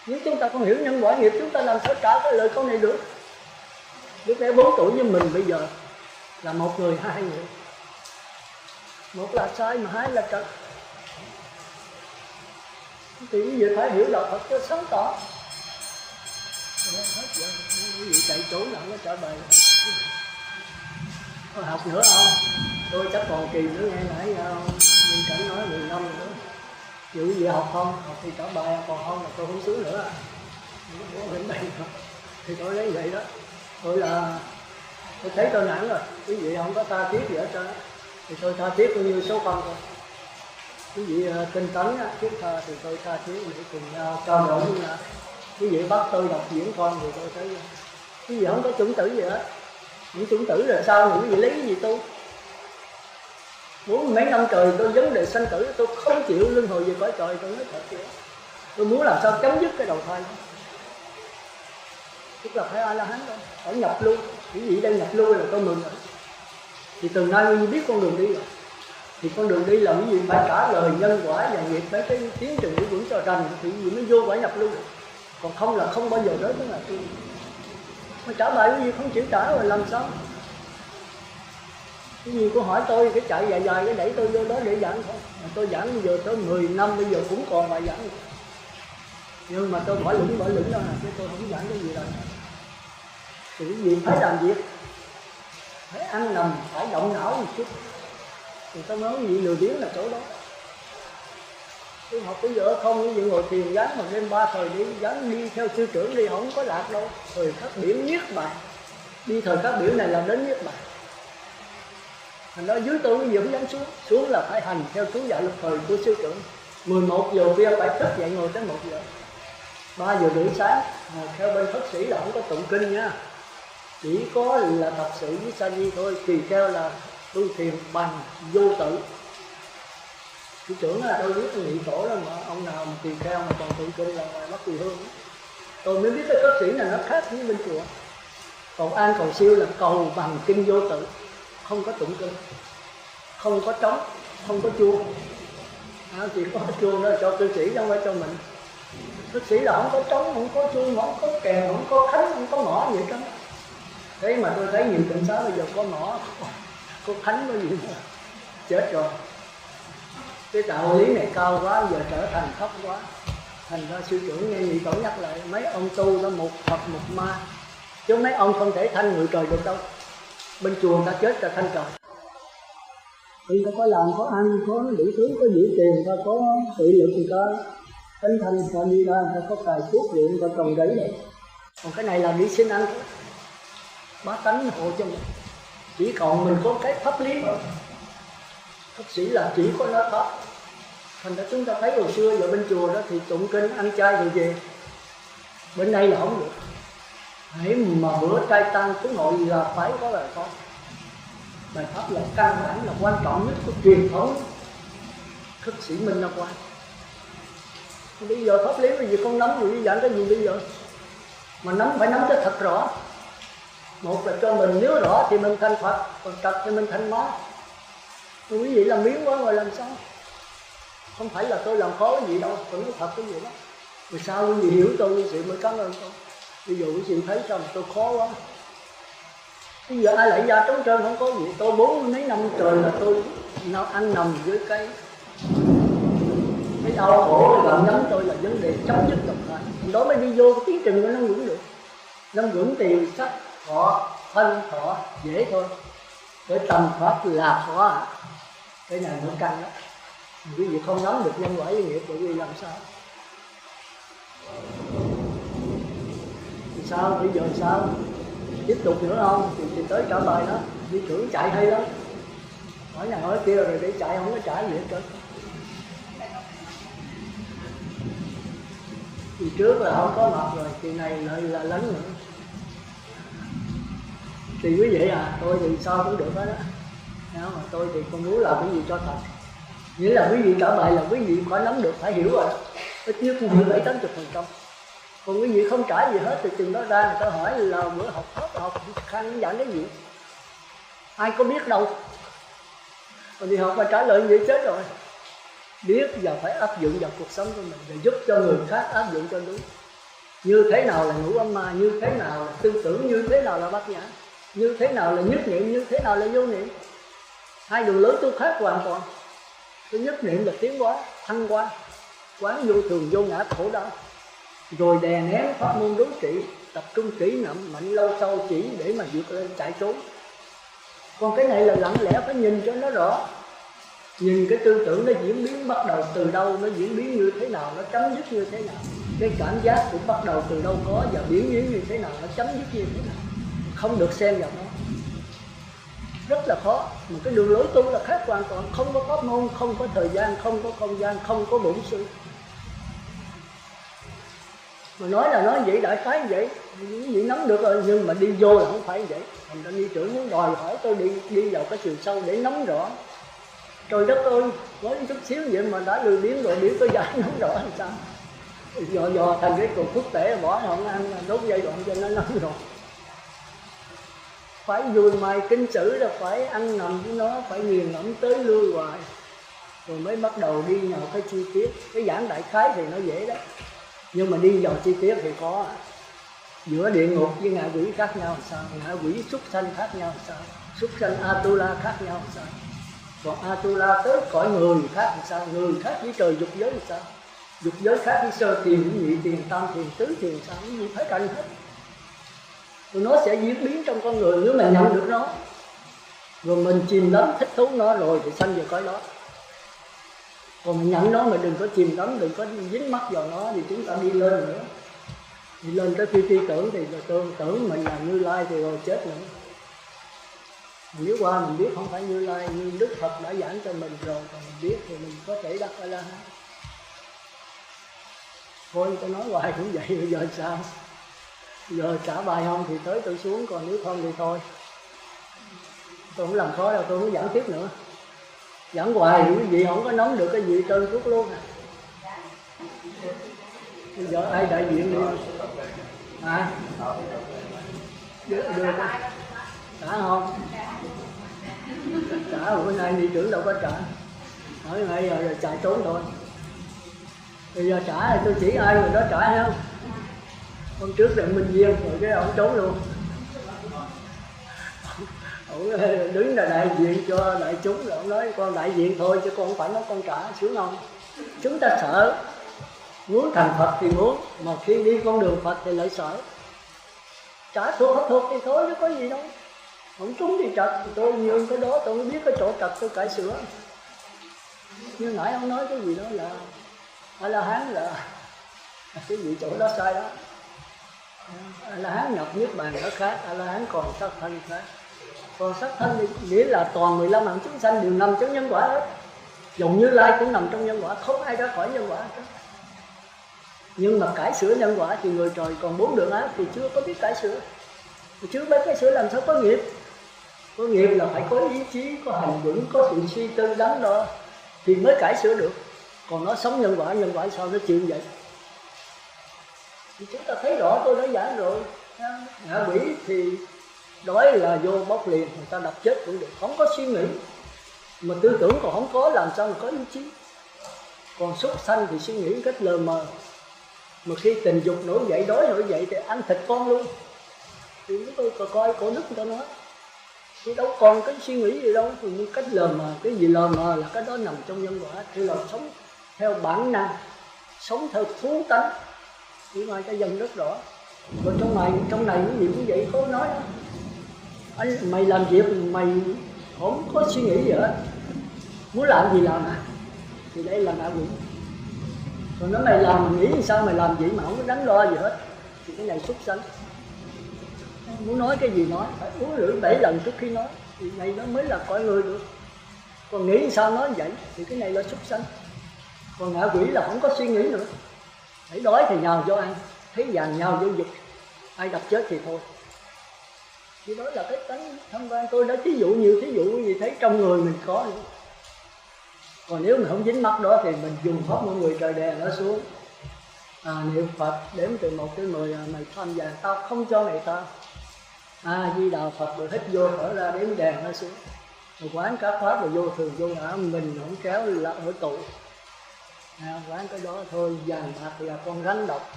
Nếu chúng ta không hiểu nhân quả nghiệp, chúng ta làm sao trả cái lời câu này được? Đứa bé 4 tuổi với mình bây giờ là một người hay hai người? Một là sai mà hai là trật. Thì quý vị phải hiểu đạo Phật cho sáng tỏ. Hết giờ, quý vị chạy trốn nào nó trả bài. Có học nữa không? Tôi chắc còn kỳ nữa nghe nãy Minh Cảnh nói 10 năm nữa. Dù quý vị học không? Học thì trả bài, còn không là tôi không xuống nữa. Thì tôi lấy vậy đó. Tôi thấy tôi nản rồi. Quý vị không có tha thiết gì hết trơn. Thì tôi tha thiết bao nhiêu số con thôi. Quý vị tinh tấn thiết tha thì tôi tha thiết để cùng nhau trao đổi với nhau. Quý vị bắt tôi đọc diễn con thì tôi thấy quý vị không có chủng tử gì hết. Những chủng tử rồi sao thì quý vị lấy cái gì tu? Muốn mấy năm trời tôi vấn đề sanh tử, tôi không chịu luân hồi về cõi trời, tôi nói thật vậy. Tôi muốn làm sao chấm dứt cái đầu thai. tức là phải A-la-hán đâu, phải nhập lưu. Cái gì đang nhập lưu là tôi mừng rồi. Thì từ nay quý vị biết con đường đi rồi. Thì con đường đi là quý vị phải trả lời nhân quả và nghiệp mấy cái tiến trình của vững cho rành thì quý vị mới vô phải nhập lưu được. Còn không là không bao giờ tới là tôi. Mà trả bài quý vị không chịu trả rồi làm sao? Cái gì cô hỏi tôi cái chạy dài dài cái đẩy tôi vô đó để giảng không? Mà tôi giảng bây giờ tới 10 năm bây giờ cũng còn bài giảng. Nhưng mà tôi bỏ lửng đó là chứ tôi không giảng cái gì đâu. Thì cái gì phải làm việc, phải ăn nằm, phải động não một chút. Thì tôi nói gì lười biếng là chỗ đó. Tôi học bây giờ không, cái gì ngồi thiền gắn mà đêm 3 thời đi, gắn đi theo sư trưởng đi không có lạc đâu. Thời khắc biểu niết bàn, đi thời khắc biểu này là đến niết bàn. Thành đó dưới tôi cái gì cũng dám xuống là phải hành theo chú dạy luật thời của sư trưởng. 11 giờ kia phải thức dậy ngồi tới 1 giờ. 3 giờ rưỡi sáng, theo bên Phật sĩ là không có tụng kinh nha. Chỉ có là thật sự với sa di thôi, tùy theo là tu thiền bằng vô tự. Sư trưởng là tôi biết nghị tổ đó mà ông nào mà tùy theo mà còn tụng kinh là ngoài mất tùy hương. Tôi mới biết cái Phật sĩ này nó khác với bên chùa. Cầu an cầu siêu là cầu bằng kinh vô tự, không có tụng kinh, không có trống, không có chuông. Chỉ có chuông đó cho cư sĩ không phải cho mình. Cư sĩ là không có trống, không có chuông, không có kèn, không có khánh, không có mỏ gì hết. Thế mà tôi thấy nhiều tịnh xá bây giờ có mỏ, có khánh có gì nữa. Chết rồi. Cái đạo lý này cao quá, giờ trở thành thấp quá. Thành ra sư trưởng nghe nghị tổ nhắc lại, mấy ông tu đó một Phật một ma. Chứ mấy ông không thể thanh người trời được đâu. Bên chùa người ta chết ta thanh trời. Người ta có làm, có ăn, có đủ thứ, có giữ tiền, người ta có tự lực, người ta tinh thần, người ta đi ra, người ta có cài thuốc luyện, người ta trồng rẫy này. Còn cái này là đi xin ăn thôi. Bá tánh hộ cho mình. Chỉ còn mình có cái pháp lý thôi. Bác sĩ là chỉ có nó pháp. Thành ra chúng ta thấy hồi xưa giờ bên chùa đó thì tụng kinh ăn chay rồi về. Bên đây là không được. Hãy mà bữa trai tăng xuống nội là phải có bài pháp. Bài pháp là căn bản, là quan trọng nhất của truyền thống Khất sĩ Minh Nam Quan. Bây giờ pháp lý bây giờ không nắm gì dặn cái gì bây giờ. Mà nắm phải nắm cho thật rõ. Một là cho mình nếu rõ thì mình thành Phật, còn trật thì mình thành má. Quý vị làm miếng quá rồi làm sao? Không phải là tôi làm khó cái gì đâu, tôi nói thật cái gì đó. Vì sao quý vị hiểu tôi, quý vị mới cảm ơn tôi. Bây giờ quý vị thấy sao mà tôi khó quá. Bây giờ ai lại ra trống trơn không có gì. Tôi 40 mấy năm trời là tôi ăn nằm dưới cái đau khổ gần nhắm tôi là vấn đề chấm dứt độc hại. Đó mới đi vô cái tiến trình của nó ngưỡng được. Nó ngưỡng tiền sắc thọ thân thọ dễ thôi. Cái tầm pháp là khó. Cái này nó căng đó. Quý vị không nắm được nhân quả với nghiệp của quý vị làm sao? Thì sao? Bây giờ sao? Tiếp tục nữa không? Thì tới trả bài đó. Đi trưởng chạy hay lắm. Hỏi này hỏi kia rồi để chạy không có trả gì hết trơn. Thì trước là không có mặt rồi, kỳ này lại là lấn nữa. Thì quý vị tôi thì sao cũng được hết đó. Mà tôi thì không muốn làm cái gì cho thật. Nghĩa là quý vị trả bài là quý vị phải nắm được, phải hiểu rồi đó. Ít nhất cũng hiểu 70-80%. Còn quý vị không trả gì hết thì chừng đó ra người ta hỏi là bữa học hết học khăn dặn cái gì. Ai có biết đâu. Còn đi học mà trả lời gì chết rồi. Biết và phải áp dụng vào cuộc sống của mình và giúp cho người khác áp dụng cho đúng. Như thế nào là ngũ âm ma, như thế nào là tư tưởng, như thế nào là bát nhã, như thế nào là nhất niệm, như thế nào là vô niệm. Hai đường lối tu khác hoàn toàn. Thứ nhất niệm là tiến hóa, thăng hoa, quán vô thường vô ngã khổ đau. Rồi đè nén pháp môn đối trị, tập trung kỹ nậm mạnh lâu sâu chỉ để mà vượt lên chạy trốn. Còn cái này là lặng lẽ phải nhìn cho nó rõ. Nhìn cái tư tưởng nó diễn biến bắt đầu từ đâu, nó diễn biến như thế nào, nó chấm dứt như thế nào. Cái cảm giác cũng bắt đầu từ đâu có và biến như thế nào, nó chấm dứt như thế nào. Không được xen vào nó. Rất là khó. Mà cái đường lối tu là khác hoàn toàn. Không có pháp môn, không có thời gian, không có không gian, không có bổn sư. Mà nói là nói vậy, đại khái vậy. Vậy nắm được rồi, nhưng mà đi vô là không phải vậy. Thành ra ni trưởng muốn đòi hỏi tôi đi vào cái chiều sâu để nắm rõ. Trời đất ơi, nói chút xíu vậy mà đã lười biếng rồi, biết tôi giải nắm rõ làm sao. dò thành cái cục thuốc tể bỏ không ăn, đốt giai đoạn cho nó nóng rồi. Phải vui mai kính sử là phải ăn nằm với nó, phải nghiền ngẫm tới lui hoài rồi mới bắt đầu đi vào cái chi tiết. Cái giảng đại khái thì nó dễ đó, nhưng mà đi vào chi tiết thì có. Giữa địa ngục với ngạ quỷ khác nhau sao? Ngạ quỷ súc sanh khác nhau sao? Súc sanh Atula khác nhau sao? Còn Atula tới cõi người khác thì sao? Người khác với trời dục giới thì sao? Dục giới khác với sơ thiền, với nhị thiền, tam thiền, tứ thiền sao? Cái gì phải cạnh hết. Rồi nó sẽ diễn biến trong con người nếu mà nhận được nó. Rồi mình chìm đắm thích thú nó rồi thì sanh về cõi đó. Còn mình nhận nó mà đừng có chìm đắm, đừng có dính mắc vào nó thì chúng ta đi lên nữa. Đi lên tới khi tưởng thì tưởng mình là Như Lai thì rồi chết nữa. Nếu qua mình biết không phải Như Lai, nhưng Đức Phật đã giảng cho mình rồi, còn mình biết thì mình có thể đắc A-la-hán. Thôi tôi nói hoài cũng vậy, bây giờ sao? Giờ trả bài không thì tới tôi xuống, còn nếu không thì thôi. Tôi không làm khó đâu, tôi không giảng tiếp nữa. Giảng hoài thì quý vị không có nắm được cái gì trơn thuốc luôn. Bây giờ ai đại diện đi không? Đưa cái trả không? Trả bữa nay đi trưởng đâu có trả. Hỏi ngay rồi chạy trốn thôi. Bây giờ trả thì tôi chỉ ai người đó trả thấy không? Hôm trước là Minh Duyên rồi cái ông trốn luôn. Ông đứng là đại diện cho đại chúng rồi ông nói con đại diện thôi chứ con không phải nói con trả xuống không. Chúng ta sợ. Muốn thành Phật thì muốn, mà khi đi con đường Phật thì lại sợ. Trả thuộc thì thôi chứ có gì đâu. Không trúng thì trật, tôi nhường cái đó, tôi mới biết cái chỗ trật tôi cải sửa. Như nãy ông nói cái gì đó là A-la-hán là cái gì chỗ đó sai đó. A-la-hán nhập niết bàn nó khác, A-la-hán còn sắc thân khác. Còn sắc thân thì nghĩa là toàn 15 hạng chúng sanh đều nằm trong nhân quả hết. Dòng Như Lai cũng nằm trong nhân quả, không ai ra khỏi nhân quả hết. Nhưng mà cải sửa nhân quả thì người trời còn 4 đường ác thì chưa có biết cải sửa. Thì chưa biết cải sửa làm sao có nghiệp. Có nghiệp là phải có ý chí, có hành vững, có sự suy tư đắn đo thì mới cải sửa được. Còn nó sống nhân quả sao nó chịu vậy? Thì chúng ta thấy rõ tôi đã giảng rồi. Ngạ quỷ thì đói là vô bốc liền, người ta đập chết cũng được, không có suy nghĩ. Mà tư tưởng còn không có làm sao mà có ý chí. Còn súc sanh thì suy nghĩ cách lờ mờ. Mà khi tình dục nổi dậy, đói nổi dậy thì ăn thịt con luôn. Thì tôi coi cổ đức người ta nói thì đâu còn cái suy nghĩ gì đâu. Thì cách lờ mờ, cái gì lờ mờ là cái đó nằm trong nhân quả. Thì là sống theo bản năng, sống theo thú tánh. Thì mai cái dân rất rõ. Rồi trong này cái gì cũng vậy, khó nói đó. Anh mày làm việc mày không có suy nghĩ gì hết, muốn làm gì làm à, thì đây là ngạ quỷ. Còn nói mày làm mày nghĩ sao mày làm gì mà không có đắn đo gì hết thì cái này súc sanh. Muốn nói cái gì nói, phải uống lưỡi 7 lần trước khi nói thì này nó mới là cõi người được. Còn nghĩ sao nói vậy thì cái này là súc sanh. Còn ngạ quỷ là không có suy nghĩ nữa. Thấy đói thì nhào vô ăn, thấy vàng nhào vô giật, ai đập chết thì thôi. Thì đó là cái tánh tham quan. Tôi đã thí dụ nhiều thí dụ gì thấy trong người mình có nữa. Còn nếu mình không dính mắc đó thì mình dùng pháp mọi người trời đè nó xuống. Niệm Phật đếm từ 1 tới 10 mày tham gia tao không cho mày tao. Di Đà Phật rồi hít vô thở ra đếm đè nó xuống. Rồi quán các pháp rồi vô thường vô ngã mình không kéo là ở tụ. Quán cái đó thôi, vàng bạc là con rắn độc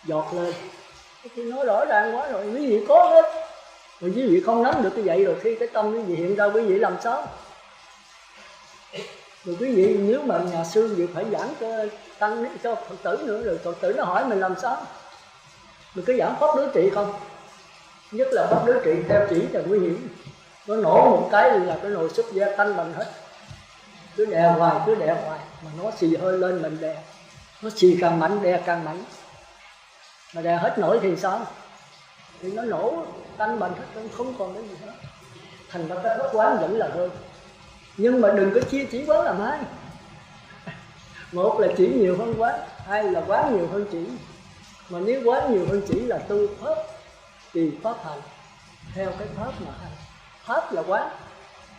giọt lên. Thì nói rõ ràng quá rồi, quý vị có hết. Rồi quý vị không nắm được cái vậy rồi khi cái tâm quý vị hiện ra quý vị làm sao? Rồi quý vị nếu mà nhà sư thì phải giảng cho tăng cho Phật tử nữa, rồi Phật tử nó hỏi mình làm sao? Mình cứ giảng pháp đối trị không? Nhất là pháp đối trị theo chỉ là nguy hiểm. Nó nổ một cái là cái nồi súp da tanh mình hết. Cứ đè hoài mà nó xì hơi lên mình đè. Nó xì càng mạnh đè càng mạnh. Mà đè hết nổi thì sao? Thì nó nổ tanh bành hết, không còn cái gì hết. Thành ra cái pháp quán vẫn là hơn. Nhưng mà đừng có chia chỉ quán làm hai. Một là chỉ nhiều hơn quán, hai là quán nhiều hơn chỉ. Mà nếu quán nhiều hơn chỉ là tu pháp thì pháp hành theo cái pháp mà hành. Pháp là quán,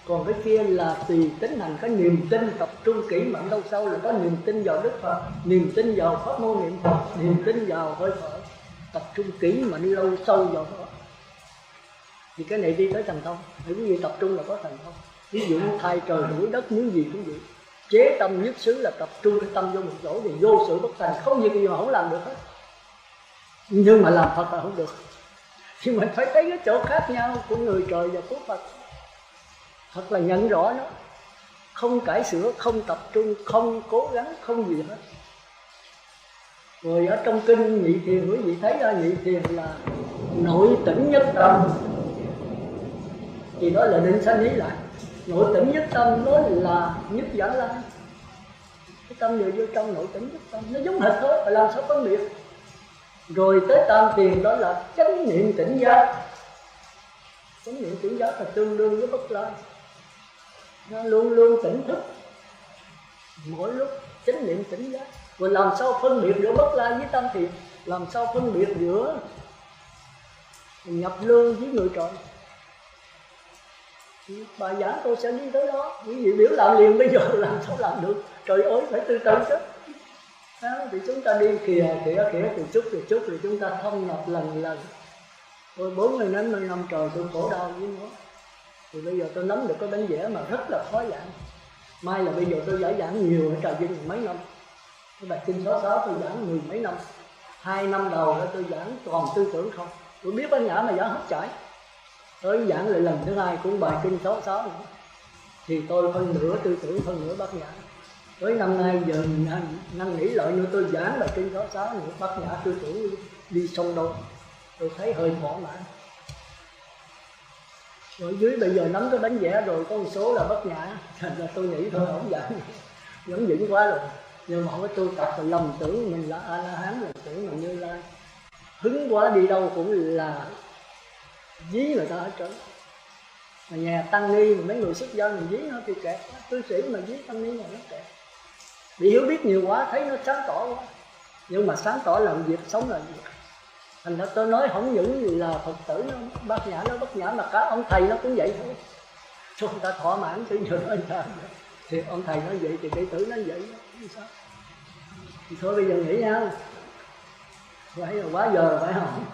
Còn cái kia là tùy tính hành, cái niềm tin tập trung kỹ mẫn đâu sâu là có niềm tin vào Đức Phật, niềm tin vào pháp môn niệm Phật, niềm tin vào hơi thở, tập trung kỹ mẫn lâu sâu vào đó thì cái này đi tới thành thông. Nếu quý vị tập trung là có thành thông. Ví dụ thay trời đuổi đất muốn gì cũng vậy, chế tâm nhất xứ là tập trung cái tâm vô một chỗ thì vô sự bất thành, không việc gì mà không làm được hết. Nhưng mà làm Phật là không được, thì mình phải thấy cái chỗ khác nhau của người trời và của Phật. Thật là nhận rõ nó, không cải sửa, không tập trung, không cố gắng, không gì hết. Rồi ở trong kinh Nhị Thiền quý vị thấy ra Nhị Thiền là nội tỉnh nhất tâm, thì đó là định sanh lý lại. Nội tỉnh nhất tâm đó là nhất giả lai. Cái tâm đều vô trong nội tỉnh nhất tâm, nó giống hệt thôi, phải làm sao phân biệt. Rồi tới tam thiền đó là chánh niệm tỉnh giác. Chánh niệm tỉnh giác là tương đương với bất lai, nó luôn luôn tỉnh thức mỗi lúc, chánh niệm tỉnh giác. Rồi làm sao phân biệt giữa bất lai với tam thiền, làm sao phân biệt giữa nhập lương với người trời. Bài giảng tôi sẽ đi tới đó. Quý vị biểu làm liền bây giờ làm sao làm được, trời ơi phải từ từ chứ. Đó, thì chúng ta đi kìa từ chút rồi chúng ta thông nhập lần. Tôi 40 năm trời tôi khổ đau với nó, thì bây giờ tôi nắm được cái bánh vẽ mà rất là khó giảng. May là bây giờ tôi giải giảng nhiều ở Trà Vinh mấy năm. Cái bài kinh 66 tôi giảng 10 mấy năm. 2 năm đầu đó tôi giảng toàn tư tưởng không. Tôi biết bánh nhã mà giảng hết chảy. Tới giảng lại lần thứ hai cũng bài kinh 66 nữa. Thì tôi phân nửa tư tưởng, phân nửa bát nhã. Tới năm nay giờ năn nỉ lại nữa tôi giảng bài kinh 66 nữa, bát nhã tư tưởng đi sông đâu. Tôi thấy hơi thỏa mãn. Rồi dưới bây giờ nắm cái bánh vẽ rồi, có một số là bất nhã, thành ra tôi nghĩ thôi không giảng, vẫn vững quá rồi. Nhưng mà không có tu tập rồi lầm tưởng mình là A-la-hán, lầm tưởng mình Như Lai. Hứng quá đi đâu cũng là dí người ta hết trơn. Mà nhà tăng ni mấy người xuất gia mình dí nó thì kẹt, cư sĩ mà dí tăng ni mà nó kẹt. Bị hiểu biết nhiều quá, thấy nó sáng tỏ quá. Nhưng mà sáng tỏ làm việc, sống làm việc. Thành ra tôi nói không những gì là Phật tử nó bát nhã, nó bất nhã, mà cả ông thầy nó cũng vậy thôi. Cho người ta thỏa mãn chứ giờ nói sao. Thì ông thầy nói vậy thì đệ tử nó vậy. Sao? Thì thôi bây giờ nghỉ nhau. Vậy là quá giờ rồi phải không?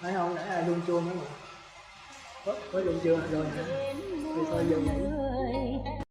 Phải không? Để ai đun chuông đó mà. Có đun chưa? Rồi hả? Thì thôi giờ nghỉ.